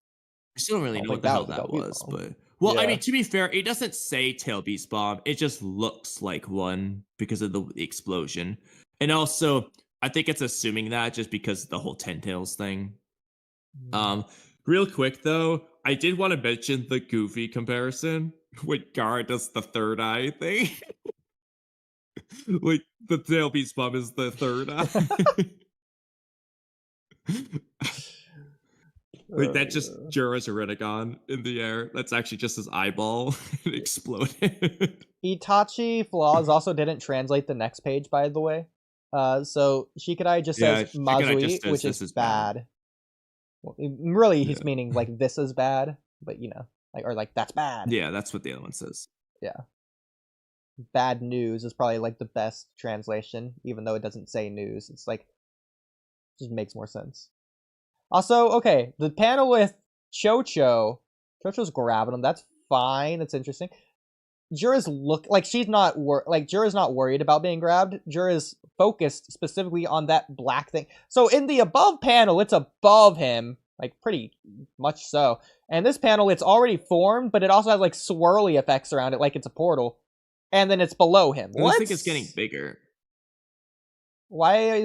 I still don't really know what the hell that was, but... Well, yeah. I mean, to be fair, it doesn't say tail beast bomb. It just looks like one because of the explosion. And also, I think it's assuming that just because of the whole 10 tails thing. Real quick, though, I did want to mention the goofy comparison when Gara does the third eye thing. Like, the tail beast bomb is the third eye. Like, that just Jura's a Rinnegan in the air. That's actually just his eyeball. It exploded. Itachi flaws also didn't translate the next page, by the way. So Shikadai just says Mazui, which is bad. Well, really, he's meaning, like, this is bad, but, you know, like, or, like, that's bad. Yeah, that's what the other one says. Yeah. Bad news is probably, like, the best translation, even though it doesn't say news. It's, like, just makes more sense. Also, okay, the panel with Chocho's grabbing him. That's fine. That's interesting. Jura's she's not Jura's not worried about being grabbed. Jura's focused specifically on that black thing. So in the above panel, it's above him, like pretty much so. And this panel, it's already formed, but it also has like swirly effects around it, like it's a portal. And then it's below him. I think it's getting bigger. Why is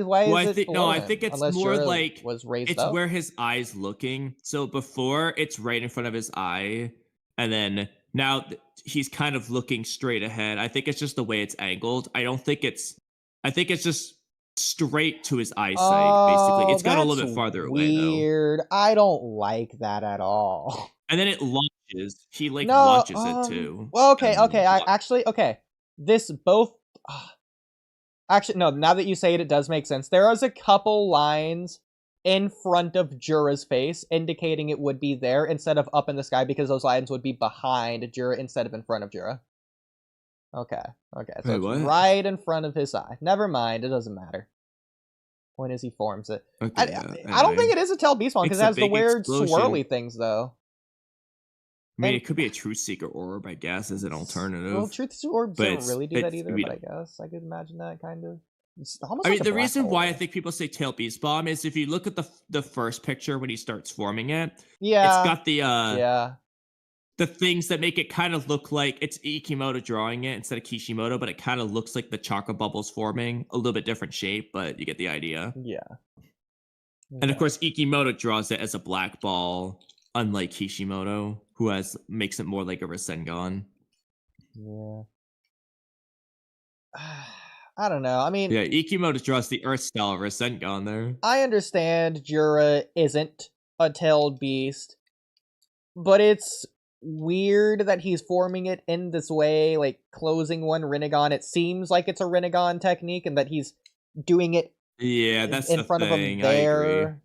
it below him? I think it's unless more Jura like was raised it's up? where his eye's looking. So before it's right in front of his eye, and then now he's kind of looking straight ahead. I think it's just the way it's angled. I think it's just straight to his eyesight, basically. It's got a little bit farther away, though. Weird. I don't like that at all. And then it launches. He launches it too. Well, okay. This both. Actually, no. Now that you say it, it does make sense. There is a couple lines in front of Jura's face indicating it would be there instead of up in the sky, because those lines would be behind Jura instead of in front of Jura. Okay. So it's right in front of his eye. Never mind. It doesn't matter. Point is, he forms it. Okay, I don't think it is a Tail Beast one because it has the weird swirly things, though. I mean, it could be a Truth Seeker orb, I guess, as an alternative. Well, Truth Seeker orbs don't really do that either, but I guess I could imagine that kind of. I mean, the reason why I think people say Tail Beast Bomb is if you look at the first picture when he starts forming it, it's got the things that make it kind of look like it's Ikimoto drawing it instead of Kishimoto, but it kind of looks like the chakra bubbles forming, a little bit different shape, but you get the idea. Yeah. And of course, Ikimoto draws it as a black ball, unlike Kishimoto, who makes it more like a Rasengan. Yeah. I don't know. I mean, yeah, Ikimoto draws the Earth style Rasengan there. I understand Jura isn't a tailed beast, but it's weird that he's forming it in this way, like closing one Rinnegan. It seems like it's a Rinnegan technique, and that he's doing it. Yeah, that's in front of him there.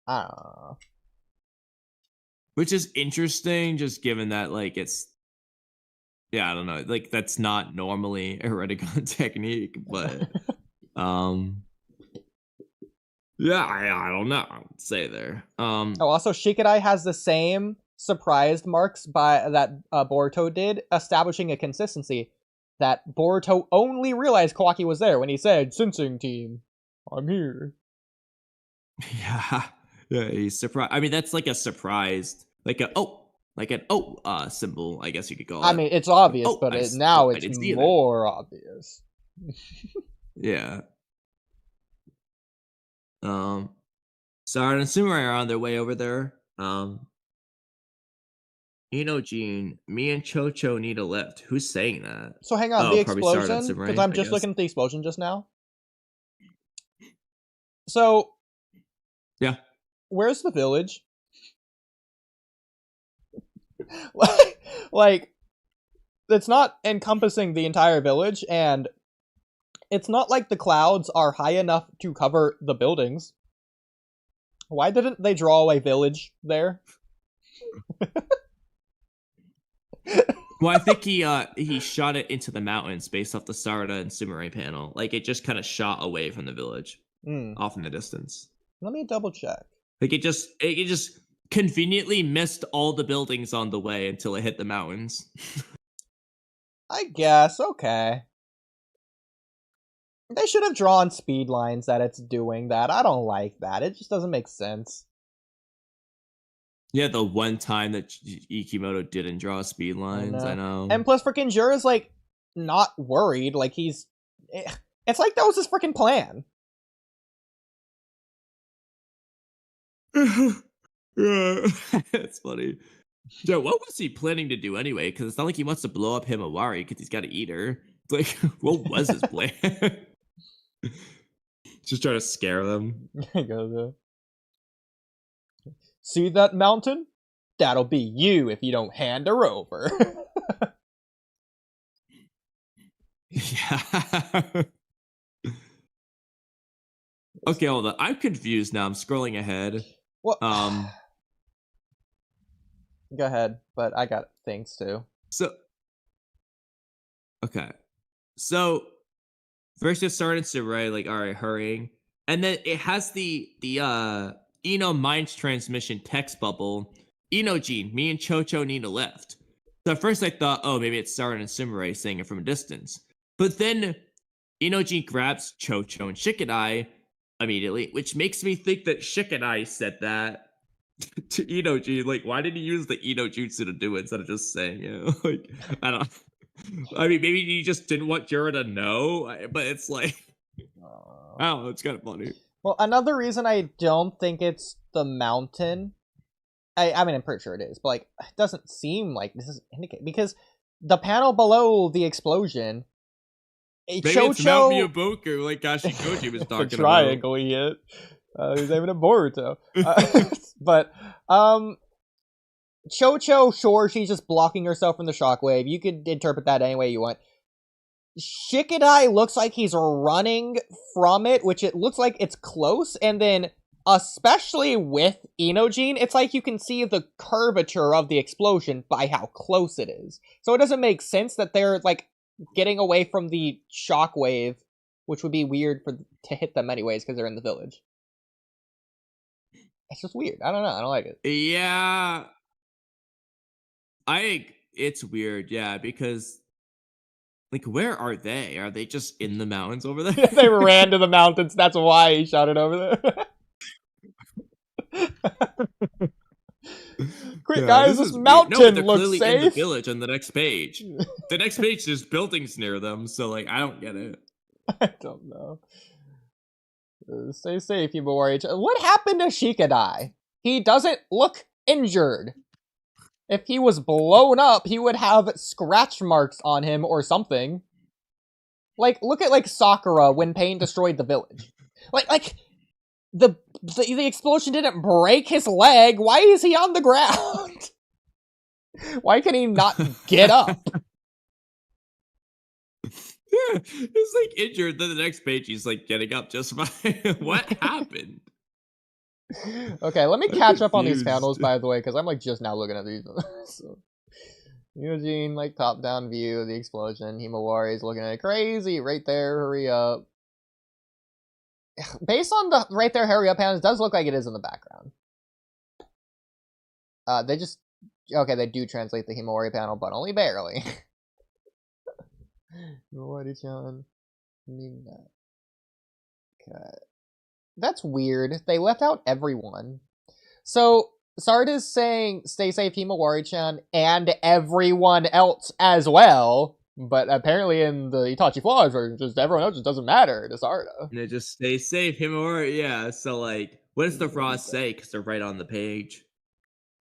I don't know. Which is interesting, just given that like it's. Yeah, I don't know. Like that's not normally a Rinnegan technique, but yeah, I don't know. I would say there. Also Shikadai has the same surprised marks that Boruto did, establishing a consistency that Boruto only realized Kawaki was there when he said, "Sensing team, I'm here." Yeah, he's surprised. I mean, that's like a surprised, like an symbol, I guess you could call it. I mean, it's obvious, but now it's more obvious. Yeah. Sarah and Samurai are on their way over there. Gene, me and Chocho need a lift. Who's saying that? So hang on, the explosion? Because I'm just looking at the explosion just now. So, yeah. Where's the village? like, it's not encompassing the entire village, and it's not like the clouds are high enough to cover the buildings. Why didn't they draw a village there? Well, I think he shot it into the mountains based off the Sarada and Samurai panel. Like, it just kind of shot away from the village, off in the distance. Let me double check. Like, it just conveniently missed all the buildings on the way until it hit the mountains. I guess, okay. They should have drawn speed lines that it's doing that. I don't like that. It just doesn't make sense. Yeah, the one time that Ikimoto didn't draw speed lines, I know. And plus, freaking Jura's, like, not worried. Like, it's like that was his freaking plan. That's funny. Yeah, what was he planning to do anyway? Because it's not like he wants to blow up Himawari because he's got to eat her. Like, what was his plan? Just trying to scare them. See that mountain? That'll be you if you don't hand her over. Yeah. Okay, hold on. I'm confused now. I'm scrolling ahead. What? Go ahead, but I got things too. Okay. So, first it started to Samurai, like, alright, hurrying. And then it has the Ino Mind Transmission text bubble. Gene, me and Chocho need a lift. So at first I thought, oh, maybe it's Sarah and Sumire saying it from a distance. But then Inojin grabs Chocho and Shikadai immediately, which makes me think that Shikadai said that to Inojin. Like, why did he use the Inojutsu to do it instead of just saying it? Like, I don't. I mean, maybe he just didn't want Jura to know, but it's like, I don't know, it's kind of funny. Well, another reason I don't think it's the mountain, I mean, I'm pretty sure it is, but like, it doesn't seem like this is indicated because the panel below the explosion, maybe it's Mount Miyaboku, like Kashikoji was talking the triangle about. He hit. He's aiming at Boruto. But Chocho, sure, she's just blocking herself from the shockwave. You could interpret that any way you want. Shikadai looks like he's running from it, which it looks like it's close, and then especially with Inojin, it's like you can see the curvature of the explosion by how close it is. So it doesn't make sense that they're like getting away from the shockwave, which would be weird to hit them anyways because they're in the village. It's just weird. I don't know. I don't like it. Yeah. It's weird, yeah, because like, where are they? Are they just in the mountains over there? They ran to the mountains. That's why he shouted over there. Quick, guys, this mountain looks safe. In the village on the next page. The next page, there's buildings near them, so like, I don't get it. I don't know. Stay safe, Himawari. What happened to Shikadai? He doesn't look injured. If he was blown up, he would have scratch marks on him or something. Like, look at, like, Sakura when Pain destroyed the village. Like, the explosion didn't break his leg. Why is he on the ground? Why can he not get up? Yeah, he's, like, injured. Then the next page, he's, like, getting up just fine. What happened? Okay, let me catch up on these panels, by the way, because I'm like just now looking at these. So, Inojin, like top-down view of the explosion. Himawari is looking at it crazy right there. Hurry up. Based on the right there, hurry up panels, it does look like it is in the background. They do translate the Himawari panel, but only barely. Himawari-chan, need that. Okay. That's weird. They left out everyone. So, Sarda's saying, stay safe, Himawari-chan, and everyone else as well. But apparently in the Itachi Flawed version, just everyone else just doesn't matter to Sarda. Yeah, just stay safe, Himawari. Yeah, so like, what does the Frost say? Because they're right on the page.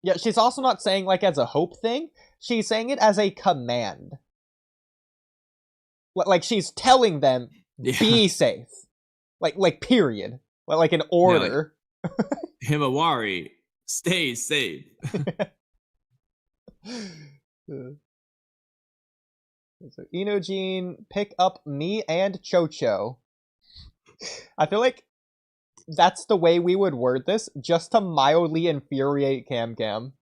Yeah, she's also not saying like as a hope thing. She's saying it as a command. Like she's telling them, be safe. Like period. Like an order. Yeah, like, Himawari, stay safe. So Inojin, pick up me and Chocho. I feel like that's the way we would word this, just to mildly infuriate Cam Cam.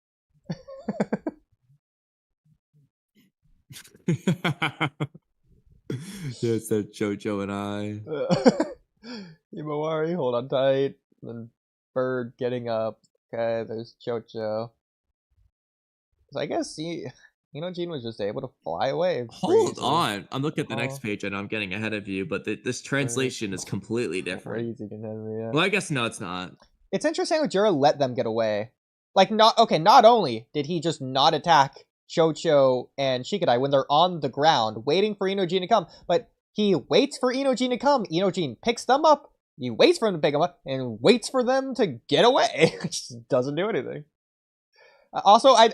Yes, that Chocho and I. Himawari, hold on tight. Then Bird getting up. Okay, there's Chocho. So I guess Inojin was just able to fly away. Hold on. I'm looking at the next page. I know I'm getting ahead of you, but this translation is completely different. Crazy, yeah. Well, I guess no, it's not. It's interesting how Jura let them get away. Like, not only did he just not attack Chocho and Shikadai when they're on the ground, waiting for Inojin to come, but he waits for Inojin to come. Inojin picks them up. He waits for them to pick them up and waits for them to get away. Just doesn't do anything. Also, I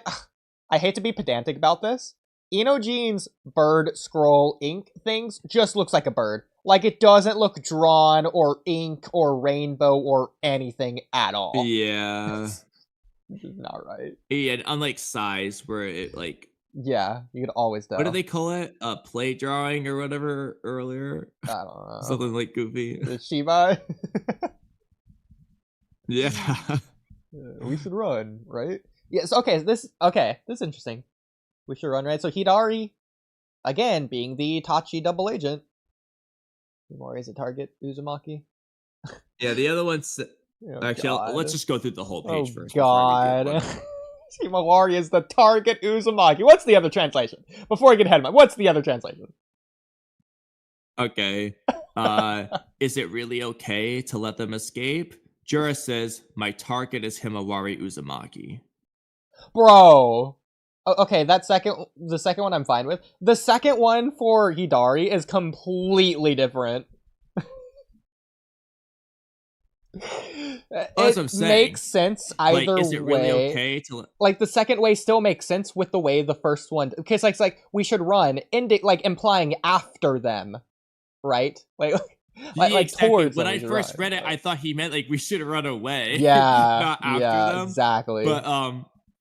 hate to be pedantic about this. Inojin's bird scroll ink things just looks like a bird. Like, it doesn't look drawn or ink or rainbow or anything at all. Yeah. Which is not right. Yeah, unlike size, where it, like... Yeah, you could always tell. What do they call it? Play drawing or whatever earlier? I don't know. Something like goofy. The Shibai? Yeah. We should run, right? Yes, okay, this is interesting. We should run, right? So Hidari, again, being the Itachi double agent. Himawari is a target, Uzumaki. Yeah, the other one's... Oh, actually, let's just go through the whole page first. God. Himawari is the target Uzumaki. What's the other translation? Before I get ahead of what's the other translation? Okay. Is it really okay to let them escape? Jura says, my target is Himawari Uzumaki. Bro. Okay, the second one I'm fine with. The second one for Hidari is completely different. It makes sense either way. Is it really okay to like the second way still makes sense with the way the first one? Because it's like we should run, like implying after them, right? Like exactly. Towards. When I first read it, I thought he meant like we should run away. Yeah, not after them. Exactly. But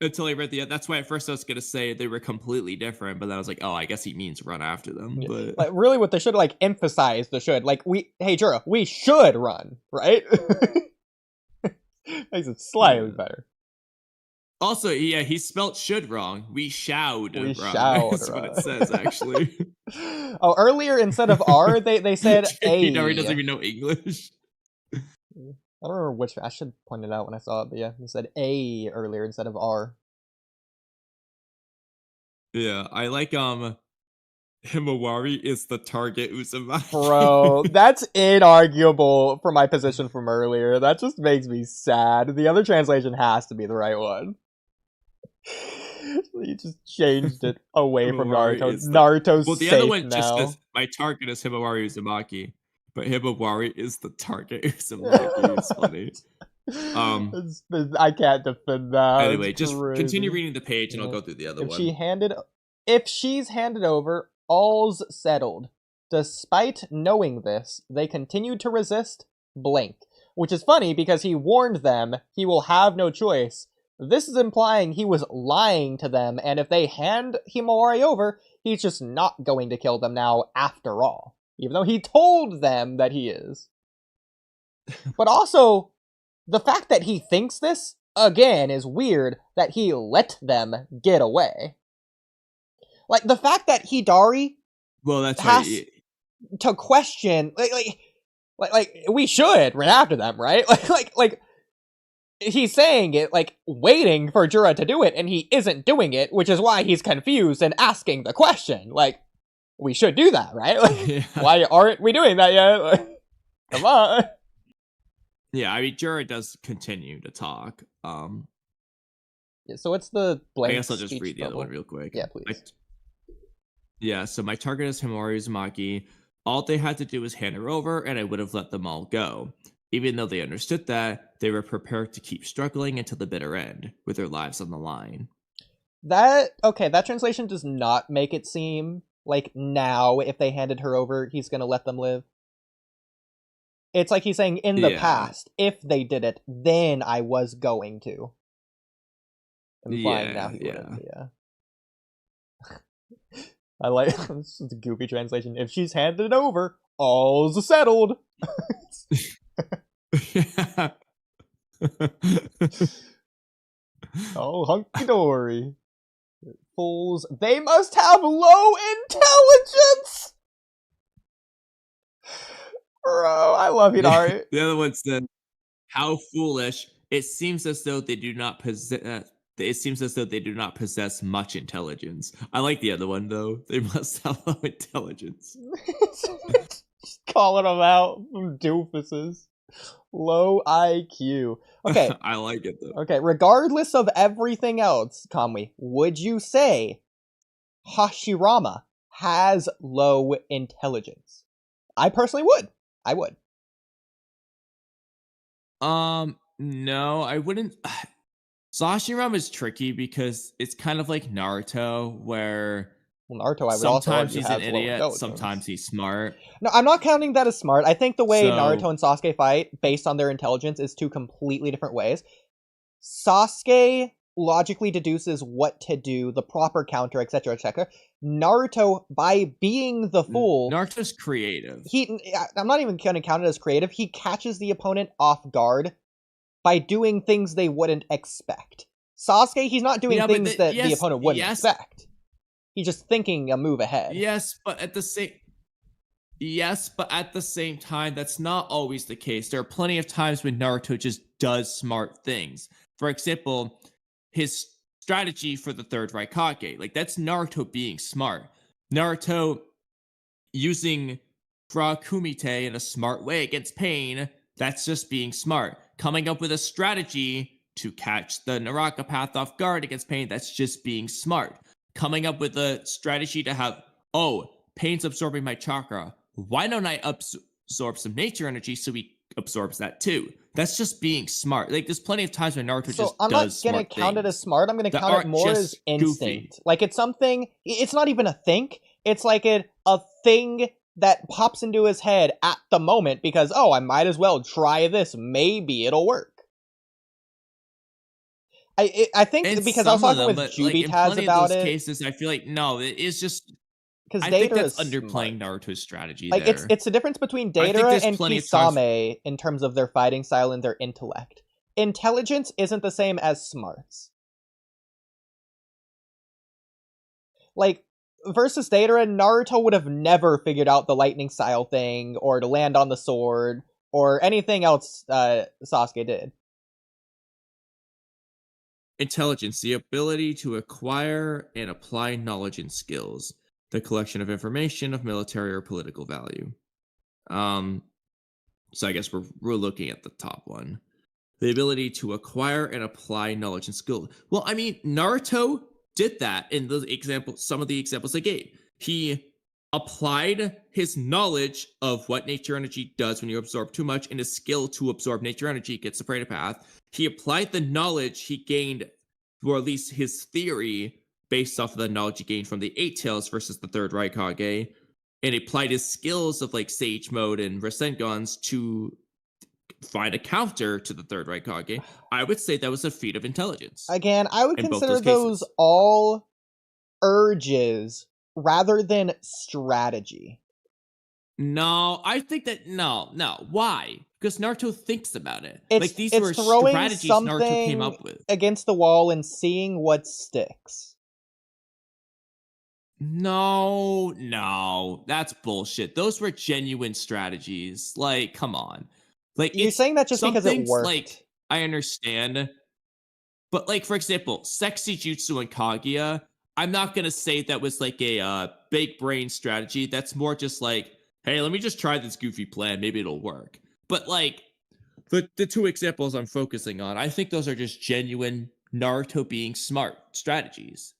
until I read that's why at first I was gonna say they were completely different, but then I was like, oh, I guess he means run after them. Yeah. But like really, what they should like emphasize the should hey Jura, we should run, right? Makes it slightly better. Also, yeah, he spelt should wrong. We showed run. That's what it says, actually. Oh, earlier instead of R, they said A. He doesn't even know English. I don't remember which. I should point it out when I saw it, but yeah, he said A earlier instead of R. Yeah, I like Himawari is the target Uzumaki. Bro, that's inarguable for my position from earlier. That just makes me sad. The other translation has to be the right one. You just changed it away from Naruto. Naruto's well, the safe other one now. just says, my target is Himawari Uzumaki, but Himawari is the target Uzumaki. It's funny. I can't defend that. Anyway, just continue reading the page and I'll go through the other one. If she's handed over, all's settled. Despite knowing this, they continued to resist, blank. Which is funny because he warned them he will have no choice. This is implying he was lying to them, and if they hand Himawari over, he's just not going to kill them now after all. Even though he told them that he is. But also, the fact that he thinks this, again, is weird that he let them get away. Like, the fact that Hidari has to question, like, we should run after them, right? Like, he's saying it, like, waiting for Jura to do it, and he isn't doing it, which is why he's confused and asking the question. Like, we should do that, right? Like, why aren't we doing that yet? Like, come on. Yeah, I mean, Jura does continue to talk. Yeah, so what's the blank? I guess I'll just read the other one real quick. Yeah, please. So my target is Himawari Uzumaki. All they had to do was hand her over, and I would have let them all go. Even though they understood that, they were prepared to keep struggling until the bitter end, with their lives on the line. That translation does not make it seem like now, if they handed her over, he's gonna let them live. It's like he's saying in the past, if they did it, then I was going to. Implying now he wouldn't, I like this is a goofy translation. If she's handed it over, all's settled. Oh, hunky dory. Fools, they must have low intelligence. Bro, I love Hidari. The other one said, "How foolish! It seems as though they do not possess. It seems as though they do not possess much intelligence." I like the other one though. They must have low intelligence. Just calling them out, doofuses. Low IQ. Okay. I like it though. Okay, regardless of everything else, Kamui, would you say Hashirama has low intelligence? I personally would. I would. No, I wouldn't. Hashirama is tricky because it's kind of like Naruto, where Naruto, I would sometimes he's an idiot, sometimes he's smart. No, I'm not counting that as smart. I think the way Naruto and Sasuke fight, based on their intelligence, is two completely different ways. Sasuke logically deduces what to do, the proper counter, etc., etc. Naruto, by being the fool... Naruto's creative. I'm not even going to count it as creative. He catches the opponent off guard by doing things they wouldn't expect. Sasuke, he's not doing things that the opponent wouldn't expect. He's just thinking a move ahead. Yes, but at the same time, that's not always the case. There are plenty of times when Naruto just does smart things. For example, his strategy for the third Raikage. Like, that's Naruto being smart. Naruto using Fra Kumite in a smart way against Pain, that's just being smart. Coming up with a strategy to catch the Naraka path off guard against Pain, that's just being smart. Coming up with a strategy to have, Pain's absorbing my chakra. Why don't I absorb some nature energy so he absorbs that too? That's just being smart. Like, there's plenty of times when Naruto just I'm does not going to count it as smart. I'm going to count it more as instinct. Goofy. Like, it's something, it's not even a think. It's like a thing that pops into his head at the moment because, I might as well try this. Maybe it'll work. I think because I was talking with Jubitaz about it. Cases, I feel like, no, it is just... I think that's underplaying Naruto's strategy. Like, there. it's the difference between Deidara and Kisame in terms of their fighting style and their intellect. Intelligence isn't the same as smarts. Like, versus Deidara, Naruto would have never figured out the lightning style thing, or to land on the sword, or anything else Sasuke did. Intelligence, the ability to acquire and apply knowledge and skills. The collection of information of military or political value. So I guess we're looking at the top one. The ability to acquire and apply knowledge and skill. Well, I mean, Naruto did that in some of the examples I gave. He applied his knowledge of what nature energy does when you absorb too much and his skill to absorb nature energy, gets the Pareto path. He applied the knowledge he gained, or at least his theory, based off of the knowledge he gained from the Eight Tails versus the third Raikage, and applied his skills of like Sage Mode and Rasengans to find a counter to the third Raikage. I would say that was a feat of intelligence. Again, I would consider those all urges rather than strategy. No, I think that no. Why? Because Naruto thinks about it. These were strategies Naruto came up with against the wall and seeing what sticks. No, that's bullshit. Those were genuine strategies. Like, come on. Like, you're saying that just because it worked. Like, I understand. But, like, for example, Sexy Jutsu and Kaguya, I'm not gonna say that was like a big brain strategy. That's more just like, hey, let me just try this goofy plan. Maybe it'll work. But, like, the two examples I'm focusing on, I think those are just genuine Naruto being smart strategies.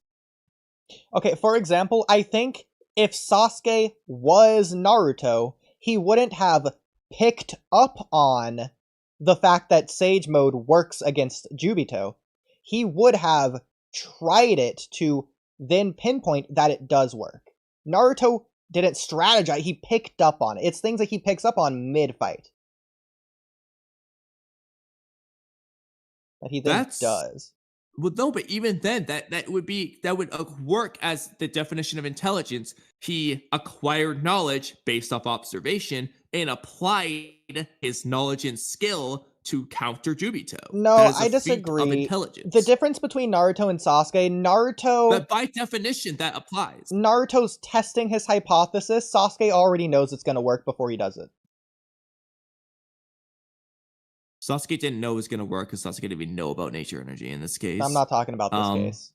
Okay, for example, I think if Sasuke was Naruto, he wouldn't have picked up on the fact that Sage Mode works against Jubito. He would have tried it to then pinpoint that it does work. Naruto didn't strategize, he picked up on it. It's things that he picks up on mid-fight. That he then does. Well, no, but even then, that would work as the definition of intelligence. He acquired knowledge based off observation and applied his knowledge and skill to counter Jubito. No, I disagree. The difference between Naruto and Sasuke, But by definition, that applies. Naruto's testing his hypothesis. Sasuke already knows it's going to work before he does it. Sasuke didn't know it was going to work because Sasuke didn't even know about nature energy in this case. I'm not talking about this case.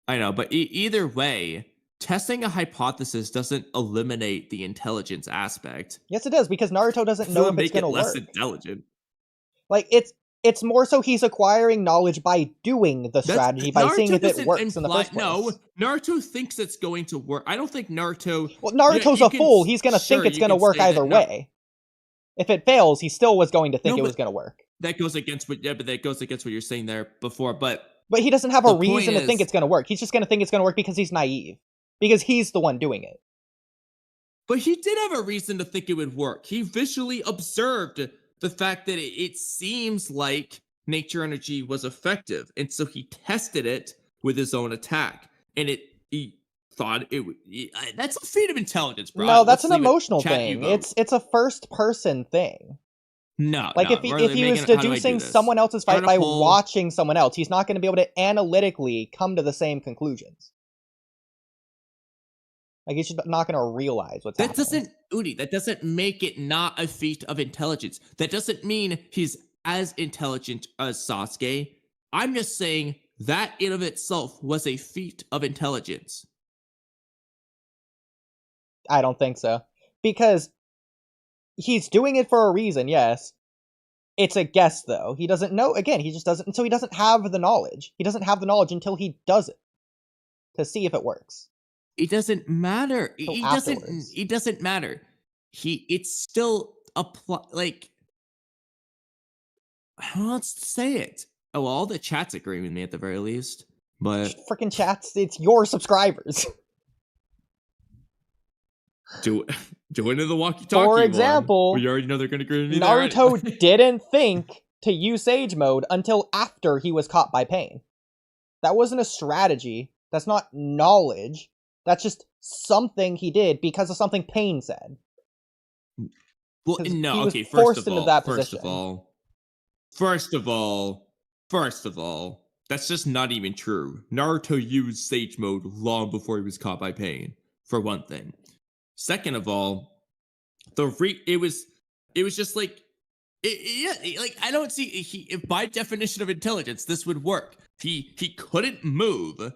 I know, but either way, testing a hypothesis doesn't eliminate the intelligence aspect. Yes, it does, because Naruto doesn't know if it's going to work. Less intelligent. Like, it's more so he's acquiring knowledge by doing the strategy, by seeing if it works in the first place. No, Naruto thinks it's going to work. I don't think Naruto... Well, Naruto's a fool. He's going to think it's going to work either way. If it fails, he still was going to think it was going to work. That goes against what you're saying there before, But he doesn't have a reason to think it's going to work. He's just going to think it's going to work because he's naive. Because he's the one doing it. But he did have a reason to think it would work. He visually observed the fact that it seems like nature energy was effective. And so he tested it with his own attack. And he thought it would... That's a feat of intelligence, bro. No, that's an emotional thing. It's a first-person thing. No, like if he was deducing someone else's fight by watching someone else, he's not going to be able to analytically come to the same conclusions. Like, he's just not going to realize what's happening. Oodie, that doesn't make it not a feat of intelligence. That doesn't mean he's as intelligent as Sasuke. I'm just saying that in of itself was a feat of intelligence. I don't think so. Because he's doing it for a reason, yes. It's a guess, though. He doesn't know. Again, he just doesn't. So he doesn't have the knowledge. He doesn't have the knowledge until he does it to see if it works. It doesn't matter. Afterwards. It doesn't matter. It's still like, how else to say it? Oh, well, all the chats agree with me at the very least. But freaking chats, it's your subscribers. Join into the Walky Talky. For example, we already know they're going to agree with me. Naruto didn't think to use Sage Mode until after he was caught by pain. That wasn't a strategy. That's not knowledge. That's just something he did because of something Pain said. Well, no, okay, first of all, that's just not even true. Naruto used Sage Mode long before he was caught by Pain, for one thing. Second of all, it was just like, like I don't see if by definition of intelligence this would work. He couldn't move,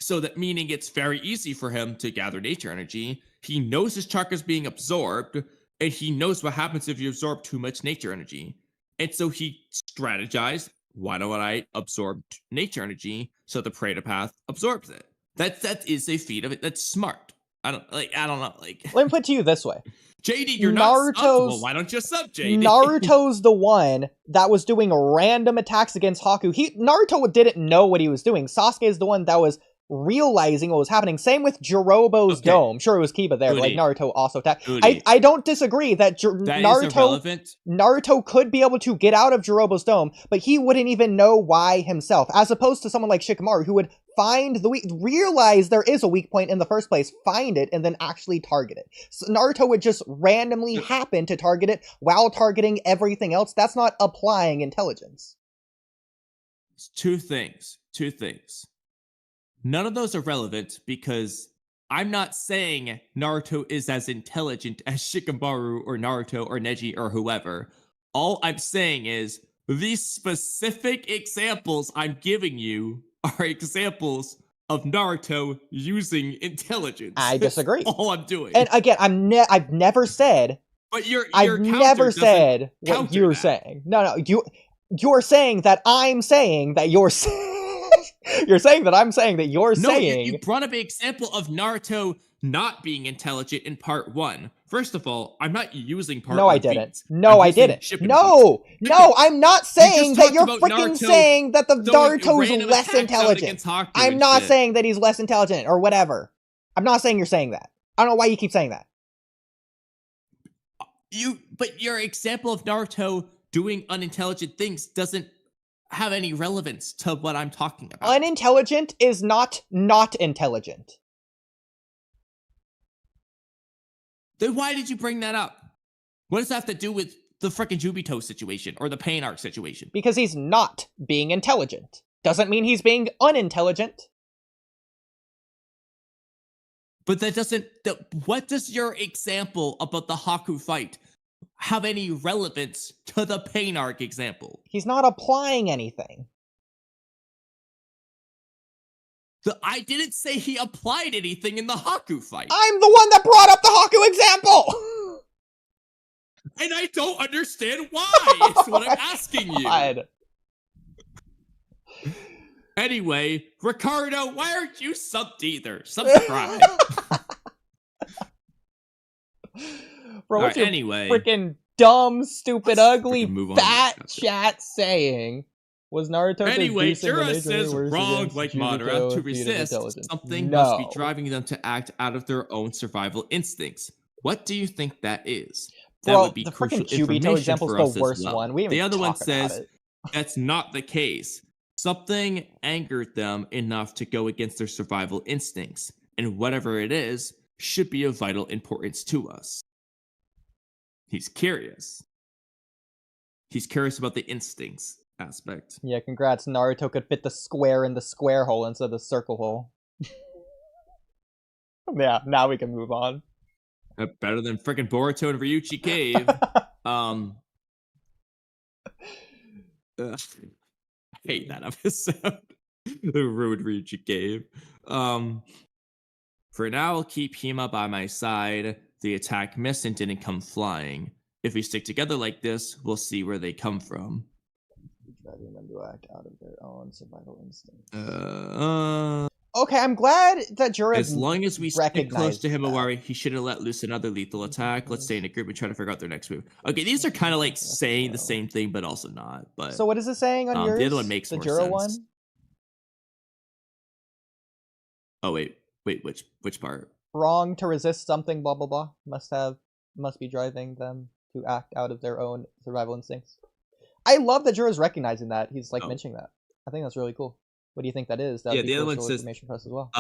so that meaning it's very easy for him to gather nature energy. He knows his chakra is being absorbed, and he knows what happens if you absorb too much nature energy. And so he strategized, why don't I absorb nature energy so the Path absorbs it? That is a feat of it. That's smart. I don't know. Let me put it to you this way. JD, you're not subbed. Well, why don't you sub, JD? Naruto's the one that was doing random attacks against Haku. Naruto didn't know what he was doing. Sasuke is the one that was realizing what was happening. Same with Jirobo's dome. Sure, it was Kiba there, but like Naruto also attacked. I don't disagree that Naruto could be able to get out of Jirobo's dome, but he wouldn't even know why himself, as opposed to someone like Shikamaru, who would realize there is a weak point in the first place, find it, and then actually target it. So Naruto would just randomly happen to target it while targeting everything else. That's not applying intelligence. Two things. None of those are relevant because I'm not saying Naruto is as intelligent as Shikamaru or Naruto or Neji or whoever. All I'm saying is these specific examples I'm giving you are examples of Naruto using intelligence. I disagree. That's all I'm doing. And again, I've never said. But I've never said what you're saying. No, you're saying that I'm saying that you're saying. You're saying that I'm saying that you're saying. You brought up an example of Naruto not being intelligent in part 1. First of all, I'm not using part 1. No, I didn't. No, I didn't. No, I'm not saying that you're freaking saying that the Naruto's less intelligent. I'm not saying that he's less intelligent or whatever. I'm not saying you're saying that. I don't know why you keep saying that. But your example of Naruto doing unintelligent things doesn't have any relevance to what I'm talking about. Unintelligent is not intelligent. Then why did you bring that up? What does that have to do with the frickin' Obito situation or the Pain arc situation? Because he's not being intelligent. Doesn't mean he's being unintelligent. But that doesn't... What does your example about the Haku fight have any relevance to the Pain arc example? He's not applying anything. I didn't say he applied anything in the Haku fight. I'm the one that brought up the Haku example! And I don't understand why. It's what I'm asking you. Anyway, Ricardo, why aren't you subbed either? Subscribe. Bro, what's your freaking dumb, stupid, ugly, fat chat saying? Was Naruto anyway, Jura says wrong like Madara. To resist, something must be driving them to act out of their own survival instincts. What do you think that is? That would be the crucial information example for is us the worst as well. one. The other one says that's not the case. Something angered them enough to go against their survival instincts, and whatever it is should be of vital importance to us. He's curious. He's curious about the instincts aspect. Yeah, congrats. Naruto could fit the square in the square hole instead of the circle hole. Yeah, now we can move on. Better than freaking Boruto and Ryuchi Cave. hate that episode. The road reach you gave. For now, I'll keep Hima by my side. The attack missed and didn't come flying. If we stick together like this, we'll see where they come from. Driving them to act out of their own survival instinct. Okay, I'm glad that Jura. As long as we stick close to Himawari, he shouldn't let loose another lethal attack. Let's stay in a group and try to figure out their next move. Okay, these are kind of like saying the same thing, but also not. But so what is it saying on yours? The other one makes more Jura sense. One? Oh wait, which part? Wrong to resist something, blah blah blah. Must be driving them to act out of their own survival instincts. I love that Jura's recognizing that. He's like mentioning that. I think that's really cool. What do you think that is? That the other one says information for us as well.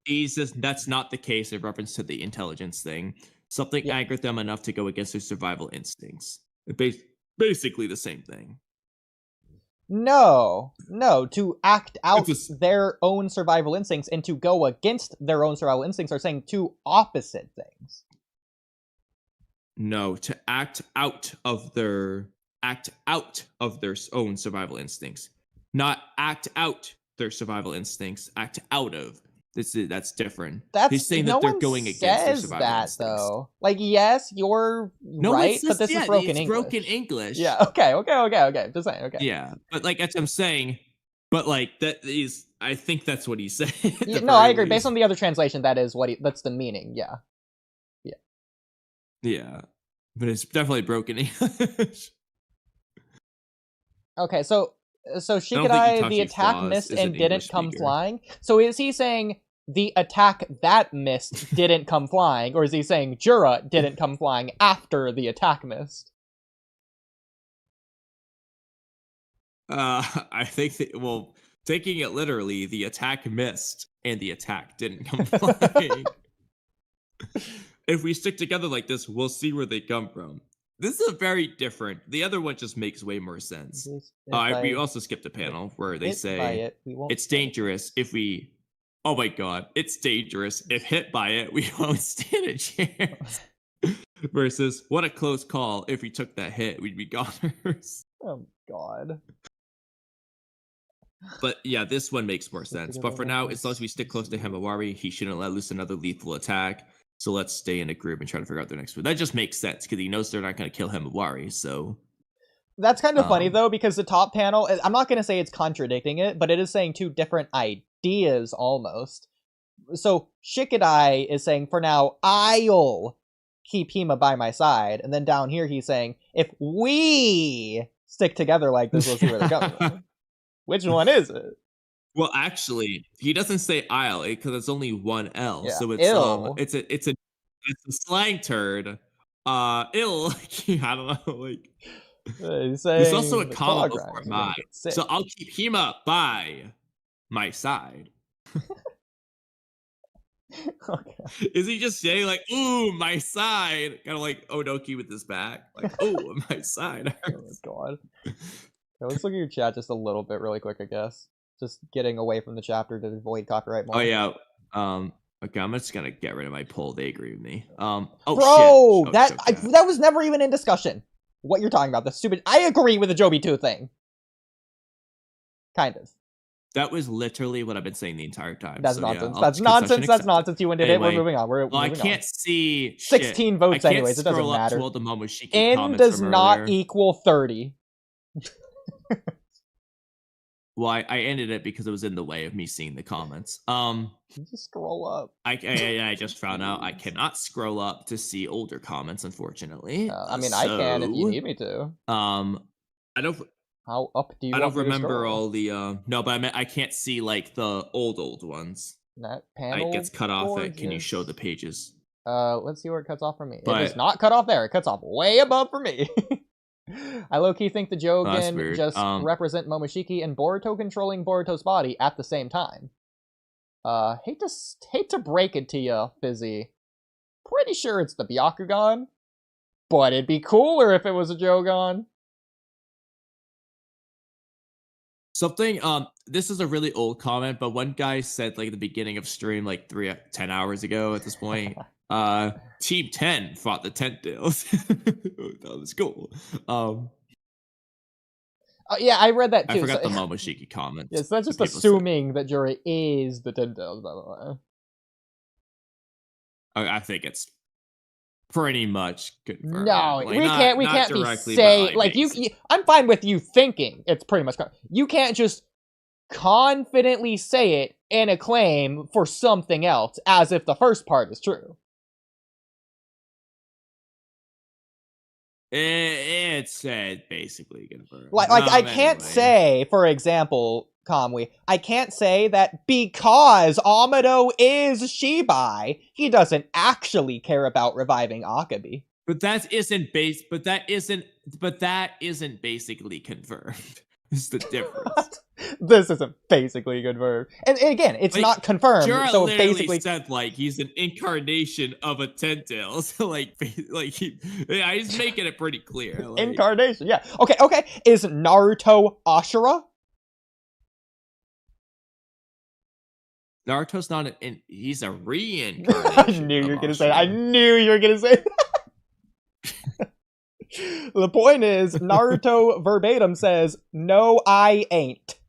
He says that's not the case in reference to the intelligence thing. Something angered them enough to go against their survival instincts. Basically the same thing. No, to act out their own survival instincts and to go against their own survival instincts are saying two opposite things. No, to act out of their own survival instincts. Not act out their survival instincts, act out of. That's different. He's saying that they're going against their survival instincts. Though. Like, yes, you're right, but this is broken English. Broken English. Yeah, okay. Just saying, okay. Yeah, but like that's what I'm saying. But like that is, I think that's what he's saying. No, I agree. Based on the other translation, that is that's the meaning. Yeah. Yeah, but it's definitely broken English. Okay, so Shikadai, the attack missed and didn't come flying. So is he saying the attack that missed didn't come flying, or is he saying Jura didn't come flying after the attack missed? I think that, taking it literally, the attack missed and the attack didn't come flying. If we stick together like this, we'll see where they come from. This is very different. The other one just makes way more sense. We also skipped a panel where they say it's dangerous if we... Oh my god, it's dangerous. If hit by it, we won't stand a chance. Versus, what a close call. If we took that hit, we'd be goners. Oh god. But yeah, this one makes more sense. But for now, as long as we stick close to Himawari, he shouldn't let loose another lethal attack. So let's stay in a group and try to figure out their next move. That just makes sense because he knows they're not going to kill Himawari. So that's kind of funny though, because the top panel, I'm not going to say it's contradicting it, but it is saying two different ideas almost. So Shikadai is saying, for now, I'll keep Hima by my side. And then down here, he's saying, if we stick together like this, we'll see where they're coming from. Which one is it? Well, actually, he doesn't say I'll because it's only one L. Yeah. So it's a slang turd. Ill. I don't know. Like there's also a comma before my. So I'll keep Hima by my side. Okay. Is he just saying like, ooh, my side? Kind of like Odoki with his back. Like, ooh, my side. Oh god. Let's look at your chat just a little bit really quick, I guess. Just getting away from the chapter to avoid copyright more. Oh yeah. Okay, I'm just gonna get rid of my poll. They agree with me. Bro, shit. That was never even in discussion. What you're talking about, the stupid. I agree with the Joby 2 thing. Kind of. That was literally what I've been saying the entire time. That's nonsense. Yeah, that's nonsense. That's nonsense. You ended it. We're moving on. I can't see 16 votes anyways. It doesn't matter. N does not equal 30. Well, I ended it because it was in the way of me seeing the comments. Just scroll up. I just found out I cannot scroll up to see older comments, unfortunately. I mean, I can if you need me to. I don't. How up do you? I don't remember all the. No, but I can't see like the old ones. That panel it gets cut off. Can you show the pages? Let's see where it cuts off for me. It does not cut off there. It cuts off way above for me. I low-key think the Jogan just represent Momoshiki and Boruto controlling Boruto's body at the same time. Hate to break it to you, Fizzy. Pretty sure it's the Byakugan, but it'd be cooler if it was a Jogan. Something, this is a really old comment, but one guy said like at the beginning of stream, like 10 hours ago at this point, Team 10 fought the Tent Tails. That was cool. Yeah, I read that too. I forgot the Momoshiki comment. Yeah, so that's just assuming that Jura is the Ten Tails, by the way. I think it's pretty much confirmed. No, like, we can't be saying like you. I'm fine with you thinking it's pretty much. You can't just confidently say it in a claim for something else as if the first part is true. It's basically confirmed. Like I can't say, for example, Kamui, I can't say that because Amado is Shibai, he doesn't actually care about reviving Akabe. But that isn't basically confirmed. Is the difference. This isn't basically confirmed. And again, it's like, not confirmed. Jura so literally basically said like he's an incarnation of a Ten Tails. So like he's making it pretty clear. Like, incarnation, yeah. Okay. Is Naruto Ashura? Naruto's not he's a reincarnation. I knew you were gonna say that. The point is, Naruto verbatim says, "No, I ain't."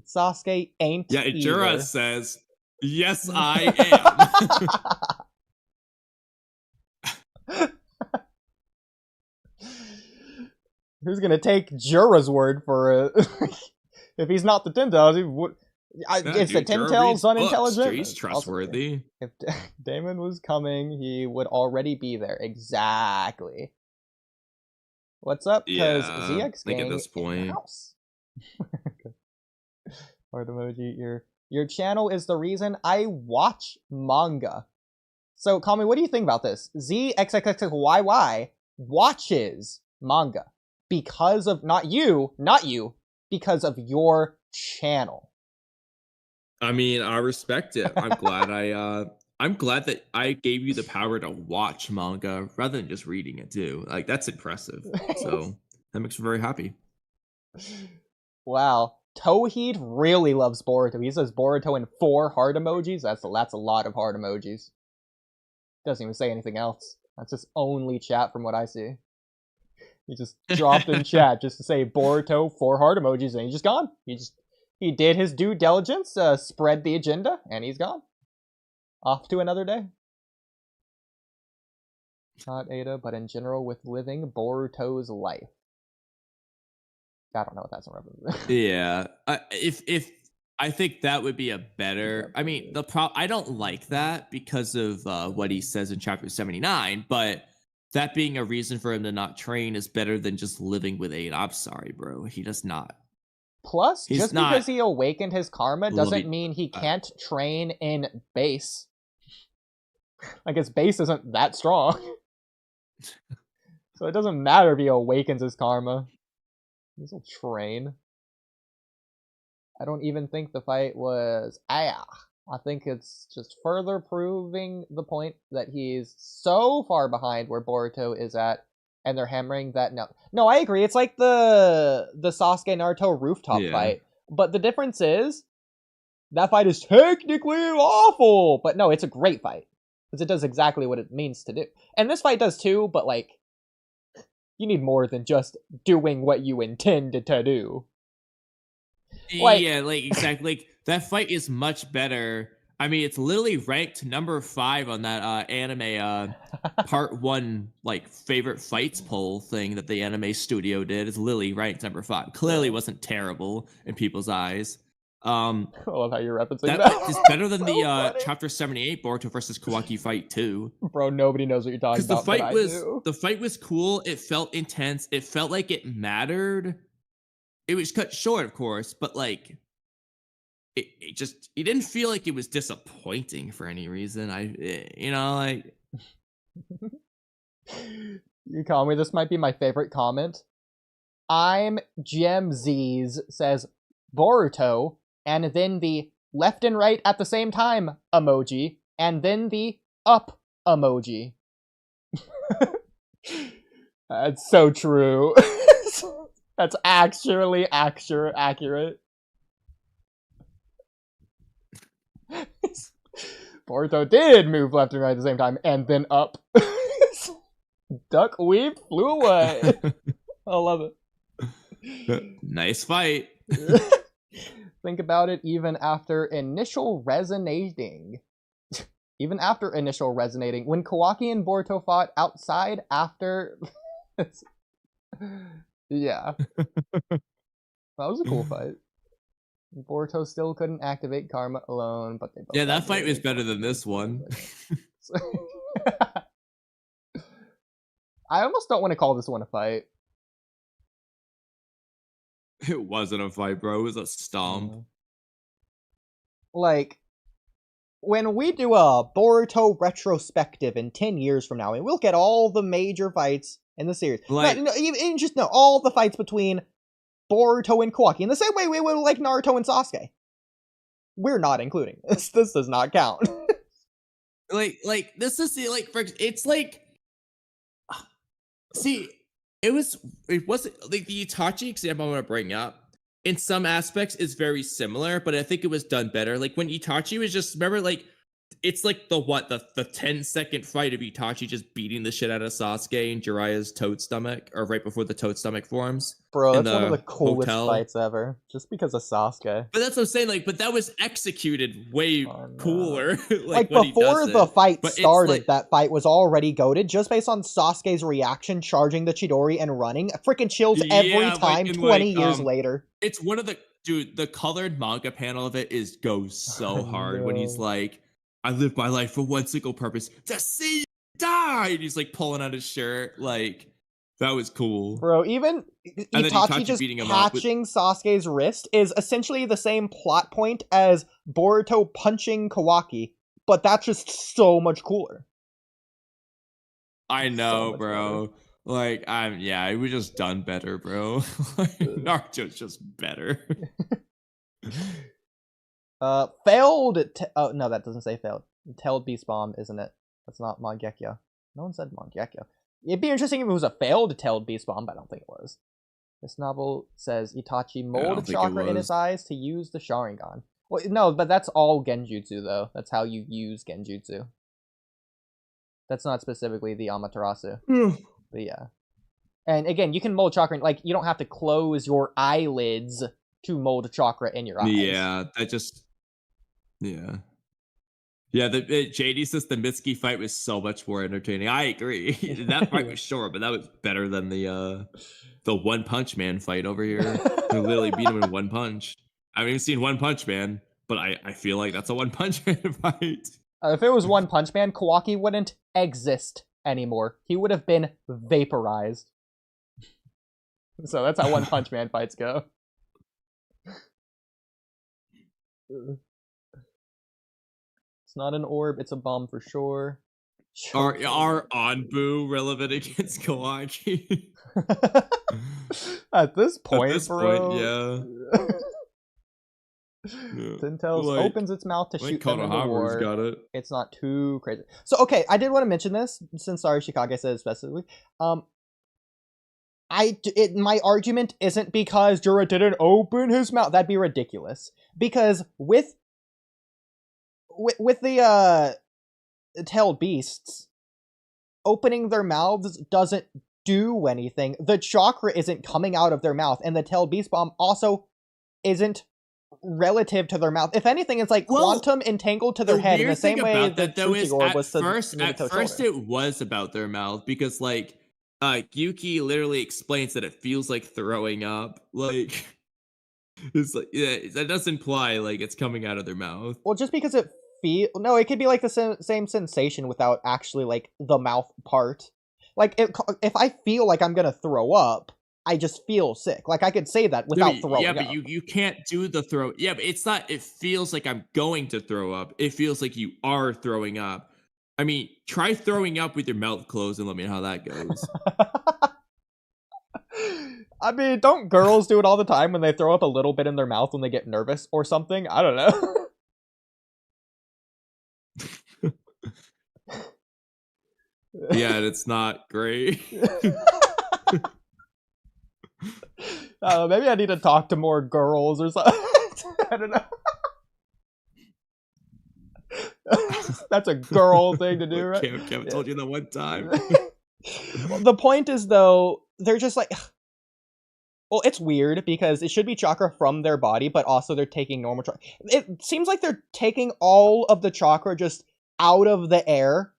Sasuke ain't. Yeah, Jura either. says, "Yes, I am." Who's gonna take Jura's word for it? If he's not the Ten Tails, is the Ten Tails unintelligent? He's trustworthy. If Damon was coming, he would already be there. Exactly. What's up? Because ZX Gang at this point. Heart emoji. Your channel is the reason I watch manga. So, Kamui, what do you think about this? ZXXXYY watches manga because of not you, because of your channel. I mean, I respect it. I'm glad that I gave you the power to watch manga rather than just reading it too. Like, that's impressive. So that makes me very happy. Wow. Toheed really loves Boruto. He says Boruto in 4 heart emojis. That's a lot of heart emojis. Doesn't even say anything else. That's his only chat from what I see. He just dropped in chat just to say Boruto 4 heart emojis and he's just gone. He did his due diligence, spread the agenda, and he's gone. Off to another day. Not Ada, but in general with living Boruto's life. I don't know what that's in reference to. Yeah. If I think that would be a better... I mean, I don't like that because of what he says in chapter 79, but that being a reason for him to not train is better than just living with Ada. I'm sorry, bro. He does not. Plus, just because he awakened his karma doesn't mean he can't train in base. Like, his base isn't that strong. So it doesn't matter if he awakens his karma. He'll train. I don't even think the fight was... I think it's just further proving the point that he's so far behind where Boruto is at. And they're hammering that no, I agree. It's like the Sasuke Naruto rooftop fight, but the difference is that fight is technically awful, but no, it's a great fight because it does exactly what it means to do. And this fight does too, but like you need more than just doing what you intended to do. Like, exactly. Like, that fight is much better. I mean, it's literally ranked number 5 on that anime part 1 like favorite fights poll thing that the anime studio did. It's literally ranked number 5. Clearly wasn't terrible in people's eyes. I love how you're referencing that. It's better than the chapter 78 Boruto versus Kawaki fight too. Bro, nobody knows what you're talking about. Because the fight was cool. It felt intense. It felt like it mattered. It was cut short, of course, but like. It didn't feel like it was disappointing for any reason. You call me, this might be my favorite comment. I'm Gem Z's says Boruto, and then the left and right at the same time emoji, and then the up emoji. That's so true. That's actually accurate. Boruto did move left and right at the same time, and then up. Duckweed flew away. I love it. Nice fight. Think about it, even after initial resonating. When Kawaki and Boruto fought outside after... yeah. That was a cool fight. Boruto still couldn't activate Karma alone, but they both... Yeah, that fight was better than this one. I almost don't want to call this one a fight. It wasn't a fight, bro. It was a stomp. Like, when we do a Boruto retrospective in 10 years from now, and we'll get all the major fights in the series. Like, all the fights between Boruto and Kawaki, in the same way we would like Naruto and Sasuke. We're not including this. This does not count. This is it's like, see, it wasn't like the Itachi example I'm gonna bring up. In some aspects, is very similar, but I think it was done better. Like when Itachi was just, remember, like it's like the 10-second fight of Itachi just beating the shit out of Sasuke in Jiraiya's toad stomach, or right before the toad stomach forms. Bro, that's one of the coolest fights ever, just because of Sasuke. But that's what I'm saying, like, but that was executed way cooler. like before the fight started, that fight was already goated, just based on Sasuke's reaction, charging the Chidori and running. Freaking chills every time, 20 years later. It's one of the colored manga panel of it goes so hard when he's like, I live my life for one single purpose, to see you die. And he's like pulling out his shirt. Like, that was cool. Bro, even Itachi just catching Sasuke's wrist is essentially the same plot point as Boruto punching Kawaki, but that's just so much cooler. I know, bro. Like, it was just done better, bro. Naruto's just better. Failed. Oh no, that doesn't say failed. Tailed Beast Bomb, isn't it? That's not Mangekyo. No one said Mangekyo. It'd be interesting if it was a failed Tailed Beast Bomb, but I don't think it was. This novel says Itachi molded chakra in his eyes to use the Sharingan. Well, no, but that's all Genjutsu though. That's how you use Genjutsu. That's not specifically the Amaterasu. But yeah. And again, you can mold chakra, like, you don't have to close your eyelids to mold chakra in your eyes. Yeah, that just... Yeah. Yeah, JD says the Mitsuki fight was so much more entertaining. I agree. That fight was short, but that was better than the One Punch Man fight over here. Who literally beat him in one punch. I haven't even seen One Punch Man, but I feel like that's a One Punch Man fight. If it was One Punch Man, Kawaki wouldn't exist anymore. He would have been vaporized. So that's how One Punch Man fights go. It's not an orb, it's a bomb for sure. Are Anbu relevant against Kawaki? At this point, bro. Yeah. Tintel opens its mouth to shoot them in the war. Got it. It's not too crazy. So, okay, I did want to mention this, since Shikage said it specifically. My argument isn't because Jura didn't open his mouth. That'd be ridiculous. Because with the tailed beasts, opening their mouths doesn't do anything. The chakra isn't coming out of their mouth, and the tailed beast bomb also isn't relative to their mouth. If anything, it's like quantum entangled to their head in the same way that Tsuchi orb was to At first it was about their mouth, because like Yuki literally explains that it feels like throwing up. Like, it's like, yeah, that does imply like it's coming out of their mouth. Well, just because it it could be like the same sensation without actually like the mouth part. Like if I feel like I'm gonna throw up, I just feel sick. Like I could say that without throwing up. Yeah, but you can't do the throw. Yeah, but it's not. It feels like I'm going to throw up. It feels like you are throwing up. I mean, try throwing up with your mouth closed and let me know how that goes. I mean, don't girls do it all the time when they throw up a little bit in their mouth when they get nervous or something? I don't know. Yeah, and it's not great. Maybe I need to talk to more girls or something. I don't know. That's a girl thing to do, right? Kevin told you that one time. The point is, though, they're just like... Well, it's weird because it should be chakra from their body, but also they're taking normal chakra. It seems like they're taking all of the chakra just out of the air.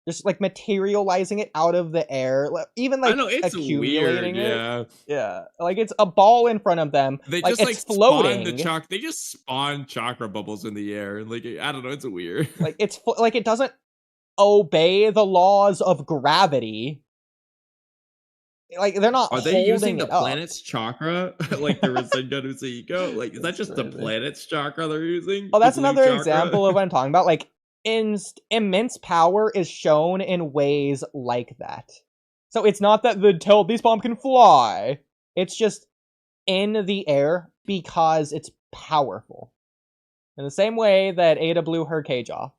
Just like materializing it out of the air. Even like accumulating it. Yeah. Yeah. Like it's a ball in front of them. They like, just it's floating. They just spawn chakra bubbles in the air. Like, I don't know, it's weird. Like it's like it doesn't obey the laws of gravity. Like they're not. Are they using the planet's chakra? Like the Rasengan Uchiha? Like is that just the planet's chakra they're using? Oh, that's another example of what I'm talking about. Like immense power is shown in ways like that. So it's not that the Beast Bomb can fly. It's just in the air because it's powerful. In the same way that Ada blew her cage off.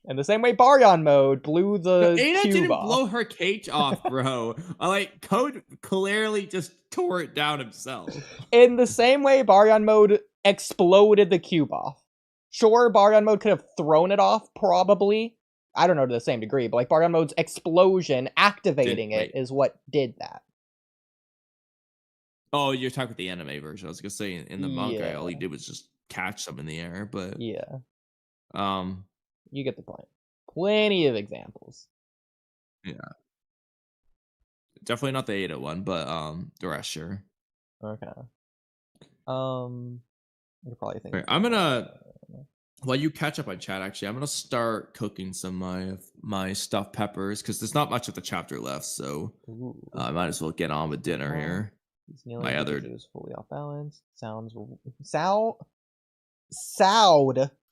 In the same way Baryon mode blew the Ada cube didn't off. blow her cage off, bro. Like, Code clearly just tore it down himself. In the same way Baryon mode exploded the cube off. Sure, Baryon mode could have thrown it off, probably. I don't know to the same degree, but like Baryon mode's explosion, activating it, is what did that. Oh, you're talking about the anime version. I was gonna say in the manga, all he did was just catch them in the air, but yeah. You get the point. Plenty of examples. Yeah. Definitely not the Ada one, but the rest, sure. Okay. You're probably thinking. I'm gonna while you catch up on chat, actually, I'm gonna start cooking some of my stuffed peppers because there's not much of the chapter left, so I might as well get on with dinner here. My other is fully off balance.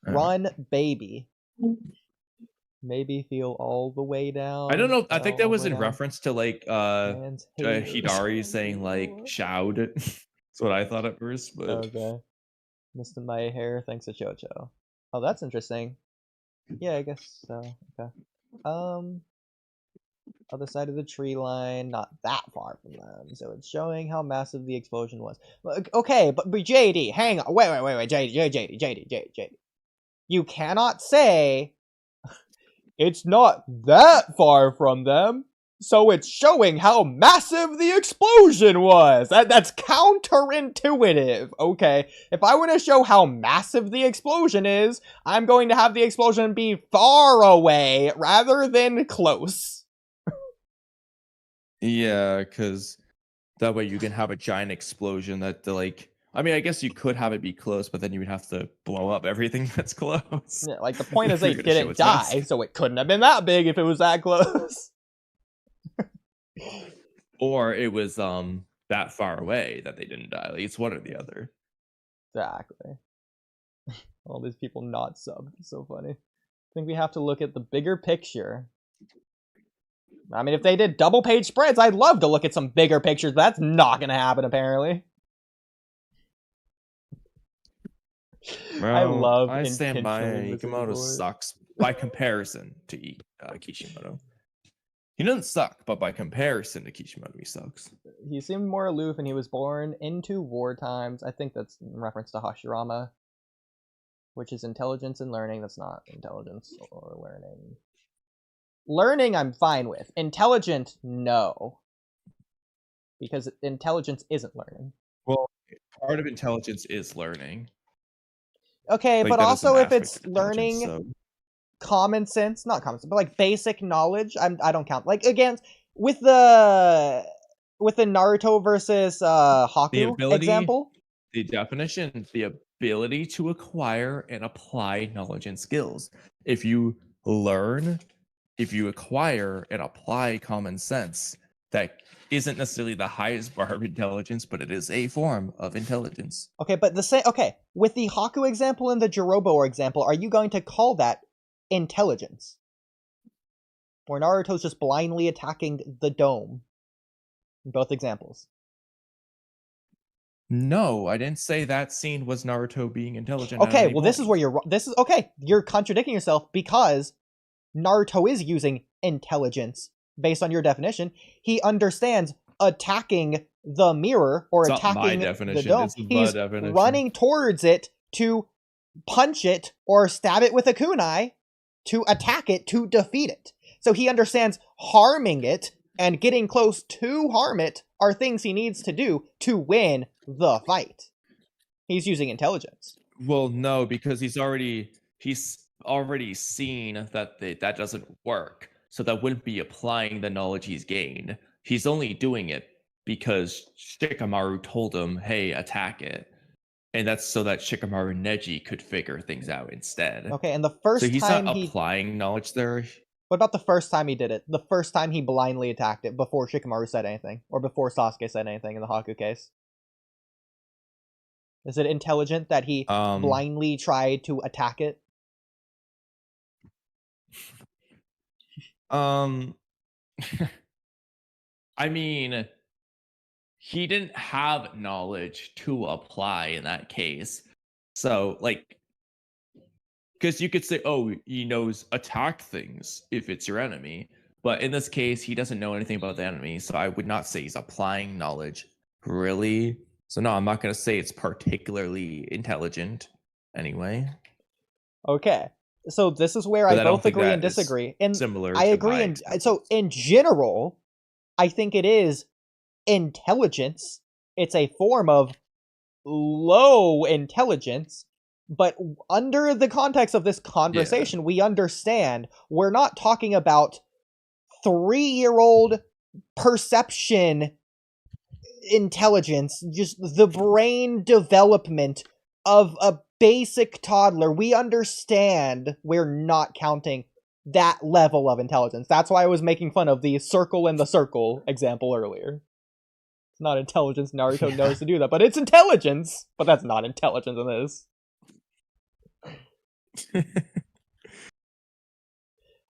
Run baby. Maybe feel all the way down. I don't know. I think that was in reference to like Hidari saying like "showed." That's what I thought at first. But okay, Mr. My hair thanks to Chocho. Oh, that's interesting. Yeah, I guess so. Okay. Other side of the tree line, not that far from them, so it's showing how massive the explosion was. Okay, but JD, hang on, wait, JD. You cannot say it's not that far from them, so it's showing how massive the explosion was. That's counterintuitive. Okay, if I want to show how massive the explosion is, I'm going to have the explosion be far away rather than close. Yeah, because that way you can have a giant explosion that like. I mean, I guess you could have it be close, but then you would have to blow up everything that's close. Yeah, like the point is they didn't die, so it couldn't have been that big if it was that close. Or it was that far away that they didn't die. Like, it's one or the other. Exactly. All these people not subbed. It's so funny. I think we have to look at the bigger picture. I mean, if they did double page spreads, I'd love to look at some bigger pictures, but that's not going to happen, apparently. Bro, I stand by Hikimoto sucks by comparison to Kishimoto. He doesn't suck, but by comparison to Kishimoto, he sucks. He seemed more aloof and he was born into war times. I think that's in reference to Hashirama, which is intelligence and learning. That's not intelligence or learning. Learning, I'm fine with. Intelligent, no. Because intelligence isn't learning. Well, part of intelligence is learning. Okay, like, but also if it's learning common sense, not common sense, but like basic knowledge, I don't count. Like again, with the Naruto versus Haku example, the definition, the ability to acquire and apply knowledge and skills. If you learn, if you acquire and apply common sense, that isn't necessarily the highest bar of intelligence, but it is a form of intelligence. Okay, but with the Haku example and the Jirobo example, are you going to call that intelligence? Or Naruto's just blindly attacking the dome in both examples? No, I didn't say that scene was Naruto being intelligent. Okay, well this is where you're contradicting yourself because Naruto is using intelligence. Based on your definition, he understands attacking the mirror or attacking the dome. He's running towards it to punch it or stab it with a kunai to attack it, to defeat it. So he understands harming it and getting close to harm it are things he needs to do to win the fight. He's using intelligence. Well, no, because he's already seen that that doesn't work. So that wouldn't be applying the knowledge he's gained. He's only doing it because Shikamaru told him, hey, attack it. And that's so that Shikamaru and Neji could figure things out instead. Okay, and the first time he's time not applying knowledge there. What about the first time he did it? The first time he blindly attacked it before Shikamaru said anything, or before Sasuke said anything in the Haku case? Is it intelligent that he blindly tried to attack it? I mean, he didn't have knowledge to apply in that case. So, like, because you could say, oh, he knows attack things if it's your enemy. But in this case, he doesn't know anything about the enemy. So I would not say he's applying knowledge, really. So no, I'm not going to say it's particularly intelligent anyway. Okay. So this is where I both agree and disagree. And similar I agree. So in general, I think it is intelligence. It's a form of low intelligence. But under the context of this conversation, we understand we're not talking about 3-year-old perception intelligence, just the brain development of a basic toddler. We understand we're not counting that level of intelligence. That's why I was making fun of the circle in the circle example earlier. It's not intelligence. Naruto knows to do that, but it's intelligence. But that's not intelligence in this.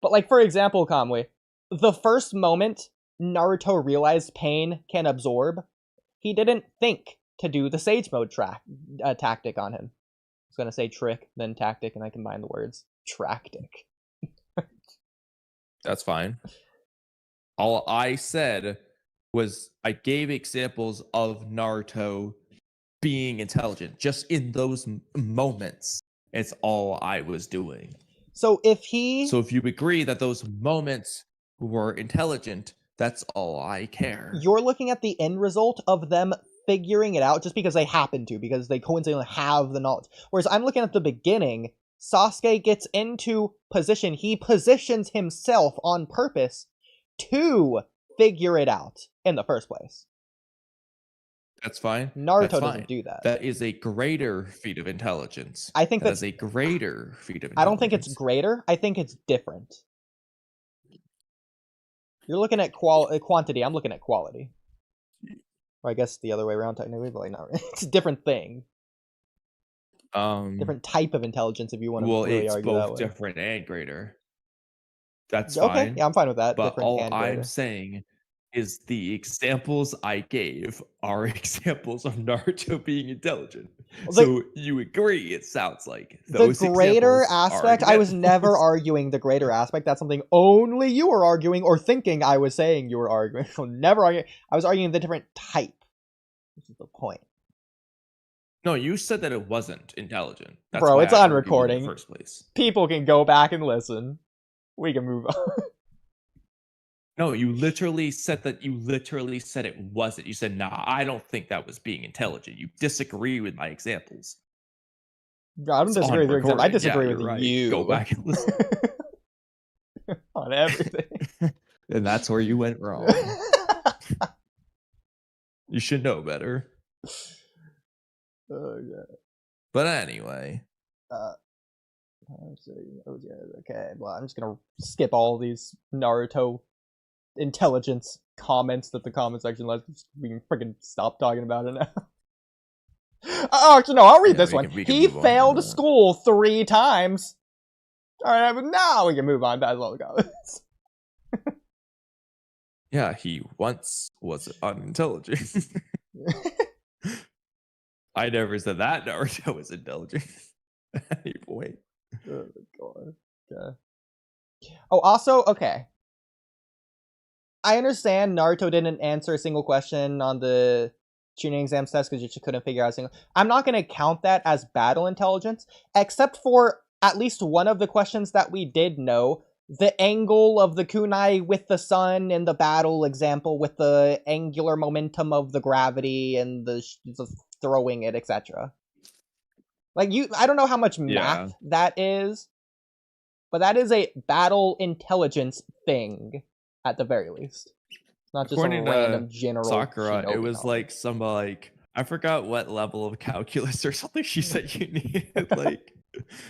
But like, for example, Kamui, the first moment Naruto realized pain can absorb, he didn't think to do the Sage Mode tactic on him. I was going to say trick, then tactic, and I combine the words. Tractic. That's fine. All I said was I gave examples of Naruto being intelligent just in those moments. It's all I was doing. So if you agree that those moments were intelligent, that's all I care. You're looking at the end result of them figuring it out just because they happen to, because they coincidentally have the knowledge. Whereas I'm looking at the beginning, Sasuke gets into position. He positions himself on purpose to figure it out in the first place. That's fine. Naruto doesn't do that. That is a greater feat of intelligence. I think that's a greater feat of intelligence. I don't think it's greater. I think it's different. You're looking at quantity. I'm looking at quality. Or I guess the other way around technically, but like not really. It's a different thing. Different type of intelligence, if you want to really argue that way. Well, it's both different and greater. That's okay, fine. Yeah, I'm fine with that. But different all and I'm saying is the examples I gave are examples of Naruto being intelligent. So you agree, it sounds like. Those the greater aspect, I was never arguing the greater aspect. That's something only you were arguing or thinking I was saying you were arguing. Never arguing. I was arguing the different type. This is the point. No, you said that it wasn't intelligent. That's Bro, it's on recording. In the first place. People can go back and listen. We can move on. No, you literally said it wasn't. You said, nah, I don't think that was being intelligent. You disagree with my examples. I don't disagree with your example. I disagree with right. you. Go back and listen. On everything. And that's where you went wrong. You should know better. Oh, yeah. But anyway. Okay, well, I'm just going to skip all these Naruto intelligence comments that the comment section lets. We can freaking stop talking about it now. Oh, actually, no, I'll read this one. He failed school 3 times. All right, but now we can move on past all the comments. Yeah, he once was unintelligent. I never said that Naruto was intelligent at any point. Oh my god. Okay. Oh, also, okay. I understand Naruto didn't answer a single question on the tuning exams test because you just couldn't figure out a single. I'm not going to count that as battle intelligence, except for at least one of the questions that we did know. the angle of the kunai with the sun in the battle example with the angular momentum of the gravity and the throwing it, etc. Like I don't know how much math that is, but that is a battle intelligence thing at the very least. It's not just According some random general Sakura, Shinobi it was knowledge. like some I forgot what level of calculus or something she said you needed. Like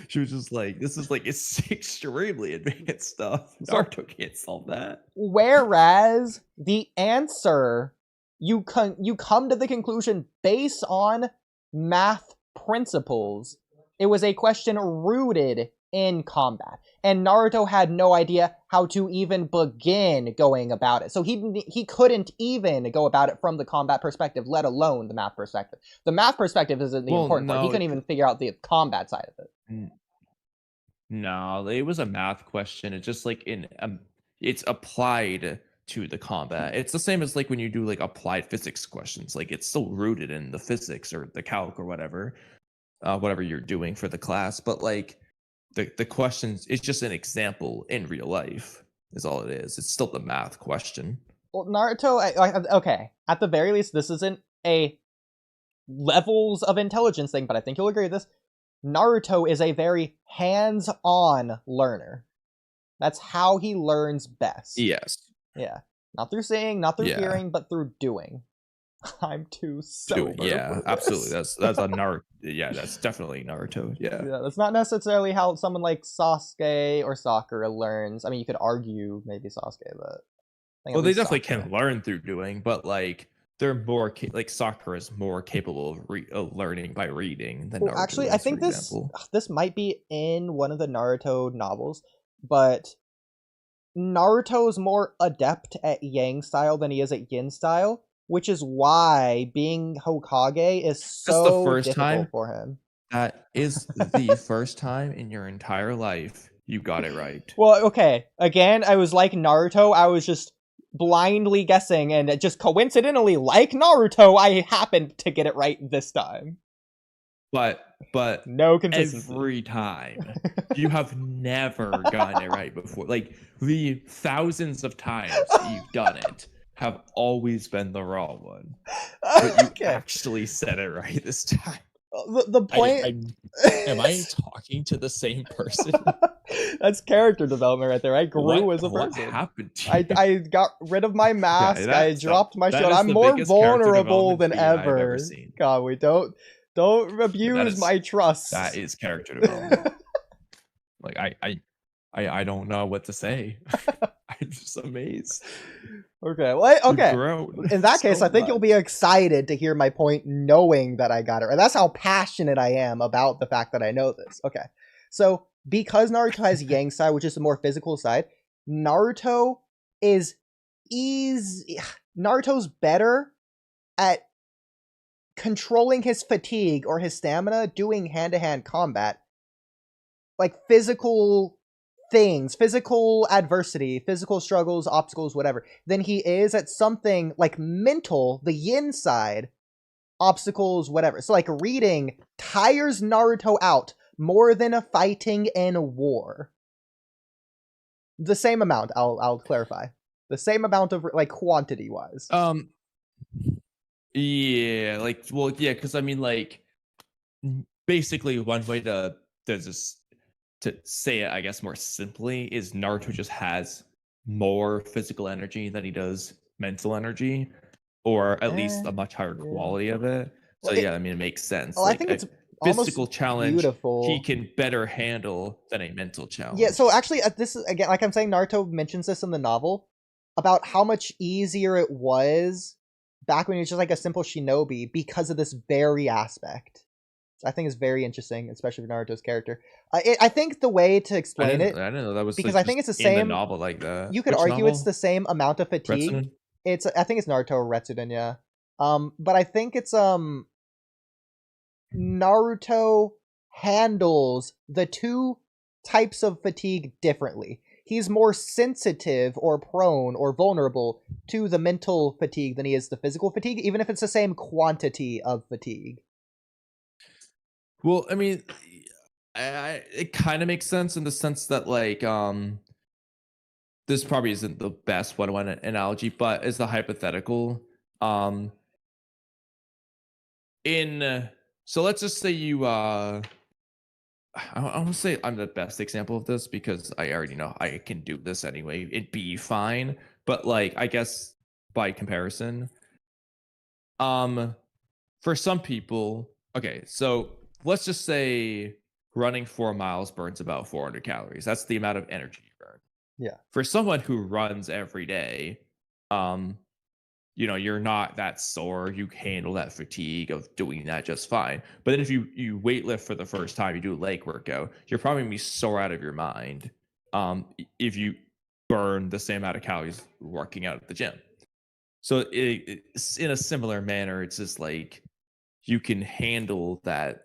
she was just like, this is like it's extremely advanced stuff. Naruto can't solve that. Whereas the answer you come to the conclusion based on math principles. It was a question rooted in combat, and Naruto had no idea how to even begin going about it. So he couldn't even go about it from the combat perspective, let alone the math perspective. The math perspective isn't the important part. He couldn't even figure out the combat side of it. No, it was a math question. It's just like it's applied to the combat. It's the same as like when you do like applied physics questions. Like it's still rooted in the physics or the calc or whatever you're doing for the class. But like the questions, it's just an example in real life is all it is. It's still the math question. Well, Naruto, okay, at the very least, this isn't a levels of intelligence thing, but I think you'll agree with this. Naruto is a very hands-on learner. That's how he learns best. Yes. Yeah. Not through seeing, not through hearing, but through doing. I'm too sober. Yeah, absolutely. That's a Naruto. Yeah, that's definitely Naruto. Yeah. Yeah, that's not necessarily how someone like Sasuke or Sakura learns. I mean, you could argue maybe Sasuke, but well, they definitely can learn through doing, but like they're more like Sakura is more capable of learning by reading than Naruto. Actually, I think this might be in one of the Naruto novels, but Naruto's more adept at Yang style than he is at Yin style, which is why being Hokage is so difficult for him. That is the first time in your entire life you got it right. Well, okay. Again, I was like Naruto. I was just blindly guessing, and just coincidentally, like Naruto, I happened to get it right this time. But no consistency. Every time you have never gotten it right before. Like the thousands of times you've done it have always been the wrong one. But you actually said it right this time. The point. Am I talking to the same person? That's character development right there. I grew as a person. What happened to you? I got rid of my mask. I dropped my shield. I'm more vulnerable than ever. Kamui, don't abuse my trust. That is character development. Like I don't know what to say. I'm just amazed. Okay. Well, okay. In that case, I think you'll be excited to hear my point, knowing that I got it right. That's how passionate I am about the fact that I know this. Okay. So because Naruto has Yang side, which is the more physical side, Naruto is easy. Naruto's better at controlling his fatigue or his stamina, doing hand-to-hand combat, like physical things, physical adversity, physical struggles, obstacles, whatever, than he is at something like mental, the yin side, obstacles, whatever. So like reading tires Naruto out more than a fighting in a war. The same amount, I'll clarify. The same amount of like quantity wise. Yeah, like, well, yeah, because I mean, like, basically, one way to say it, I guess, more simply, is Naruto just has more physical energy than he does mental energy, or at least a much higher quality of it. So yeah, I mean, it makes sense. Well, like, I think it's physical challenge beautiful. He can better handle than a mental challenge. Yeah, so actually, this is again, like I'm saying, Naruto mentions this in the novel about how much easier it was back when he was just like a simple shinobi because of this very aspect. So I think it's very interesting, especially for Naruto's character. I think the way to explain it, I didn't know that was because I think it's the same in the novel like that. You could argue it's the same amount of fatigue. Retsuden? I think it's Naruto or Retsuden, yeah. But I think it's Naruto handles the two types of fatigue differently. He's more sensitive or prone or vulnerable to the mental fatigue than he is the physical fatigue, even if it's the same quantity of fatigue. Well, I mean, it kind of makes sense in the sense that, like, this probably isn't the best one-on-one analogy, but it's the hypothetical. So let's just say you I don't say I'm the best example of this because I already know I can do this anyway. It'd be fine, but like I guess by comparison, for some people, okay, so let's just say running 4 miles burns about 400 calories. That's the amount of energy you burn. Yeah. For someone who runs every day, you're not that sore. You handle that fatigue of doing that just fine. But then if you weightlift for the first time, you do a leg workout, you're probably gonna be sore out of your mind. If you burn the same amount of calories working out at the gym. So it's in a similar manner. It's just like you can handle that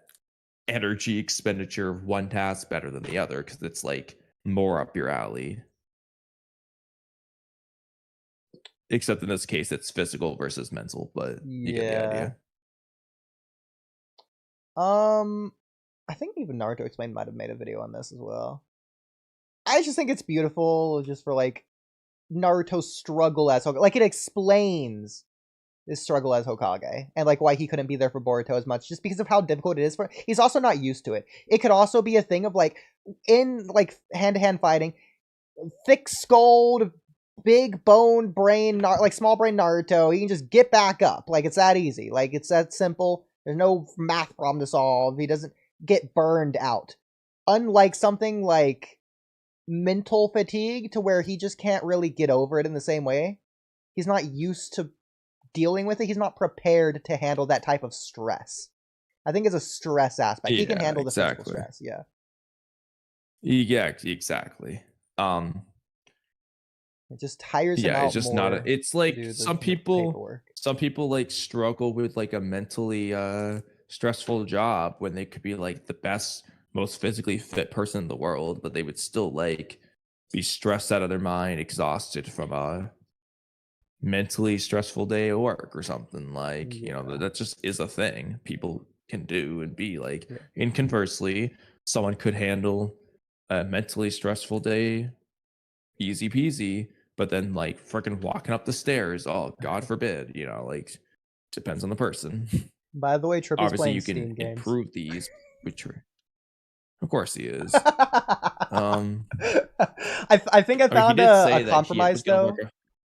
energy expenditure of one task better than the other because it's like more up your alley. Except in this case, it's physical versus mental, but you get the idea. I think even Naruto Explained might have made a video on this as well. I just think it's beautiful, just for like Naruto's struggle as Hokage. Like it explains his struggle as Hokage and like why he couldn't be there for Boruto as much, just because of how difficult it is for. He's also not used to it. It could also be a thing of like in like hand-to-hand fighting, thick-skulled, big bone brain, like small brain Naruto, he can just get back up. Like it's that easy. Like it's that simple. There's no math problem to solve. He doesn't get burned out. Unlike something like mental fatigue, to where he just can't really get over it in the same way. He's not used to dealing with it. He's not prepared to handle that type of stress. I think it's a stress aspect. He can handle the physical stress. Yeah. Yeah, exactly. It just tires him out. It's just not it's like some people like struggle with like a mentally stressful job when they could be like the best, most physically fit person in the world, but they would still like be stressed out of their mind, exhausted from a mentally stressful day at work or something. Like, that just is a thing people can do and be like. And conversely, someone could handle a mentally stressful day easy peasy, but then like freaking walking up the stairs, oh god forbid, like depends on the person. By the way, Trippy's obviously playing you can Steam games. improve these, which of course he is. I think I found a compromise though.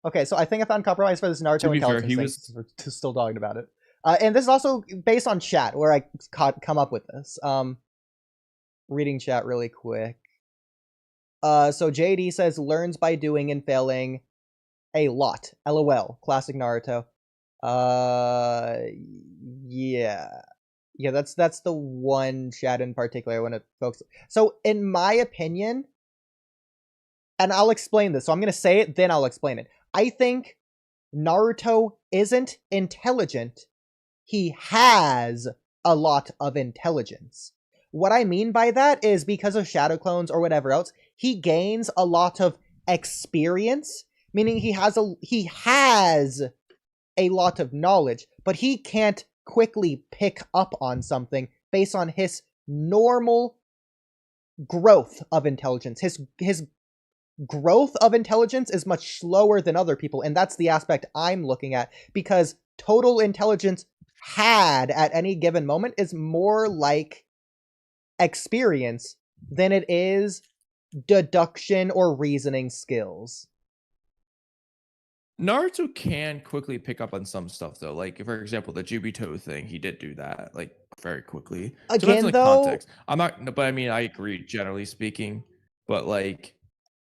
Okay, so I think I found compromise for this Naruto intelligence thing. We're still talking about it, and this is also based on chat where I come up with this. Reading chat really quick. So JD says learns by doing and failing a lot. LOL. Classic Naruto. Yeah, that's the one chat in particular I want to focus. So in my opinion, and I'll explain this. So I'm gonna say it, then I'll explain it. I think Naruto isn't intelligent. He has a lot of intelligence. What I mean by that is because of shadow clones or whatever else, he gains a lot of experience, meaning he has a lot of knowledge, but he can't quickly pick up on something based on his normal growth of intelligence. His growth of intelligence is much slower than other people, and that's the aspect I'm looking at, because total intelligence had at any given moment is more like experience than it is deduction or reasoning skills. Naruto can quickly pick up on some stuff though, like for example the Obito thing, he did do that like very quickly. Again, though, context. I'm not, but I mean I agree generally speaking, but like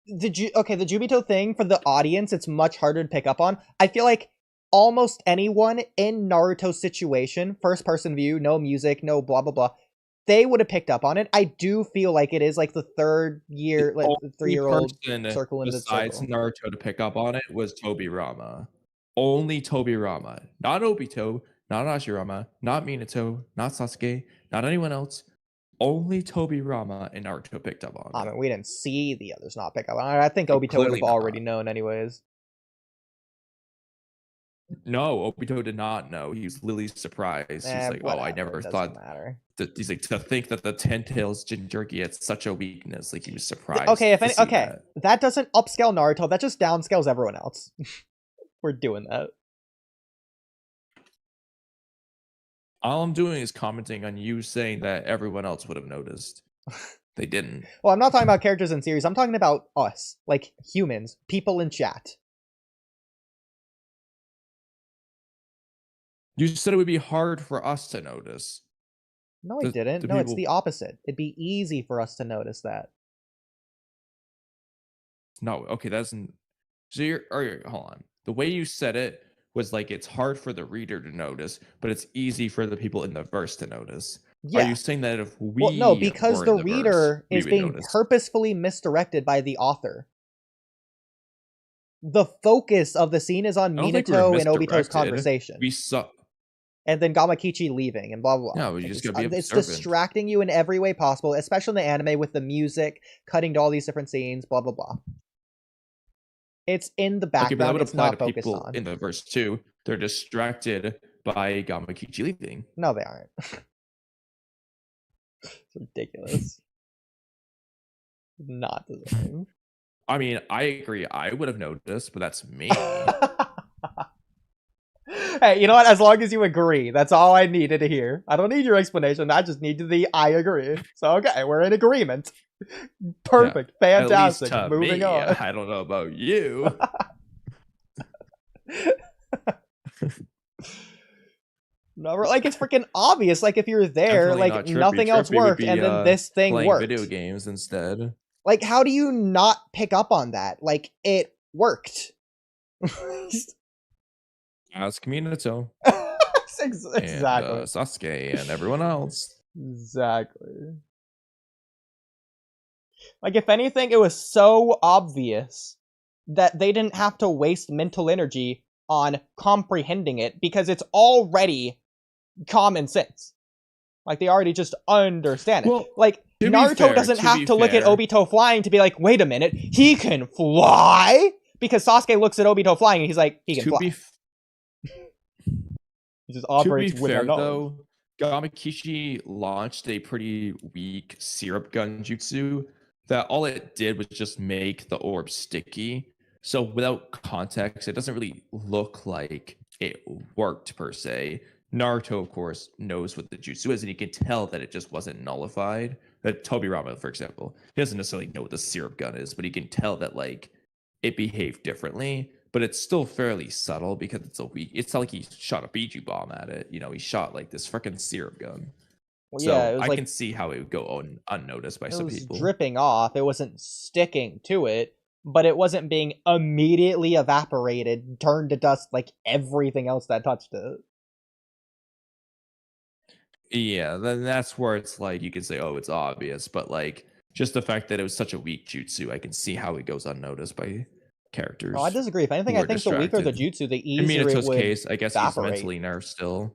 the Obito thing, for the audience it's much harder to pick up on. I feel like almost anyone in Naruto's situation, first person view, no music, no blah blah blah, they would have picked up on it. I do feel like it is like the 3-year-old circle in the circle. Besides Naruto to pick up on it was Tobirama. Only Tobirama. Not Obito, not Hashirama, not Minato, not Sasuke, not anyone else. Only Tobirama and Naruto picked up on it. I mean, we didn't see the others not pick up on it. I think Obito would have already known anyways. No, Obito did not know. He was literally surprised. He's like, whatever, "Oh, I never thought." He's like, to think that the 10 tails Jinchuriki had such a weakness. Like he was surprised. Okay, that doesn't upscale Naruto. That just downscales everyone else. We're doing that. All I'm doing is commenting on you saying that everyone else would have noticed. They didn't. Well, I'm not talking about characters in series. I'm talking about us, like humans, people in chat. You said it would be hard for us to notice. No, I didn't. No, it's the opposite. It'd be easy for us to notice that. No, okay, that's... So hold on. The way you said it was like it's hard for the reader to notice, but it's easy for the people in the verse to notice. Yeah. Are you saying that if we... Well, no, because the reader is being purposefully misdirected by the author. The focus of the scene is on Minato and Obito's conversation. We saw... And then Gamakichi leaving and blah, blah, blah. No, we just gotta be it's distracting you in every way possible, especially in the anime with the music, cutting to all these different scenes, blah, blah, blah. It's in the background. Okay, but that would apply to people in the verse too. They're distracted by Gamakichi leaving. No, they aren't. It's ridiculous. Not the same. I mean, I agree. I would have noticed, but that's me. Hey, you know what? As long as you agree, that's all I needed to hear. I don't need your explanation. I just need the I agree. So, okay, we're in agreement. Perfect. Yeah, fantastic. Moving on. I don't know about you. No, like it's freaking obvious. Like if you're there, definitely like nothing else worked, and then this thing worked. Video games instead. Like, how do you not pick up on that? Like it worked. Ask Minato. Exactly. And, Sasuke and everyone else. Exactly. Like, if anything, it was so obvious that they didn't have to waste mental energy on comprehending it because it's already common sense. Like, they already just understand it. Well, like, Naruto doesn't have to look at Obito flying to be like, wait a minute, he can fly? Because Sasuke looks at Obito flying and he's like, he can fly. He just operates with fair, though, Gamakichi launched a pretty weak syrup gun jutsu that all it did was just make the orb sticky. So without context, it doesn't really look like it worked per se. Naruto, of course, knows what the jutsu is, and he can tell that it just wasn't nullified. That Tobirama, for example, he doesn't necessarily know what the syrup gun is, but he can tell that like it behaved differently. But it's still fairly subtle because it's not like he shot a Biju bomb at it. You know, he shot like this freaking syrup gun. Well, so yeah, I can see how it would go unnoticed by some people. It was dripping off. It wasn't sticking to it, but it wasn't being immediately evaporated, turned to dust like everything else that touched it. Yeah, then that's where it's like you can say, oh, it's obvious. But like just the fact that it was such a weak jutsu, I can see how it goes unnoticed by characters. Oh, I disagree. If anything, I think the weaker the jutsu, the easier it would case, I guess evaporate. He's mentally nerfed still.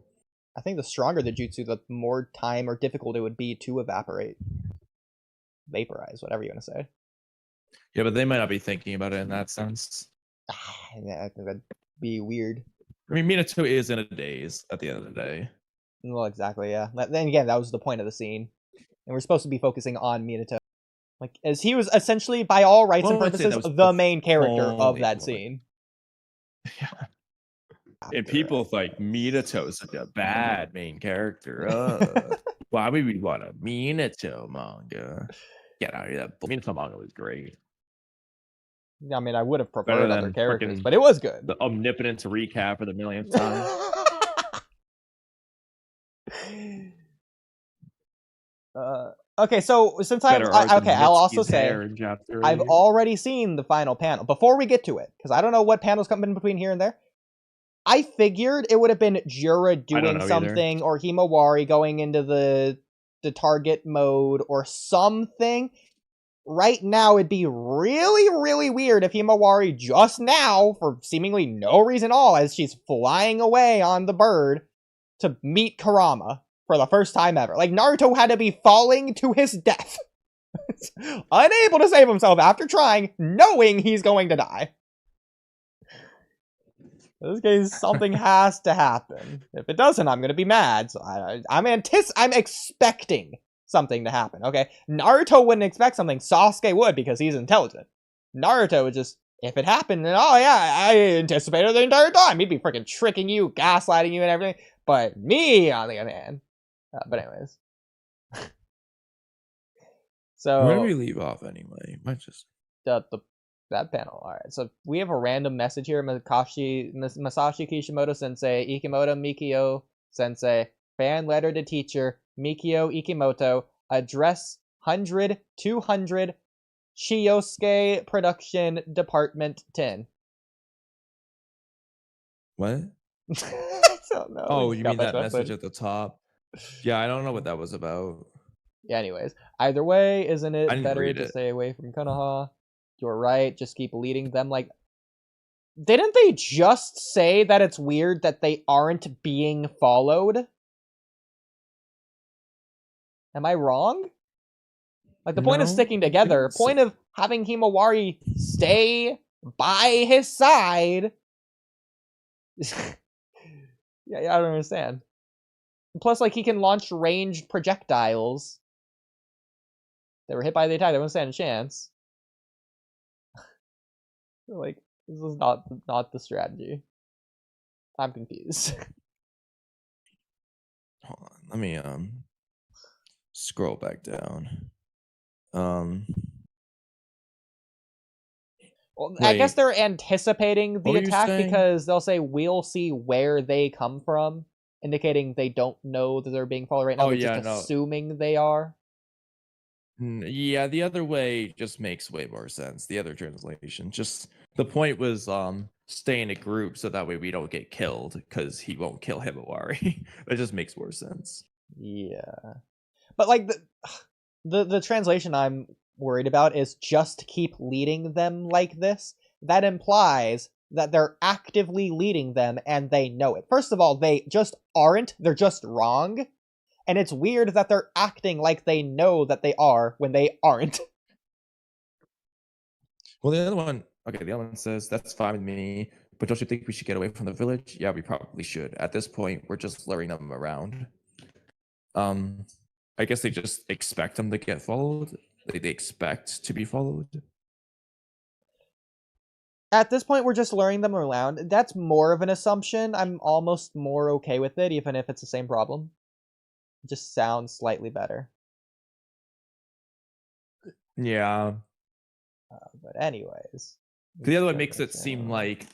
I think the stronger the jutsu, the more time or difficult it would be to evaporate. Vaporize, whatever you want to say. Yeah, but they might not be thinking about it in that sense. Yeah, I think that'd be weird. I mean, Minato is in a daze at the end of the day. Well, exactly, yeah. Then again, that was the point of the scene. And we're supposed to be focusing on Minato. Like, as he was essentially, by all rights and purposes, the main character of that scene. Yeah. And people like Minato's such a bad main character. Why would we want a Minato manga? Get out of here. That Minato manga was great. I mean, I would have preferred other characters, but it was good. The omnipotence recap for the millionth time. Okay, so since I'll also say I've already seen the final panel. Before we get to it, because I don't know what panels come in between here and there, I figured it would have been Jura doing something either. Or Himawari going into the target mode or something. Right now, it'd be really, really weird if Himawari just now, for seemingly no reason at all, as she's flying away on the bird, to meet Kurama for the first time ever. Like, Naruto had to be falling to his death. Unable to save himself after trying, knowing he's going to die. In this case, something has to happen. If it doesn't, I'm gonna be mad. So I'm expecting something to happen. Okay, Naruto wouldn't expect something. Sasuke would because he's intelligent. Naruto would just, if it happened, and oh yeah, I anticipated the entire time. He'd be freaking tricking you, gaslighting you, and everything. But me, on the other hand. But anyways. So where do we leave off anyway? Might just that panel. All right. So we have a random message here. Masashi Kishimoto Sensei, Ikimoto Mikio Sensei, fan letter to teacher Mikio Ikimoto, address 100 200 Chiyosuke Production Department 10. What? I don't know. Oh, you mean that message at the top? Yeah, I don't know what that was about. Yeah, anyways. Either way, isn't it better to stay away from Konoha? You're right, just keep leading them like... Didn't they just say that it's weird that they aren't being followed? Am I wrong? Like, the point of sticking together, point of having Himawari stay by his side... yeah, I don't understand. Plus, like, he can launch ranged projectiles. They were hit by the attack, they wouldn't stand a chance. Like, this is not the strategy. I'm confused. Hold on, let me scroll back down. Well, I guess they're anticipating the attack because they'll say we'll see where they come from, indicating they don't know that they're being followed right now. They're just assuming they are. Yeah, the other way just makes way more sense. The other translation, just the point was stay in a group so that way we don't get killed because he won't kill Himawari. That just makes more sense. Yeah, but like the translation I'm worried about is just keep leading them like this. That implies that they're actively leading them and they know it. First of all, they just aren't. They're just wrong. And it's weird that they're acting like they know that they are when they aren't. Well, the other one says, that's fine with me, but don't you think we should get away from the village? Yeah, we probably should. At this point, we're just luring them around. I guess they just expect them to get followed. They expect to be followed. At this point, we're just luring them around. That's more of an assumption. I'm almost more okay with it, even if it's the same problem. It just sounds slightly better. Yeah. But anyways. The other one makes it seem like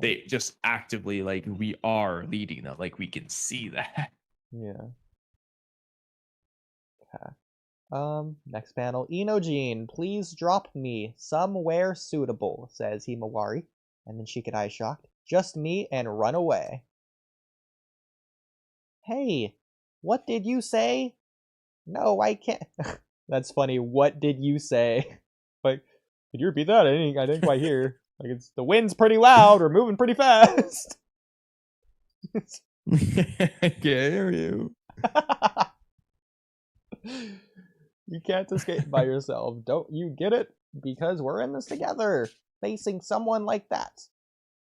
they just actively, like, we are leading them. Like, we can see that. Yeah. Okay. Next panel. Inojin, please drop me somewhere suitable, says Himawari. And then Shikadai shocked. Just me and run away. Hey, what did you say? No, I can't. That's funny. What did you say? Like, could you repeat that? I didn't quite hear. Like, it's the wind's pretty loud. We're moving pretty fast. I can't hear you. You can't escape by yourself. Don't you get it? Because we're in this together. Facing someone like that.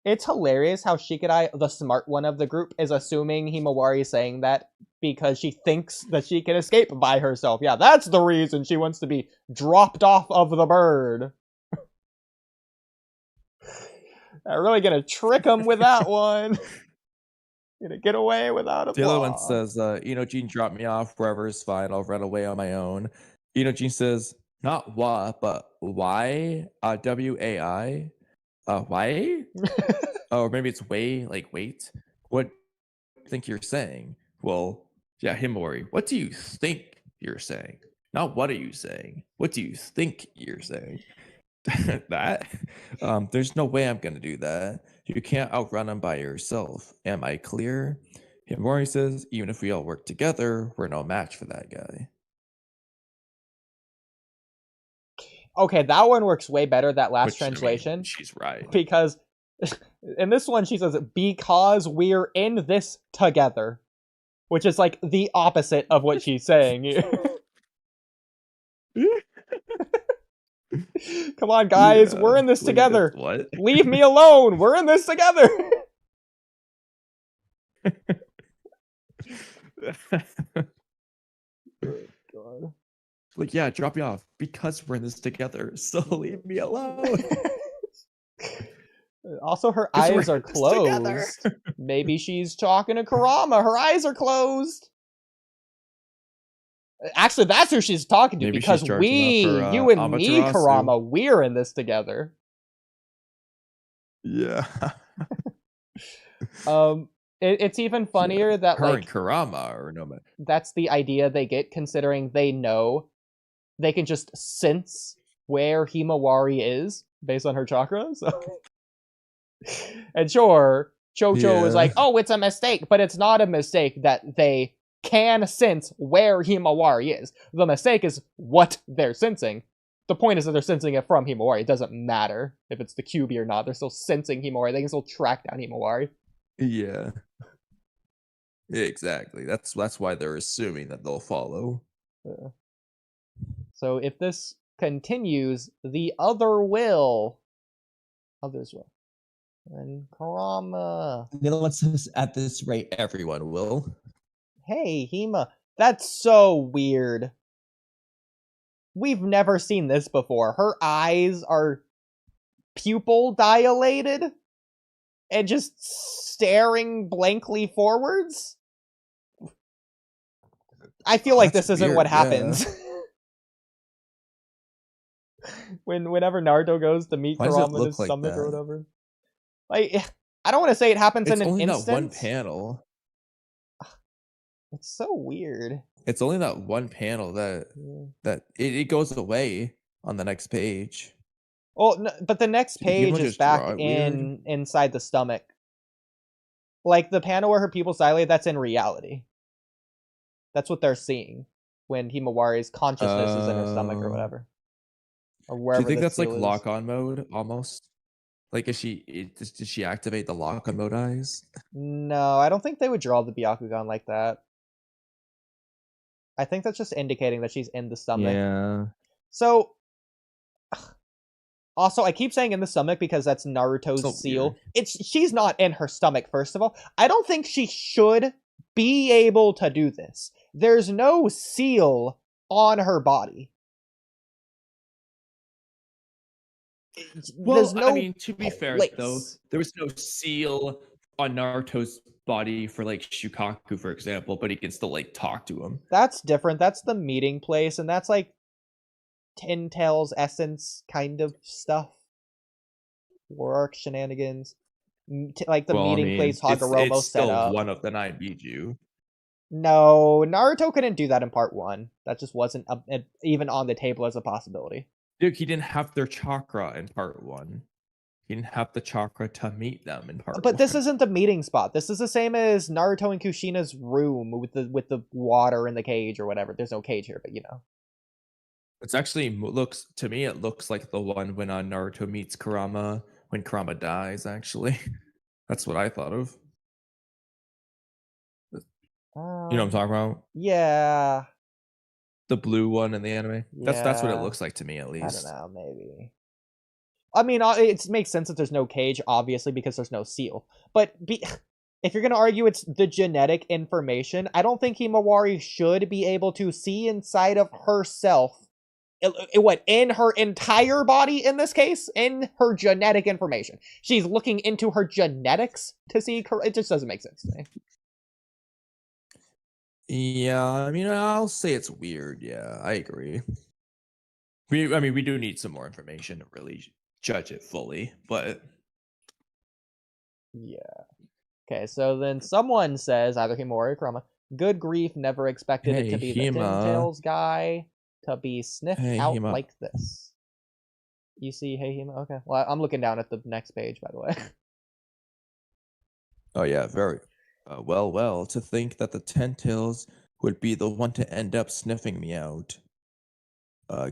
It's hilarious how Shikadai, the smart one of the group, is assuming Himawari is saying that because she thinks that she can escape by herself. Yeah, that's the reason she wants to be dropped off of the bird. I'm really gonna trick him with that one. Gonna get away without a The other one says, Inojin dropped me off wherever is fine. I'll run away on my own. Inojin says, not what, but why? W-A-I? Why? Or maybe it's way, like, wait. What do you think you're saying? Well, yeah, Himawari, what do you think you're saying? Not what are you saying? What do you think you're saying? That? There's no way I'm gonna do that. You can't outrun him by yourself. Am I clear? Himawari says, even if we all work together, we're no match for that guy. Okay, that one works way better, that last translation. I mean, she's right. Because in this one, she says, because we're in this together. Which is like the opposite of what she's saying. Come on, guys, we're in this together. What? Leave me alone. We're in this together. Oh, God. Like, yeah, drop me off because we're in this together. So leave me alone. Also, her eyes are closed. Maybe she's talking to Kurama. Her eyes are closed. Actually, that's who she's talking to. Maybe because you and me, Kurama, we're in this together. Yeah. It's even funnier that her and Kurama or no man. That's the idea they get, considering they know they can just sense where Himawari is based on her chakra. So, and sure, Chocho is like, "Oh, it's a mistake," but it's not a mistake that they can sense where Himawari is. The mistake is what they're sensing. The point is that they're sensing it from Himawari. It doesn't matter if it's the QB or not. They're still sensing Himawari. They can still track down Himawari. Yeah. Exactly. That's why they're assuming that they'll follow. So if this continues, the others will. And Kurama. At this rate, everyone will. Hey, Hima. That's so weird. We've never seen this before. Her eyes are pupil dilated and just staring blankly forwards. I feel like this isn't what happens. Whenever Naruto goes to meet Kurama in his stomach or whatever. Like, I don't want to say it happens in an instant. It's only that one panel. It's so weird. It's only that one panel that it goes away on the next page. Well, no, but the next page is back inside the stomach. Like the panel where her pupils dilate, that's in reality. That's what they're seeing when Himawari's consciousness is in her stomach or whatever. Or wherever. Do you think that's like lock-on mode almost? Like, did she activate the lock-on mode eyes? No, I don't think they would draw the Byakugan like that. I think that's just indicating that she's in the stomach. Yeah. So, also, I keep saying in the stomach because that's Naruto's seal. She's not in her stomach, first of all. I don't think she should be able to do this. There's no seal on her body. Well, I mean, to be fair, though, there was no seal on Naruto's body for, like, Shukaku, for example, but he can still, like, talk to him. That's different. That's the meeting place, and that's, like, Ten Tails essence kind of stuff. Work shenanigans. Like the meeting place Hagoromo set up. It's still one of the 9 Biju. No, Naruto couldn't do that in part 1. That just wasn't even on the table as a possibility. Dude, he didn't have their chakra in part 1. He didn't have the chakra to meet them in part 1. But this isn't the meeting spot. This is the same as Naruto and Kushina's room with the water in the cage or whatever. There's no cage here, but you know. It's actually looks like the one when Naruto meets Kurama when Kurama dies. Actually, that's what I thought of. You know what I'm talking about? Yeah. The blue one in the anime. Yeah. That's what it looks like to me, at least. I don't know, maybe. I mean, it makes sense that there's no cage, obviously, because there's no seal. But if you're going to argue it's the genetic information, I don't think Himawari should be able to see inside of herself. In her entire body, in this case? In her genetic information. She's looking into her genetics to see... It just doesn't make sense to me. Yeah, I mean, I'll say it's weird. Yeah, I agree. We do need some more information to really judge it fully, but... Yeah. Okay, so then someone says, either Himawari or Kurama, good grief, never expected it to be the Ten Tails guy to be sniffed out like this. You see, hey, Hima? Okay. Well, I'm looking down at the next page, by the way. Oh, yeah, very... well, to think that the Ten Tails would be the one to end up sniffing me out.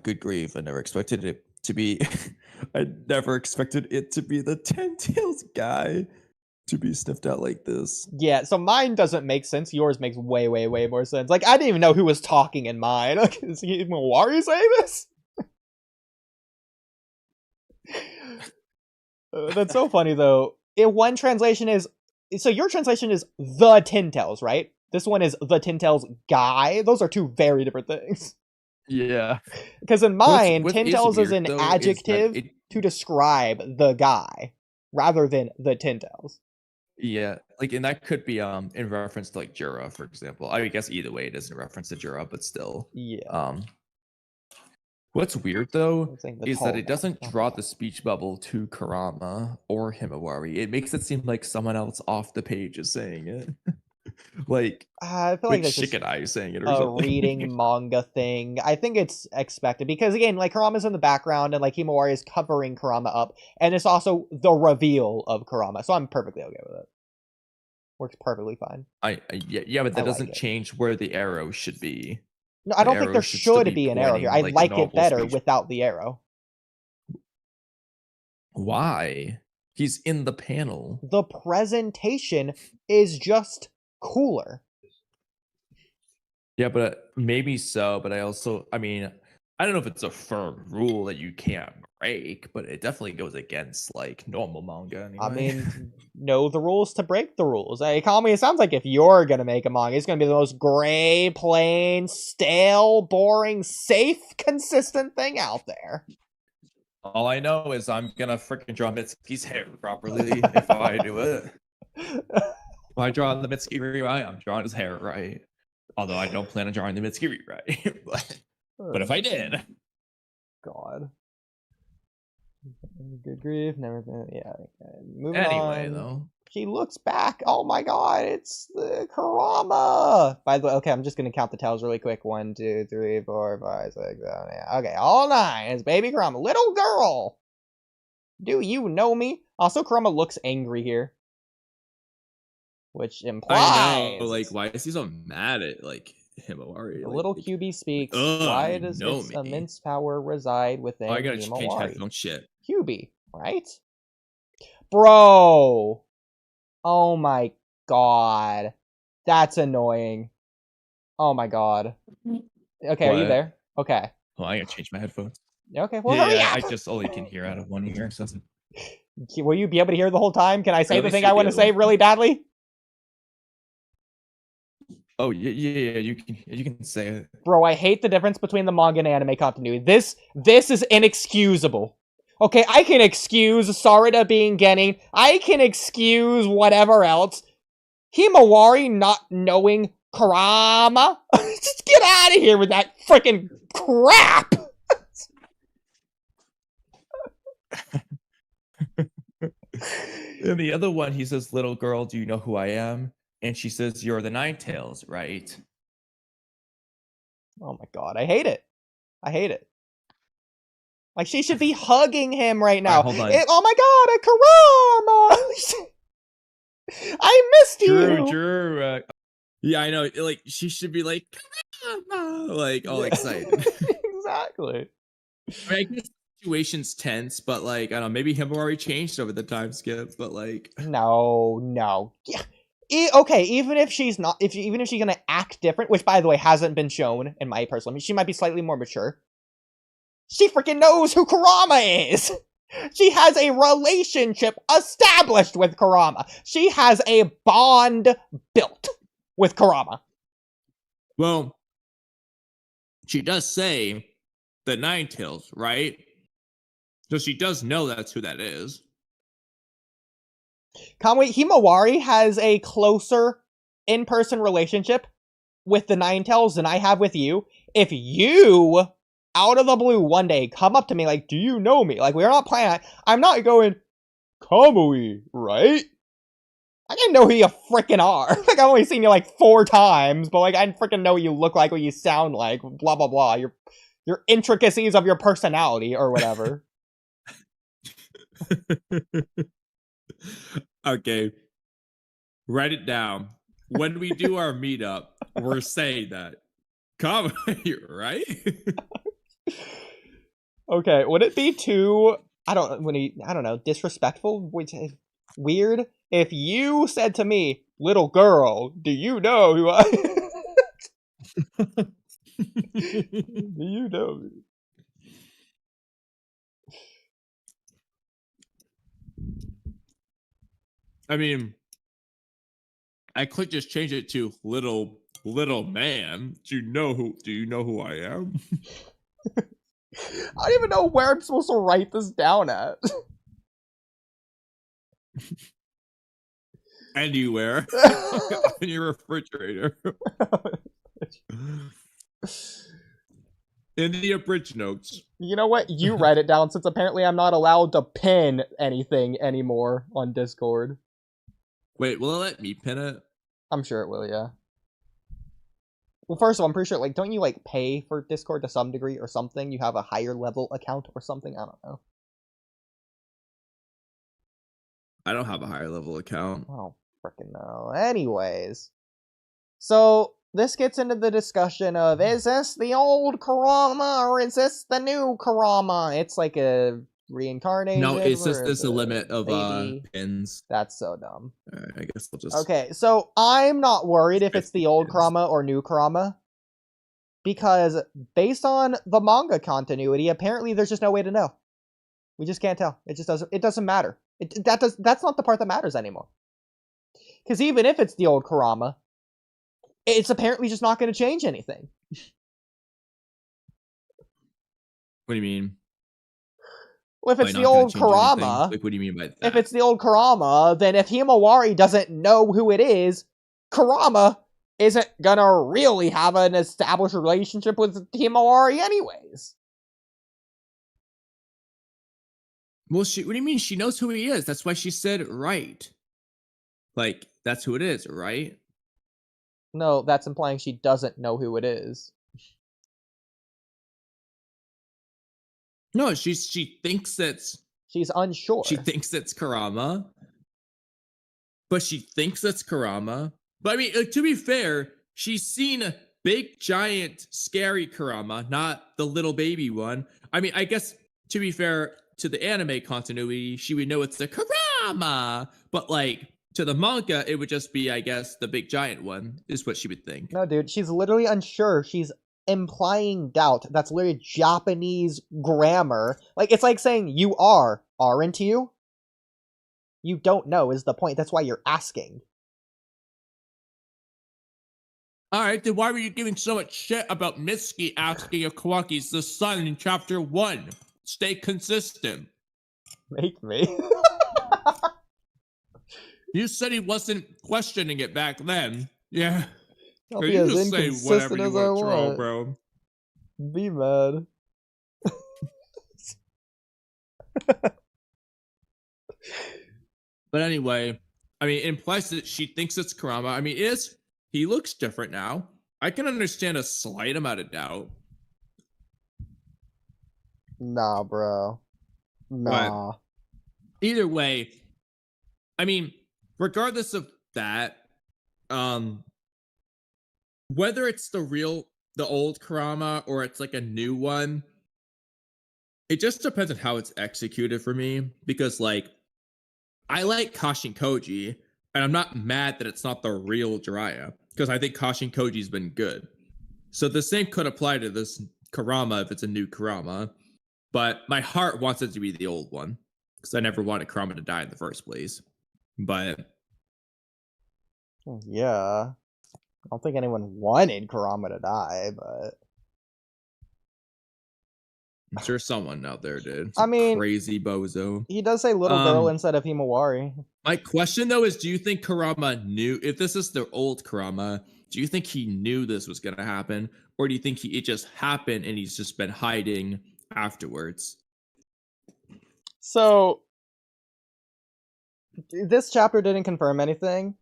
Good grief, I never expected it to be... I never expected it to be the Ten Tails guy to be sniffed out like this. Yeah, so mine doesn't make sense. Yours makes way, way, way more sense. Like, I didn't even know who was talking in mine. Like, is Himawari saying this? That's so funny, though. One translation is, So your translation is the Tin Tails, right? This one is the Tin Tails guy. Those are two very different things. Yeah. Because in mine, Tin Tails is an adjective to describe the guy rather than the Tin Tails. Yeah, like, and that could be in reference to like Jura, for example. I guess either way it is in reference to Jura, but still. Yeah. What's weird though is that it doesn't draw the speech bubble to Kurama or Himawari. It makes it seem like someone else off the page is saying it. Like, I feel like that's Shikamaru is saying it or a something. reading manga thing. I think it's expected because again, like Kurama's in the background and like Himawari is covering Kurama up, and it's also the reveal of Kurama. So I'm perfectly okay with it. Works perfectly fine. Yeah, but that doesn't change where the arrow should be. No, I don't think there should be an arrow here. I like it better without the arrow. Why? He's in the panel. The presentation is just cooler. Yeah, but maybe so. But I mean, I don't know if it's a firm rule that you can't break, but it definitely goes against like normal manga anyway. I mean, know the rules to break the rules. Hey, Kamui, it sounds like if you're gonna make a manga, it's gonna be the most gray, plain, stale, boring, safe, consistent thing out there. All I know is I'm gonna freaking draw Mitsuki's hair properly if I do it. If I draw the Mitsuki right, I'm drawing his hair right. Although I don't plan on drawing the Mitsuki right. But if I did. God. Good grief, never been. Yeah. Okay. Moving anyway, on. Though. She looks back. Oh my god, it's the Kurama. By the way, okay, I'm just gonna count the tails really quick. 1, 2, 3, 4, 5, 6, 7, 8. Okay, all 9. It's baby Kurama. Little girl. Do you know me? Also, Kurama looks angry here. Which implies. I know, like, why is he so mad at, like, Himawari? The little QB speaks. Why does its immense power reside within Himawari? I gotta change headphone shit. QB, right? Bro! Oh my god. That's annoying. Oh my god. Okay, are you there? Okay. Well, I gotta change my headphones. Okay, well, hurry up! I just only can hear out of one ear. So. Will you be able to hear the whole time? Can I say the thing I want to say really badly? Oh yeah, you can say it. Bro, I hate the difference between the manga and anime continuity. This is inexcusable. Okay, I can excuse Sarada being Genin. I can excuse whatever else. Himawari not knowing Kurama. Just get out of here with that freaking crap. And the other one, he says, "Little girl, do you know who I am?" And she says, "You're the Nine Tails, right?" Oh my god, I hate it. I hate it. Like, she should be hugging him right now. Hold on. Oh my god, a Kurama! I missed you! Drew. Yeah, I know. Like, she should be like, like, all excited. Exactly. I mean, I guess the situation's tense, but like, I don't know, maybe Himawari changed over the time skip, but like, no. Yeah. Okay, even if she's not, even if she's gonna act different, which by the way hasn't been shown in my personal, I mean, she might be slightly more mature. She freaking knows who Kurama is. She has a relationship established with Kurama. She has a bond built with Kurama. Well, she does say the Nine Tails, right? So she does know that's who that is. Kamui, Himawari has a closer in-person relationship with the Nine Tails than I have with you. If you, out of the blue, one day come up to me like, do you know me? Like, we're not playing. I'm not going, Kamui, right? I didn't know who you freaking are. Like, I've only seen you like 4 times, but like, I freaking know what you look like, what you sound like, blah, blah, blah. Your intricacies of your personality or whatever. Okay. Write it down. When we do our meetup, we're saying that. Come here, right? Okay, would it be too, I don't know, disrespectful? Which is weird if you said to me, little girl, do you know who I do you know me? I mean, I could just change it to little man. Do you know who I am? I don't even know where I'm supposed to write this down at. Anywhere. On your refrigerator. In the abridged notes. You know what? You write it down, since apparently I'm not allowed to pin anything anymore on Discord. Wait, will it let me pin it? I'm sure it will, yeah. Well, first of all, I'm pretty sure, like, don't you, like, pay for Discord to some degree or something? You have a higher level account or something? I don't know. I don't have a higher level account. I don't frickin' know. Anyways. So, this gets into the discussion of, is this the old Kurama or is this the new Kurama? It's like a reincarnation. No, it's just there's a limit of pins. That's so dumb. Alright, I guess I'll just... Okay, so I'm not worried if it's the old Kurama or new Kurama. Because based on the manga continuity, apparently there's just no way to know. We just can't tell. It doesn't matter. That's not the part that matters anymore. Because even if it's the old Kurama, it's apparently just not going to change anything. What do you mean? Well, if it's the old Kurama, like, what do you mean by that? if it's the old Kurama, then if Himawari doesn't know who it is, Kurama isn't gonna really have an established relationship with Himawari anyways. Well, what do you mean? She knows who he is. That's why she said right. Like, that's who it is, right? No, that's implying she doesn't know who it is. No, she thinks it's... She's unsure. She thinks it's Kurama. But she thinks it's Kurama. But I mean, to be fair, she's seen a big, giant, scary Kurama, not the little baby one. I mean, I guess, to be fair to the anime continuity, she would know it's the Kurama. But, like, to the manga, it would just be, I guess, the big, giant one, is what she would think. No, dude, she's literally unsure. She's implying doubt. That's literally Japanese grammar. Like, it's like saying, you aren't you? You don't know is the point. That's why you're asking. Alright, then why were you giving so much shit about Mitsuki asking if Kawaki's the son in chapter 1? Stay consistent. Make me. You said he wasn't questioning it back then. Yeah. I'll be as inconsistent as I want, bro. Be mad. But anyway, I mean, it implies that she thinks it's Kurama. I mean, he looks different now. I can understand a slight amount of doubt. Nah, bro. Nah. But either way, I mean, regardless of that, whether it's the old Kurama or it's like a new one, it just depends on how it's executed for me. Because, like, I like Kashin Koji, and I'm not mad that it's not the real Jiraiya, because I think Kashin Koji's been good. So the same could apply to this Kurama if it's a new Kurama, but my heart wants it to be the old one, because I never wanted Kurama to die in the first place. But yeah, I don't think anyone wanted Kurama to die, but I'm sure someone out there did. I mean, crazy bozo. He does say little girl instead of Himawari. My question, though, is do you think Kurama knew, if this is the old Kurama, do you think he knew this was going to happen? Or do you think it just happened and he's just been hiding afterwards? So, this chapter didn't confirm anything.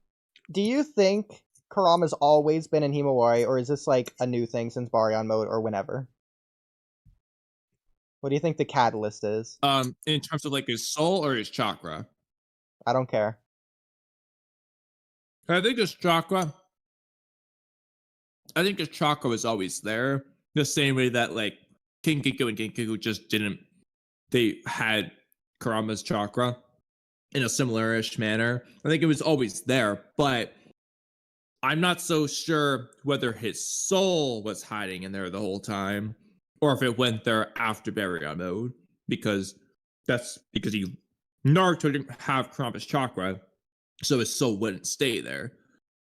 Do you think Kurama's always been in Himawari, or is this like a new thing since Baryon mode or whenever? What do you think the catalyst is? In terms of like his soul or his chakra? I don't care. I think his chakra. I think his chakra was always there. The same way that like King Kiku and King Kiku just didn't. They had Kurama's chakra in a similar-ish manner. I think it was always there, but I'm not so sure whether his soul was hiding in there the whole time, or if it went there after Baryon mode, because Naruto didn't have Kurama's chakra, so his soul wouldn't stay there.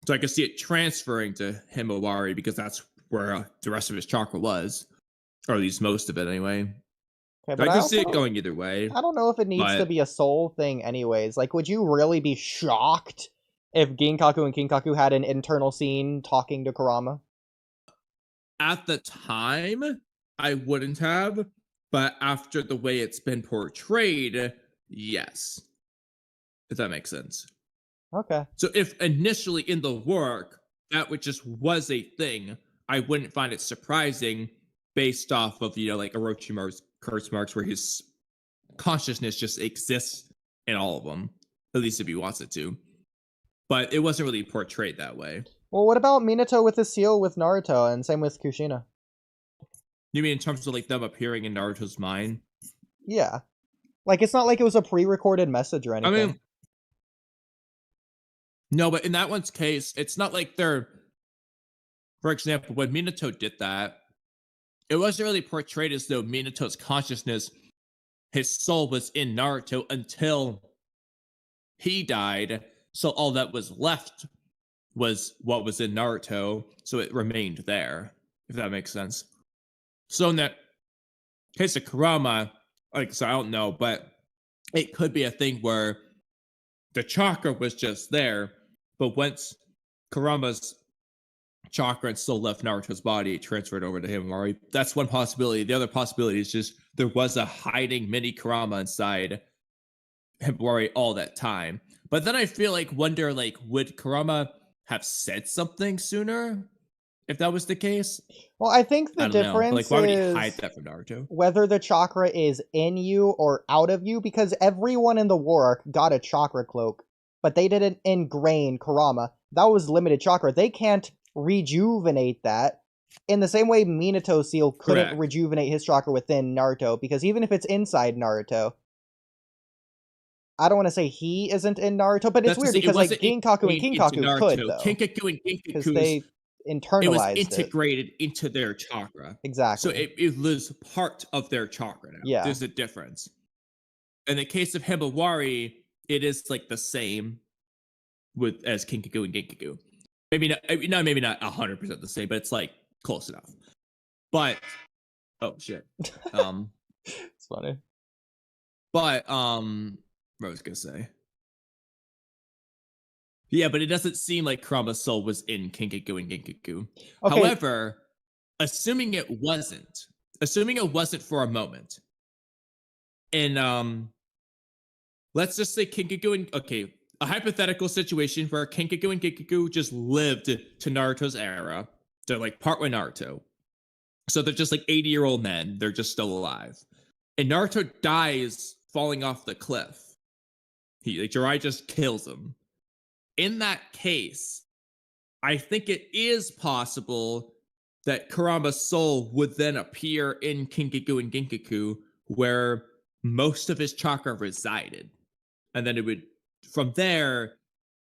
So I could see it transferring to Himawari because that's where the rest of his chakra was, or at least most of it anyway. Okay, but I could see it going either way. I don't know if it needs to be a soul thing anyways. Like, would you really be shocked if Ginkaku and Kinkaku had an internal scene talking to Kurama? At the time, I wouldn't have, but after the way it's been portrayed, yes. If that makes sense. Okay. So if initially in the work, that just was a thing, I wouldn't find it surprising based off of, like Orochimaru's curse marks where his consciousness just exists in all of them, at least if he wants it to. But it wasn't really portrayed that way. Well, what about Minato with his seal with Naruto, and same with Kushina? You mean in terms of like them appearing in Naruto's mind? Yeah. Like, it's not like it was a pre-recorded message or anything. I mean, no, but in that one's case, it's not like they're... For example, when Minato did that, it wasn't really portrayed as though Minato's consciousness, his soul was in Naruto until he died. So all that was left was what was in Naruto. So it remained there, if that makes sense. So in that case of Kurama, like, so I don't know, but it could be a thing where the chakra was just there, but once Kurama's chakra and soul left Naruto's body, it transferred over to Himawari. That's one possibility. The other possibility is just there was a hiding mini Kurama inside Himawari all that time. But then I feel like would Kurama have said something sooner if that was the case? Well, I think the difference like, why would he hide that from Naruto? Whether the chakra is in you or out of you, because everyone in the war arc got a chakra cloak, but they didn't ingrain Kurama. That was limited chakra. They can't rejuvenate that in the same way Minato's seal couldn't rejuvenate his chakra within Naruto, because even if it's inside Naruto, I don't want to say he isn't in Naruto, but it's weird because like Ginkaku and Kinkaku could though. Kinkaku and Ginkaku, because they internalized it. Was integrated into their chakra. Exactly. So it was part of their chakra now. Yeah. There's a difference. In the case of Himawari, it is like the same as Kinkaku and Ginkaku. Maybe not 100% the same, but it's like close enough. But oh shit. It's funny. But what was I gonna say? Yeah, but it doesn't seem like Kurama's soul was in Kinkaku and Ginkaku. Okay. However, assuming it wasn't for a moment, and let's just say Kinkaku and a hypothetical situation where Kinkaku and Ginkaku just lived to Naruto's era. They're like part with Naruto. So they're just like 80-year-old men. They're just still alive. And Naruto dies falling off the cliff. Jiraiya just kills him. In that case, I think it is possible that Kurama's soul would then appear in Kinkaku and Ginkaku, where most of his chakra resided. And then it would, from there,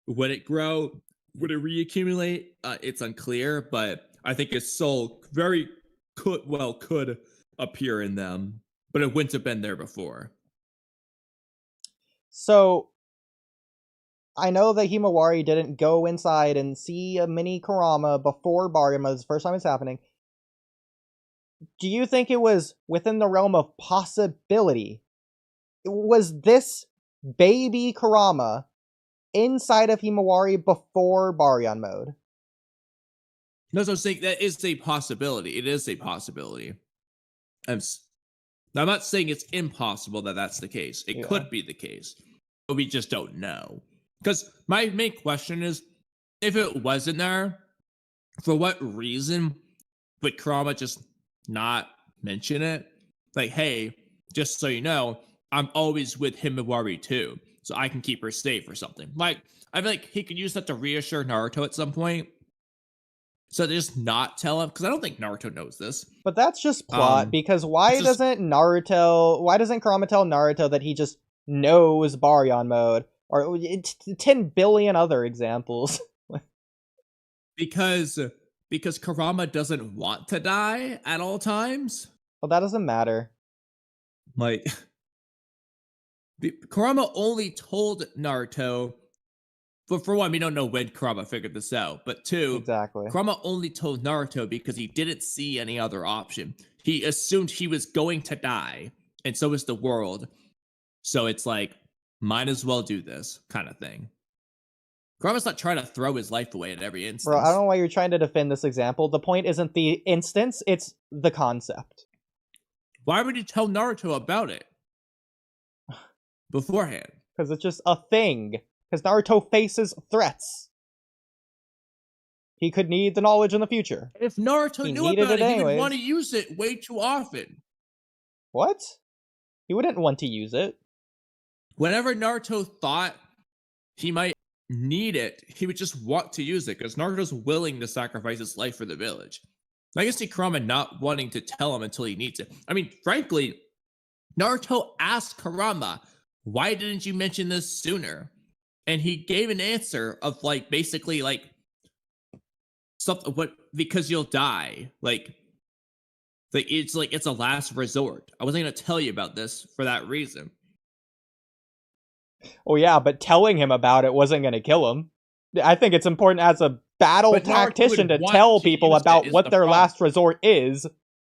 would it grow? Would it reaccumulate? It's unclear, but I think his soul could appear in them, but it wouldn't have been there before. So, I know that Himawari didn't go inside and see a mini Kurama before Baryon. It was the first time it's happening. Do you think it was within the realm of possibility? Was this baby Kurama inside of Himawari before Baryon mode? No, so I'm saying that is a possibility. It is a possibility. I'm not saying it's impossible that that's the case. It could be the case, but we just don't know. Because my main question is, if it wasn't there, for what reason would Kurama just not mention it? Like, hey, just so you know, I'm always with Himawari too, so I can keep her safe or something. Like, I feel like he could use that to reassure Naruto at some point. So they just not tell him, because I don't think Naruto knows this. But that's just plot, because why doesn't Kurama tell Naruto that he just knows Baryon mode? Or 10 billion other examples. because Kurama doesn't want to die at all times? Well, that doesn't matter. Like, Kurama only told Naruto but for one, we don't know when Kurama figured this out. But two, exactly. Kurama only told Naruto because he didn't see any other option. He assumed he was going to die, and so is the world. So it's like, might as well do this kind of thing. Kurama's not trying to throw his life away at every instance. Bro, I don't know why you're trying to defend this example. The point isn't the instance, it's the concept. Why would you tell Naruto about it beforehand? Because it's just a thing. Because Naruto faces threats. He could need the knowledge in the future. If Naruto knew about it, he would want to use it way too often. What? He wouldn't want to use it. Whenever Naruto thought he might need it, he would just want to use it because Naruto's willing to sacrifice his life for the village. I can see Kurama not wanting to tell him until he needs it. I mean, frankly, Naruto asked Kurama, why didn't you mention this sooner? And he gave an answer of like, basically like, something, what, because you'll die. Like it's a last resort. I wasn't going to tell you about this for that reason. Oh yeah, but telling him about it wasn't going to kill him. I think it's important as a battle tactician to tell people about what their last resort is.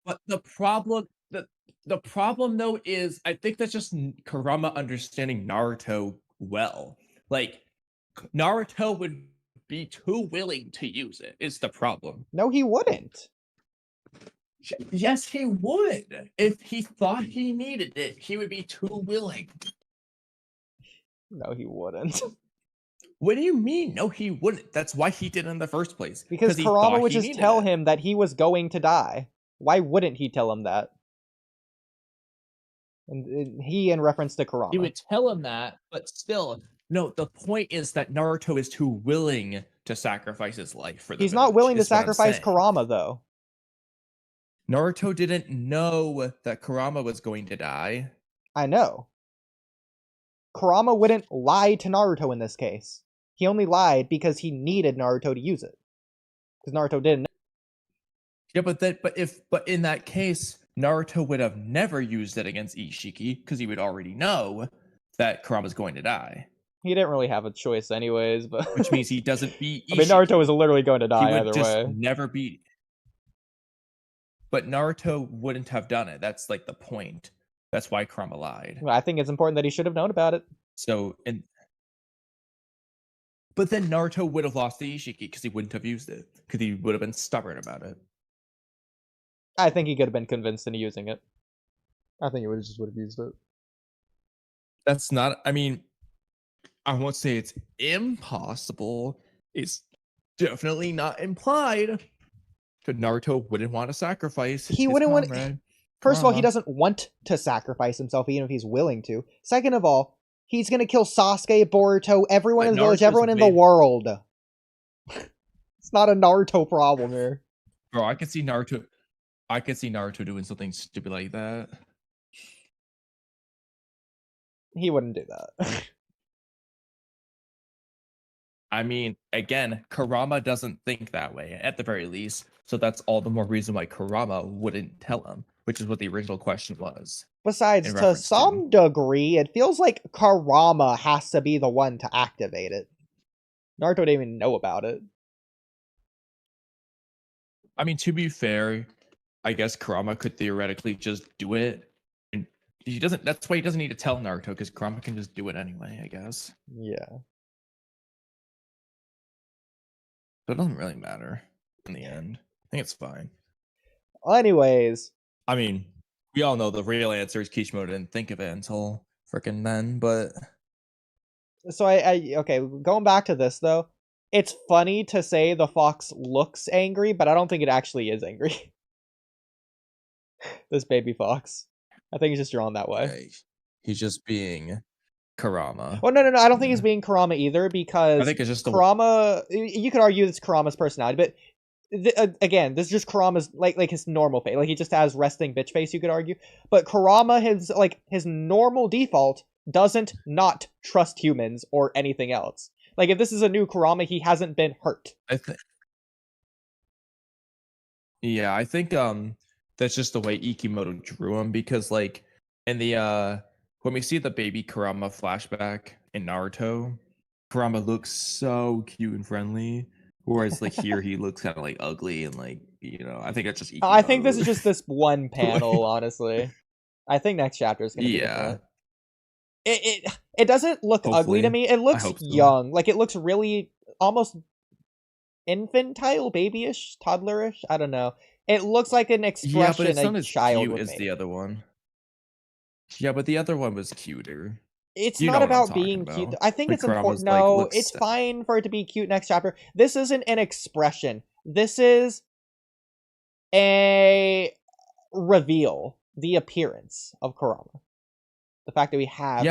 But the problem though is, I think that's just Kurama understanding Naruto well. Like, Naruto would be too willing to use it, is the problem. No, he wouldn't. Yes, he would. If he thought he needed it, he would be too willing. No, he wouldn't. What do you mean? No, he wouldn't. That's why he did it in the first place. Because Kurama would just tell him that he was going to die. Why wouldn't he tell him that? And he in reference to Kurama. He would tell him that, but still, no, the point is that Naruto is too willing to sacrifice his life for the He's village, not willing to sacrifice Kurama, though. Naruto didn't know that Kurama was going to die. I know. Kurama wouldn't lie to Naruto in this case. He only lied because he needed Naruto to use it. Because Naruto didn't know. Yeah, but in that case, Naruto would have never used it against Ishiki because he would already know that Kurama's going to die. He didn't really have a choice anyways, but which means he doesn't beat Ishiki. I mean, Naruto was literally going to die he would either just way. Never beat. But Naruto wouldn't have done it. That's like the point. That's why Kurama lied. Well, I think it's important that he should have known about it. But then Naruto would have lost the Ishiki because he wouldn't have used it. Because he would have been stubborn about it. I think he could have been convinced into using it. I think he would have used it. That's not, I mean, I won't say it's impossible. It's definitely not implied. Because Naruto wouldn't want to sacrifice. He wouldn't want to. First of all, he doesn't want to sacrifice himself, even if he's willing to. Second of all, he's going to kill Sasuke, Boruto, everyone in the village, everyone in the world. It's not a Naruto problem here. Bro, I could see Naruto doing something stupid like that. He wouldn't do that. I mean, again, Kurama doesn't think that way, at the very least. So that's all the more reason why Kurama wouldn't tell him, which is what the original question was. Besides, to some degree, it feels like Kurama has to be the one to activate it. Naruto didn't even know about it. I mean, to be fair, I guess Kurama could theoretically just do it. And he doesn't. That's why he doesn't need to tell Naruto, because Kurama can just do it anyway, I guess. Yeah. So it doesn't really matter in the end. I think it's fine. Anyways. I mean, we all know the real answer is Kishimoto didn't think of it until frickin' then, but... So okay, going back to this, though. It's funny to say the fox looks angry, but I don't think it actually is angry. This baby fox. I think he's just drawn that way. Okay. He's just being Kurama. Well, no. I don't think he's being Kurama either, because I think it's just Kurama... You could argue it's Kurama's personality, but... again, this is just Kurama's like his normal face. Like, he just has resting bitch face, you could argue. But Kurama, his normal default doesn't not trust humans or anything else. Like, if this is a new Kurama, he hasn't been hurt. I think that's just the way Ikimoto drew him, because like in the when we see the baby Kurama flashback in Naruto, Kurama looks so cute and friendly, whereas like here he looks kind of like ugly and like, you know, I think it's just I think this is just this one panel, honestly. I think next chapter is gonna be different. It doesn't look ugly to me. It looks young. Like it looks really almost infantile, babyish, toddlerish. I don't know. It looks like an expression but it's not a as child cute would as make. the other one. Yeah, but the other one was cuter. It's not about being cute. I think it's important. No, it's fine for it to be cute next chapter. This isn't an expression. This is a reveal. The appearance of Kurama. The fact that we have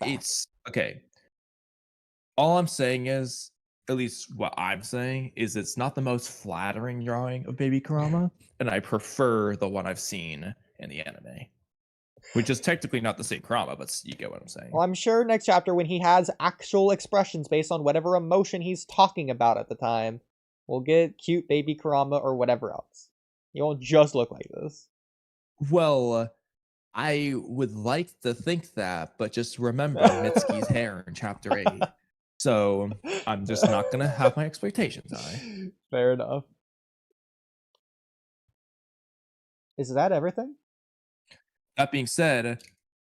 it's okay. All I'm saying is, at least what I'm saying, is it's not the most flattering drawing of baby Kurama, and I prefer the one I've seen in the anime. Which is technically not the same Kurama, but you get what I'm saying. Well, I'm sure next chapter, when he has actual expressions based on whatever emotion he's talking about at the time, we'll get cute baby Kurama or whatever else. He won't just look like this. Well, I would like to think that, but just remember Mitsuki's hair in chapter 8. So I'm just not going to have my expectations high. Fair enough. Is that everything? That being said,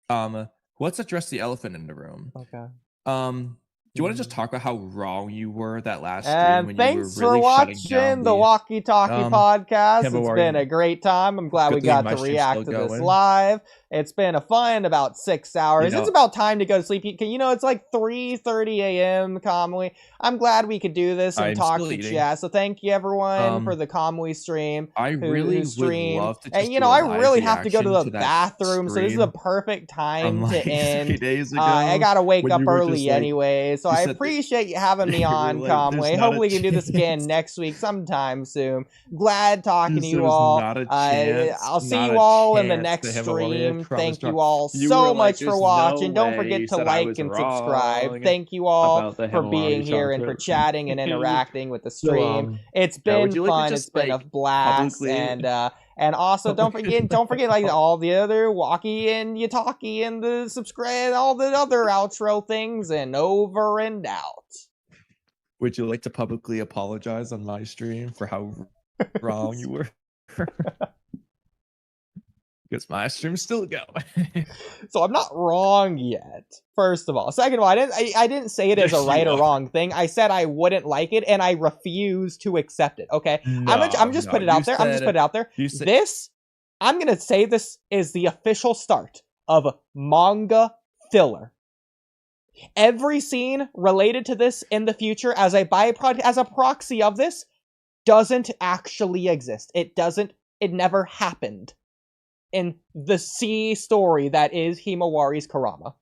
let's address the elephant in the room. Okay. Do you want to just talk about how wrong you were that last stream when thanks you were really for watching the Walky Talky podcast. It's been a great time. I'm glad we got to react to this live. It's been a fun about 6 hours. It's about time to go to sleep. You know, it's like 3:30 a.m. Kamui. I'm glad we could do this and talk to chat. So thank you everyone for the Kamui stream. I really would love to. And you know, I really have to go to the bathroom, so this is a perfect time to end. I gotta wake up early anyway, so I appreciate you having me on, Kamui. Hopefully we can do this again next week sometime soon. Glad talking to you all. I'll see you all in the next stream. Thank you all so much for watching. Don't forget to like and subscribe. Thank you all for being here and for chatting and interacting with the stream. It's been fun. It's been a blast. And also don't forget like all the other Walky and Yatalky and the subscribe, all the other outro things, and over and out. Would you like to publicly apologize on my stream for how wrong you were? Because my stream's still going. So I'm not wrong yet. First of all. Second of all, I didn't say it as a right or wrong thing. I said I wouldn't like it, and I refuse to accept it. Okay, I'm just put it out there. I'm just put it out there. This, I'm gonna say this is the official start of manga filler. Every scene related to this in the future, as a byproduct, as a proxy of this, doesn't actually exist. It doesn't. It never happened in the C story that is Himawari's Kurama.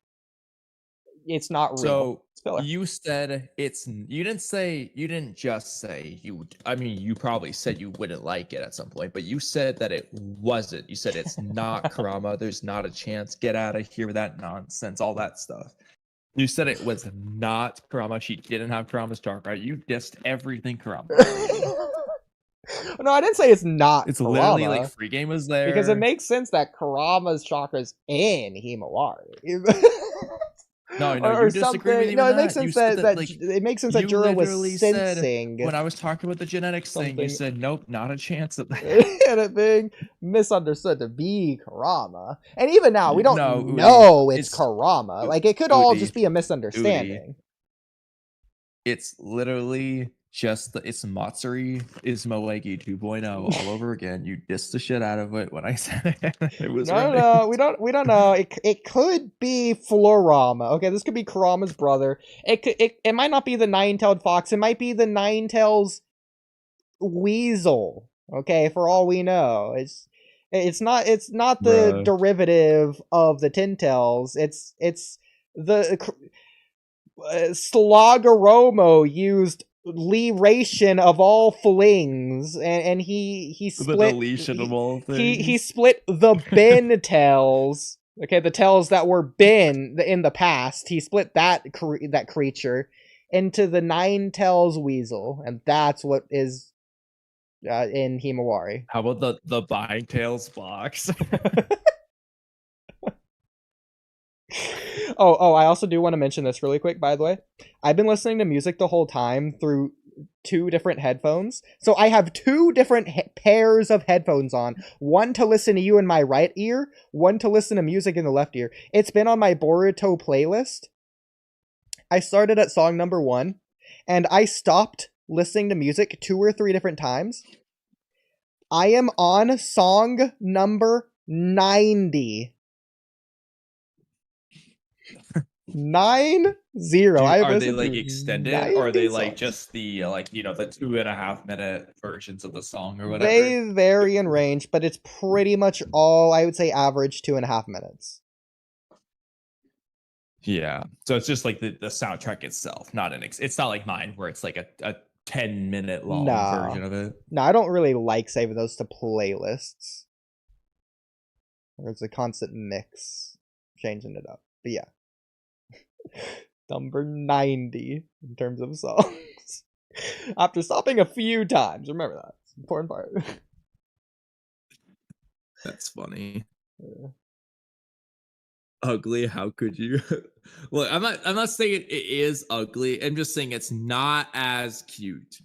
It's not real. So it's filler. You said it's. You didn't just say you. I mean, you probably said you wouldn't like it at some point, but you said that it wasn't. You said it's not Kurama. There's not a chance. Get out of here with that nonsense. All that stuff. You said it was not Kurama. She didn't have Kurama's chakra. You dissed everything Kurama. No, I didn't say it's not. It's Kurama, literally like free game was there because it makes sense that Kurama's chakra's in Himawari. No, you disagree with me. No, it makes sense that it makes sense that Jura was sensing. When I was talking about the genetics thing, you said nope, not a chance of that. And it being misunderstood to be Kurama, and even now we don't know it's Kurama. Like it could all just be a misunderstanding. It's literally just it's Matsuri is Moegi 2.0 all over again. You dissed the shit out of it when I said it. It was no, we don't know. It could be Florama. Okay, this could be Kurama's brother. It might not be the nine-tailed fox. It might be the nine-tails weasel. Okay, for all we know, it's not the derivative of the ten-tails. It's the Slogoromo used Leration of all flings, and he split the deletion of all things. He split the Ben tails. Okay, the tails that were Ben in the past. He split that creature into the nine tails weasel, and that's what is in Himawari. How about the Bine Tails box? I also do want to mention this really quick, by the way. I've been listening to music the whole time through 2 different headphones. So I have 2 different pairs of headphones on. One to listen to you in my right ear, one to listen to music in the left ear. It's been on my Boruto playlist. I started at song number 1, and I stopped listening to music 2 or 3 different times. I am on song number 90. 90. Are they like extended, or are they like just the the 2.5 minute versions of the song or whatever? They vary in range, but it's pretty much all, I would say, average 2.5 minutes. Yeah, so it's just like the soundtrack itself, it's not like mine where it's like a 10-minute long version of it. No, I don't really like saving those to playlists. Where it's a constant mix, changing it up. But yeah. Number 90 in terms of songs. After stopping a few times. Remember that. It's an important part. That's funny. Yeah. Ugly, how could you? Look, I'm not saying it is ugly. I'm just saying it's not as cute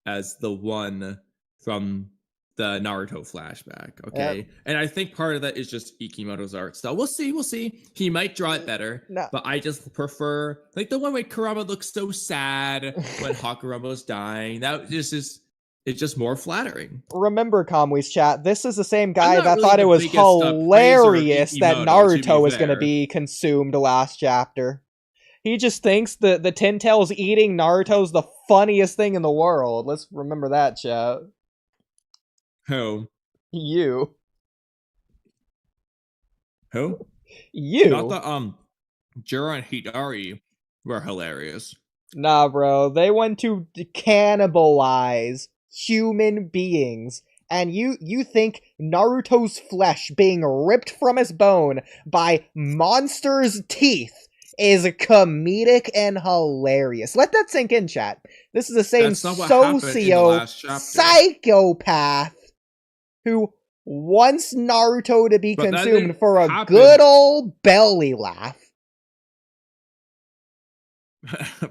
as the one from the Naruto flashback, okay? Yep. And I think part of that is just Ikimoto's art style. We'll see. He might draw it better, but I just prefer like the one where Kurama looks so sad when Hakuromo's dying. That just is, it's just more flattering. Remember, Kamui's chat, this is the same guy that thought it was hilarious that Naruto was going to be consumed last chapter. He just thinks the Ten Tails eating Naruto's the funniest thing in the world. Let's remember that, chat. Who? You. Who? You. Not the Jura and Hidari were hilarious. Nah, bro. They went to cannibalize human beings. And you think Naruto's flesh being ripped from his bone by monsters' teeth is comedic and hilarious. Let that sink in, chat. This is the same psychopath who wants Naruto to be consumed for a good old belly laugh.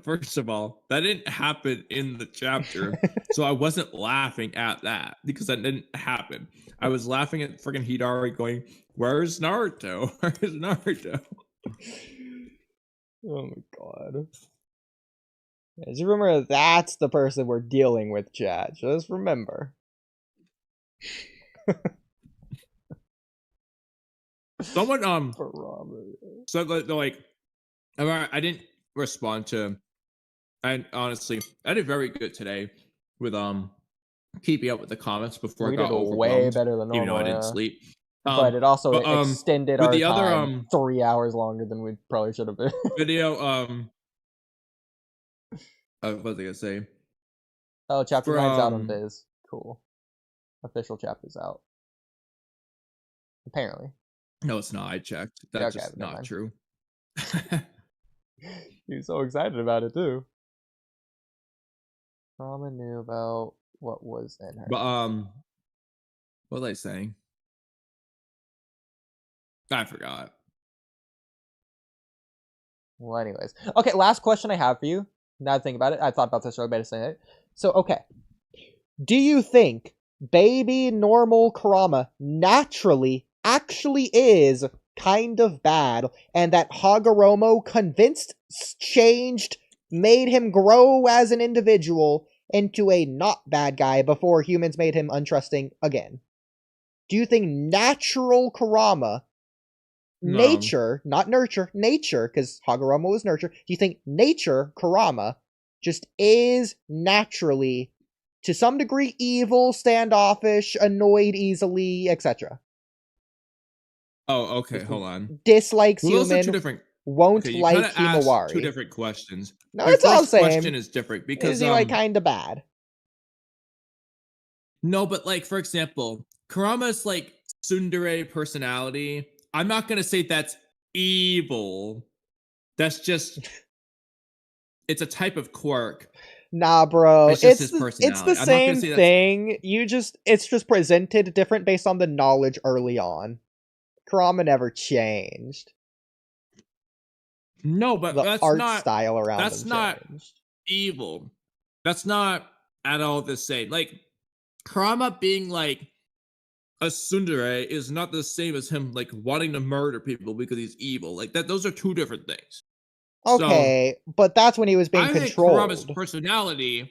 First of all, that didn't happen in the chapter, so I wasn't laughing at that because that didn't happen. I was laughing at freaking Hidari going, "Where's Naruto? Where's Naruto?" Oh my god. Just remember, that's the person we're dealing with, chat. Just remember. Someone said that like I didn't respond to, and honestly I did very good today with keeping up with the comments before I got overwhelmed. Way better than normal, even though I didn't sleep. But it also extended our time 3 hours longer than we probably should have been. Video what was I gonna say? Oh, chapter 9's out on Viz. Cool. Official chapter's out. Apparently. No, it's not. I checked. That's just not true. He's so excited about it too. Kurama knew about what was in her. But what was I saying? I forgot. Well, anyways. Okay, last question I have for you. Now I think about it. I thought about this earlier, better say it. So, okay. Do you think baby normal Kurama naturally actually is kind of bad, and that Hagoromo convinced, changed, made him grow as an individual into a not bad guy before humans made him untrusting again? Do you think natural Kurama, nature, not nurture, nature, because Hagoromo was nurture, do you think nature Kurama just is naturally, to some degree, evil, standoffish, annoyed easily, etc.? Oh, okay, hold on. Dislikes human, won't like Himawari. Two different questions. No, it's all the same. The question is different because is he like kind of bad? No, but like for example, Kurama's like tsundere personality. I'm not gonna say that's evil. That's just it's a type of quirk. Nah, bro. It's just his personality. It's the same thing. It's just presented different based on the knowledge early on. Kurama never changed. No, but the that's art not style around that's them not changed. evil. That's not at all the same. Like Kurama being like a tsundere is not the same as him like wanting to murder people because he's evil. Like that, those are two different things. Okay, so, but that's when he was being controlled. I think Kurama's personality,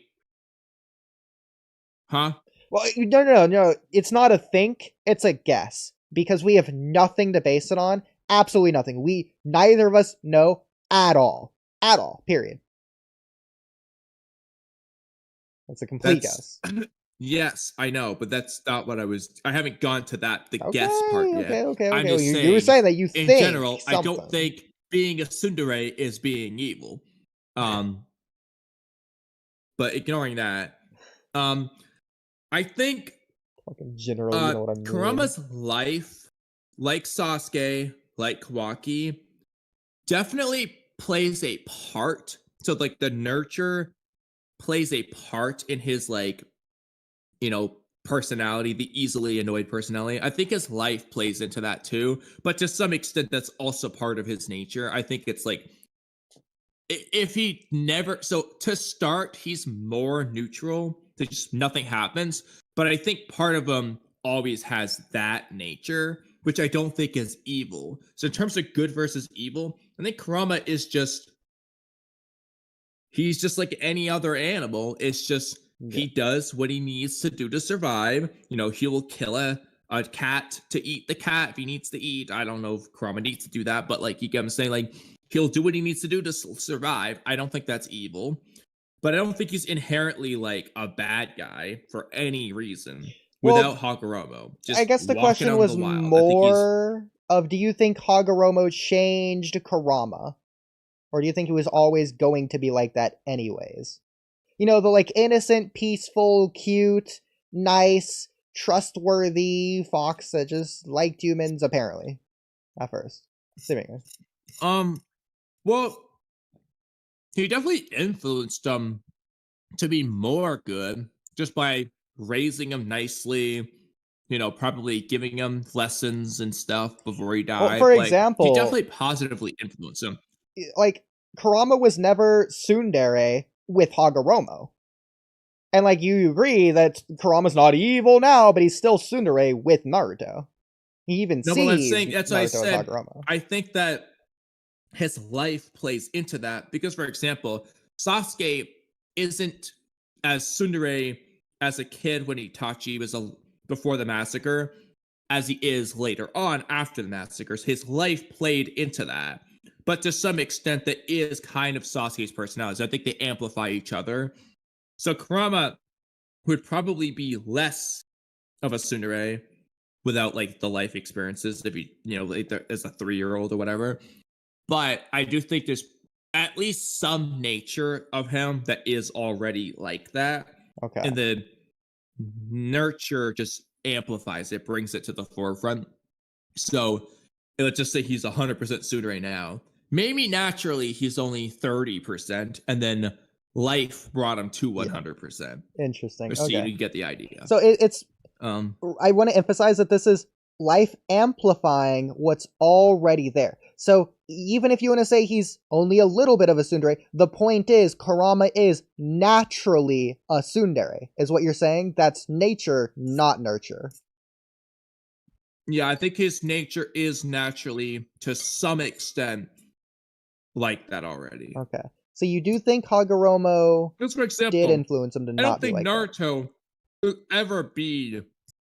huh? Well, no. It's not a think. It's a guess because we have nothing to base it on. Absolutely nothing. Neither of us know at all. At all. Period. That's a complete guess. Yes, I know, but that's not what I haven't gone to the guess part yet. Okay. I'm just saying, you were saying that you think in general, something. I don't think being a tsundere is being evil. But ignoring that, I think fucking general, you know what I mean. Kurama's life, like Sasuke, like Kawaki, definitely plays a part. So like the nurture plays a part in his like, personality, the easily annoyed personality. I think his life plays into that too, but to some extent that's also part of his nature. I think it's like if he never, so to start, he's more neutral, just nothing happens, but I think part of him always has that nature, which I don't think is evil. So in terms of good versus evil, I think Kurama is just, he's just like any other animal. It's just he does what he needs to do to survive. He will kill a cat to eat the cat if he needs to eat. I don't know if Kurama needs to do that, but like you get what I'm saying, like he'll do what he needs to do to survive. I don't think that's evil, but I don't think he's inherently like a bad guy for any reason without Hagoromo. I guess the question was more of, do you think Hagoromo changed Kurama? Or do you think he was always going to be like that anyways? The like innocent, peaceful, cute, nice, trustworthy fox that just liked humans, apparently. At first. Seemingly. Well, he definitely influenced him to be more good just by raising him nicely, probably giving him lessons and stuff before he died. Well, for example, he definitely positively influenced him. Like, Kurama was never tsundere with Hagoromo. And, like, you agree that Kurama's not evil now, but he's still tsundere with Naruto. He even sees that's Naruto what I said. as Hagoromo. I think that his life plays into that because, for example, Sasuke isn't as tsundere as a kid when Itachi was before the massacre as he is later on after the massacres. His life played into that. But to some extent, that is kind of Sasuke's personality. So I think they amplify each other. So Kurama would probably be less of a tsundere without like the life experiences if he, like as a 3-year-old or whatever. But I do think there's at least some nature of him that is already like that. Okay. And the nurture just amplifies it, brings it to the forefront. So let's just say he's 100% tsundere now. Maybe naturally he's only 30%, and then life brought him to 100%. Interesting. So okay. you get the idea. So it's I want to emphasize that this is life amplifying what's already there. So even if you want to say he's only a little bit of a tsundere, the point is Kurama is naturally a tsundere, is what you're saying? That's nature, not nurture. Yeah, I think his nature is naturally, to some extent, like that already. Okay. So you do think Hagoromo for example, did influence him to not be like that? I don't think Naruto will ever be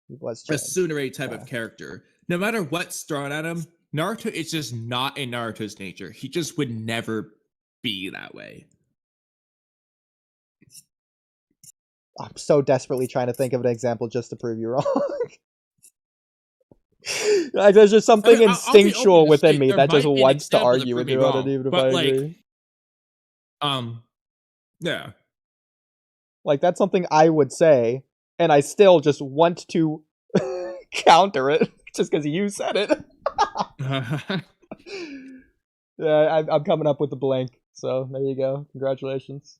a tsundere type of character. No matter what's thrown at him, Naruto is just not in Naruto's nature. He just would never be that way. I'm so desperately trying to think of an example just to prove you wrong. Like, there's just something instinctual within me that just wants to argue with you on it, even if I agree. Yeah. Like, that's something I would say, and I still just want to counter it, just because you said it. Yeah, I'm coming up with the blank, so there you go. Congratulations.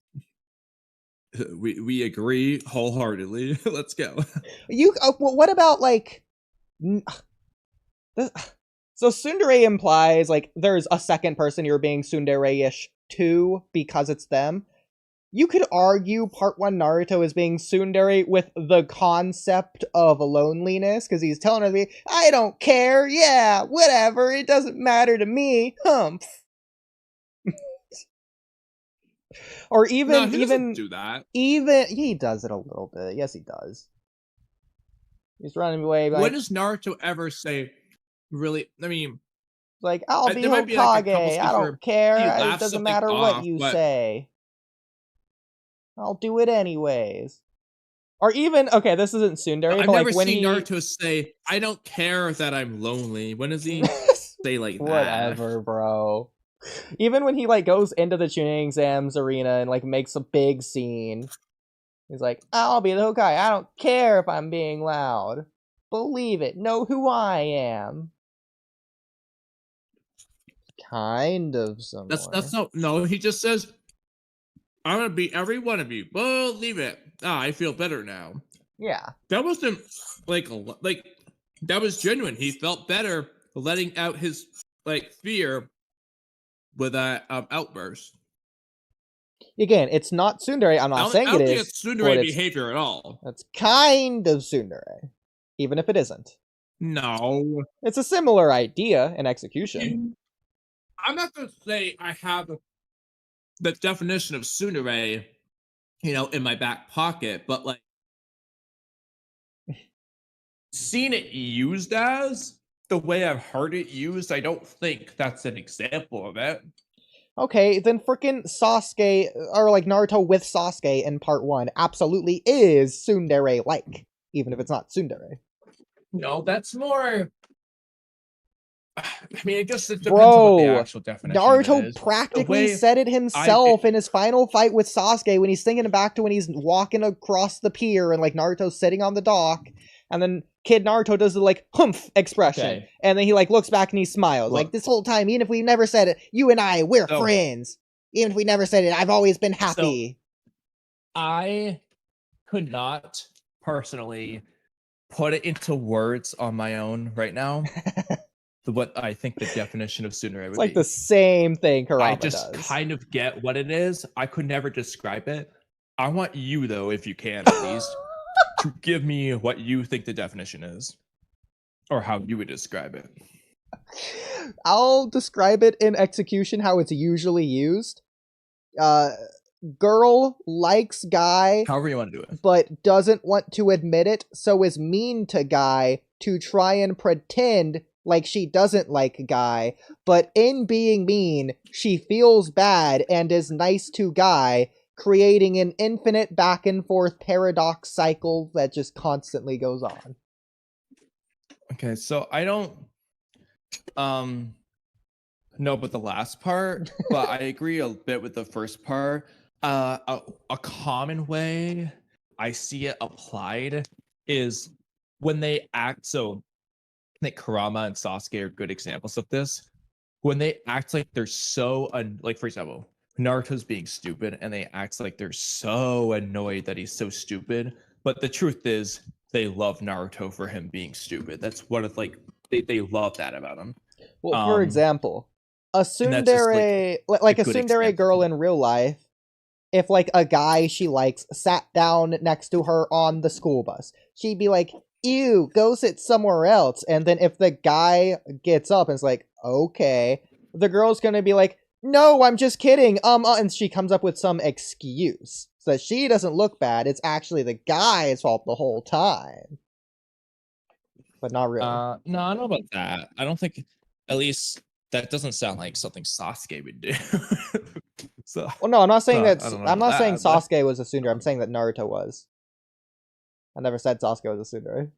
We agree wholeheartedly. Let's go. What about, like... So tsundere implies, like, there's a second person you're being tsundere-ish to because it's them. You could argue part 1 Naruto is being tsundere with the concept of loneliness, because he's telling her to be, I don't care, yeah, whatever, it doesn't matter to me, humph. Or even, he doesn't do that. Even, he does it a little bit, yes he does. He's running away. Like, when does Naruto ever say, really, I mean... Like, I'll be Hokage, like I don't care, it doesn't matter what you say. I'll do it anyways. Or even, okay, this isn't tsundere, I've but never like when seen Naruto say, I don't care that I'm lonely. When does he say like that? Whatever, bro. Even when he like goes into the Chunin exams arena and like makes a big scene, he's like, I'll be the Hokage. I don't care if I'm being loud. Believe it. Know who I am. Kind of similar. That's no, he just says, I'm gonna beat every one of you. Believe it. I feel better now. Yeah. That wasn't like that was genuine. He felt better letting out his like fear with that outburst. Again, it's not tsundere. I'm not saying it is. I don't think it's tsundere behavior at all. It's kind of tsundere, even if it isn't. No. It's a similar idea in execution. I'm not gonna say I have the definition of tsundere, in my back pocket, but like seeing it used as the way I've heard it used, I don't think that's an example of it. Okay, then frickin' Sasuke, or like Naruto with Sasuke in part 1 absolutely is tsundere-like, even if it's not tsundere. No, that's more... I mean, I guess it depends on what the actual definition Naruto is. practically said it himself in his final fight with Sasuke when he's thinking back to when he's walking across the pier and like Naruto's sitting on the dock, and then Kid Naruto does the like humph expression, and then he like looks back and he smiles. Like, this whole time, even if we never said it, you and I, we're friends. Even if we never said it, I've always been happy. So, I could not personally put it into words on my own right now. What I think the definition of tsundere would be. It's like the same thing Kurama does. I just kind of get what it is. I could never describe it. I want you, though, if you can, at least, to give me what you think the definition is. Or how you would describe it. I'll describe it in execution how it's usually used. Girl likes guy. However you want to do it. But doesn't want to admit it, so is mean to guy to try and pretend like she doesn't like guy, but in being mean, she feels bad and is nice to guy, creating an infinite back and forth paradox cycle that just constantly goes on. Okay, so I don't know about the last part, but I agree a bit with the first part. A common way I see it applied is when they act so. I think Kurama and Sasuke are good examples of this. When they act like they're so like, for example, Naruto's being stupid and they act like they're so annoyed that he's so stupid, but the truth is they love Naruto for him being stupid. That's what it's like. They love that about him. Well, for example, a tsundere, like a tsundere girl in real life, if like a guy she likes sat down next to her on the school bus, she'd be like, ew, go sit somewhere else. And then if the guy gets up and is like, okay, the girl's gonna be like, no, I'm just kidding. And she comes up with some excuse so that she doesn't look bad. It's actually the guy's fault the whole time. But not really. No, I don't know about that. I don't think, at least, that doesn't sound like something Sasuke would do. So, well, no, I'm not saying I'm not saying Sasuke was a tsundere. I'm saying that Naruto was. I never said Sasuke was a tsundere.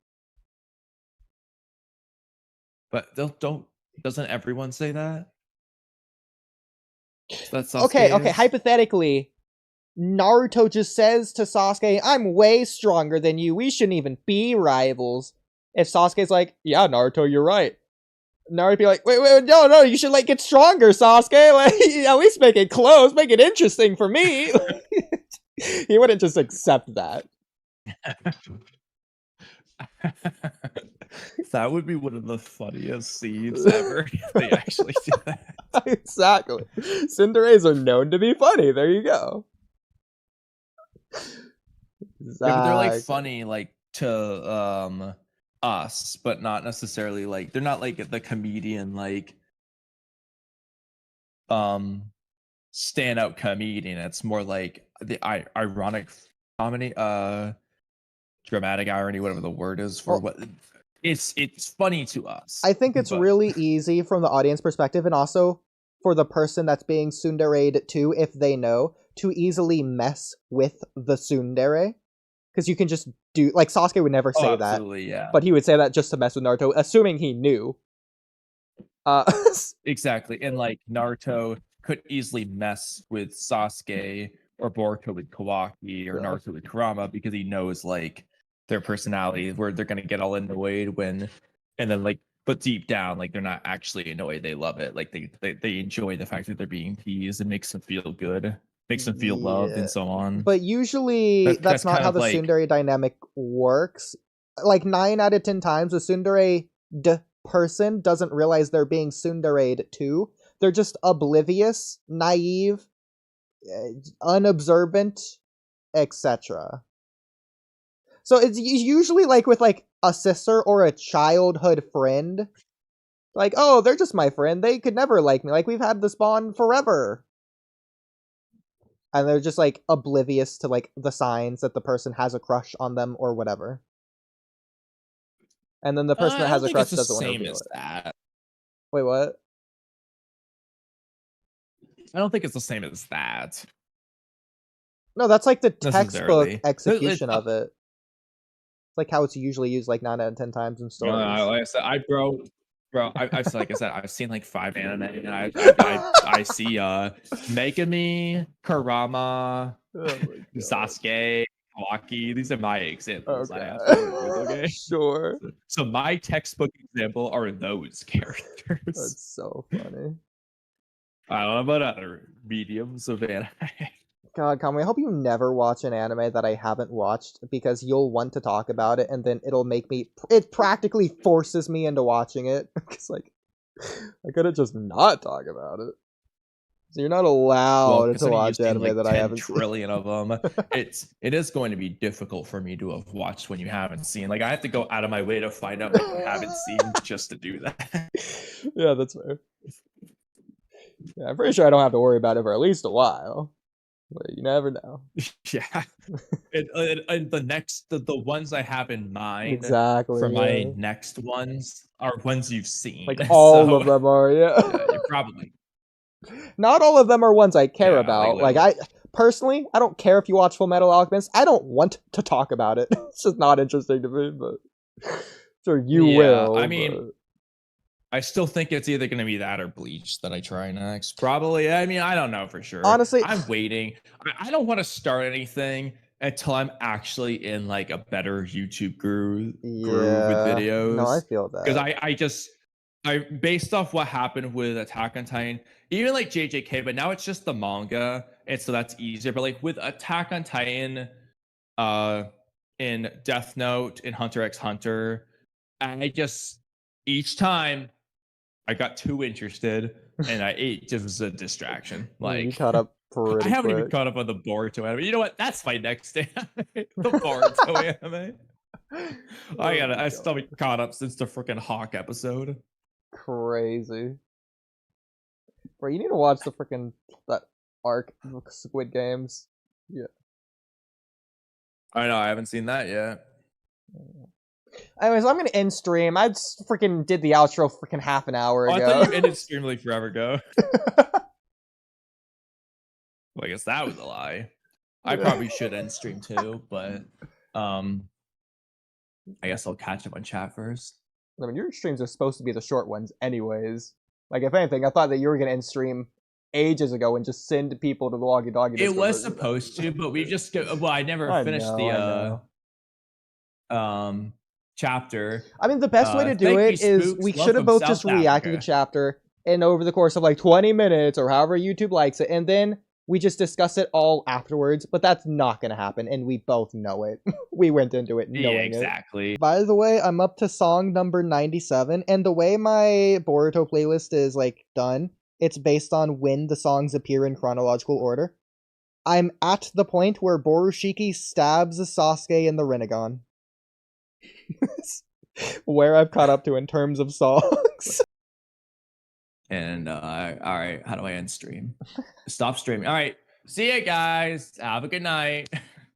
But doesn't everyone say that? That's okay, hypothetically, Naruto just says to Sasuke, I'm way stronger than you, we shouldn't even be rivals. If Sasuke's like, yeah, Naruto, you're right. Naruto'd be like, wait, no, you should like get stronger, Sasuke. Like, at least make it close, make it interesting for me. He wouldn't just accept that. That would be one of the funniest scenes ever if they actually do that. Exactly. Tsunderes are known to be funny. There you go. Exactly. Yeah, but they're like funny, like to us, but not necessarily like they're not like the comedian like standout comedian. It's more like the ironic comedy, dramatic irony, whatever the word is for what. It's funny to us. I think it's really easy from the audience perspective, and also for the person that's being tsundered too, if they know, to easily mess with the tsundere. Because you can just do, like, Sasuke would never say that. Yeah. But he would say that just to mess with Naruto, assuming he knew. Exactly. And, like, Naruto could easily mess with Sasuke or Boruto with Kawaki or Naruto with Kurama because he knows, like, their personality, where they're going to get all annoyed when, and then, like, but deep down, like, they're not actually annoyed. They love it. Like, they enjoy the fact that they're being teased. It makes them feel good. Makes them feel loved and so on. But usually that's not how the tsundere dynamic works. Like 9 out of 10 times, a tsundere person doesn't realize they're being tsundered too. They're just oblivious, naive, unobservant, etc. So it's usually like with like a sister or a childhood friend. Like, oh, they're just my friend. They could never like me. Like, we've had this bond forever. And they're just, like, oblivious to, like, the signs that the person has a crush on them or whatever. And then the person that has a crush doesn't want to reveal it. That. Wait, what? I don't think it's the same as that. No, that's, like, the textbook execution of it. It's like how it's usually used, like, 9 out of 10 times in stories. No, like I said, I've seen like 5 anime, and I see Megami, Kurama, Sasuke, Kawaki. These are my examples. Okay. Sure. So my textbook example are those characters. That's so funny. I don't know about other mediums of anime. God, Kamui, I hope you never watch an anime that I haven't watched, because you'll want to talk about it, and then it'll make me... It practically forces me into watching it. Because, like, I could've just not talk about it. So you're not allowed to watch anime that I haven't seen. Trillion of them. It is going to be difficult for me to have watched when you haven't seen. Like, I have to go out of my way to find out what you haven't seen just to do that. Yeah, that's fair. Yeah, I'm pretty sure I don't have to worry about it for at least a while. But you never know. Yeah. And the ones I have in mind for my next ones are ones you've seen. Like all of them are, yeah, probably. Not all of them are ones I care about. Like I personally, I don't care if you watch Full Metal Alchemist. I don't want to talk about it. It's just not interesting to me, but sure you will. I mean, I still think it's either going to be that or Bleach that I try next. Probably. I mean, I don't know for sure. Honestly, I'm waiting. I don't want to start anything until I'm actually in like a better YouTube groove with videos. No, I feel that. Because I based off what happened with Attack on Titan, even like JJK, but now it's just the manga, and so that's easier. But like with Attack on Titan, in Death Note, in Hunter x Hunter, each time I got too interested, and it just was a distraction. Like, you caught up pretty I haven't quick. even caught up on the Boruto anime. You know what? That's my next anime. The Boruto anime. I still been caught up since the freaking Hawk episode. Crazy. Bro, you need to watch the freaking that arc Squid Games. Yeah. I know, I haven't seen that yet. Anyways, I'm gonna end stream. I just freaking did the outro freaking half an hour ago. I thought you ended stream like forever ago. Well, I guess that was a lie. I probably should end stream too, but I guess I'll catch up on chat first. I mean, your streams are supposed to be the short ones anyways. Like, if anything, I thought that you were gonna end stream ages ago and just send people to the WalkyTalky. It was supposed to, but we just I never finished the chapter. I mean, the best way to do it is we should have both just reacted to the chapter, and over the course of like 20 minutes or however YouTube likes it, and then We just discuss it all afterwards, but that's not going to happen, and we both know it. We went into it knowing exactly. it. By the way, I'm up to song number 97, and the way my Boruto playlist is, like, done, it's based on when the songs appear in chronological order. I'm at the point where Borushiki stabs Sasuke in the Rinnegan. Where I've caught up to in terms of songs. And all right, how do I end stream? Stop streaming. All right, see you guys. Have a good night.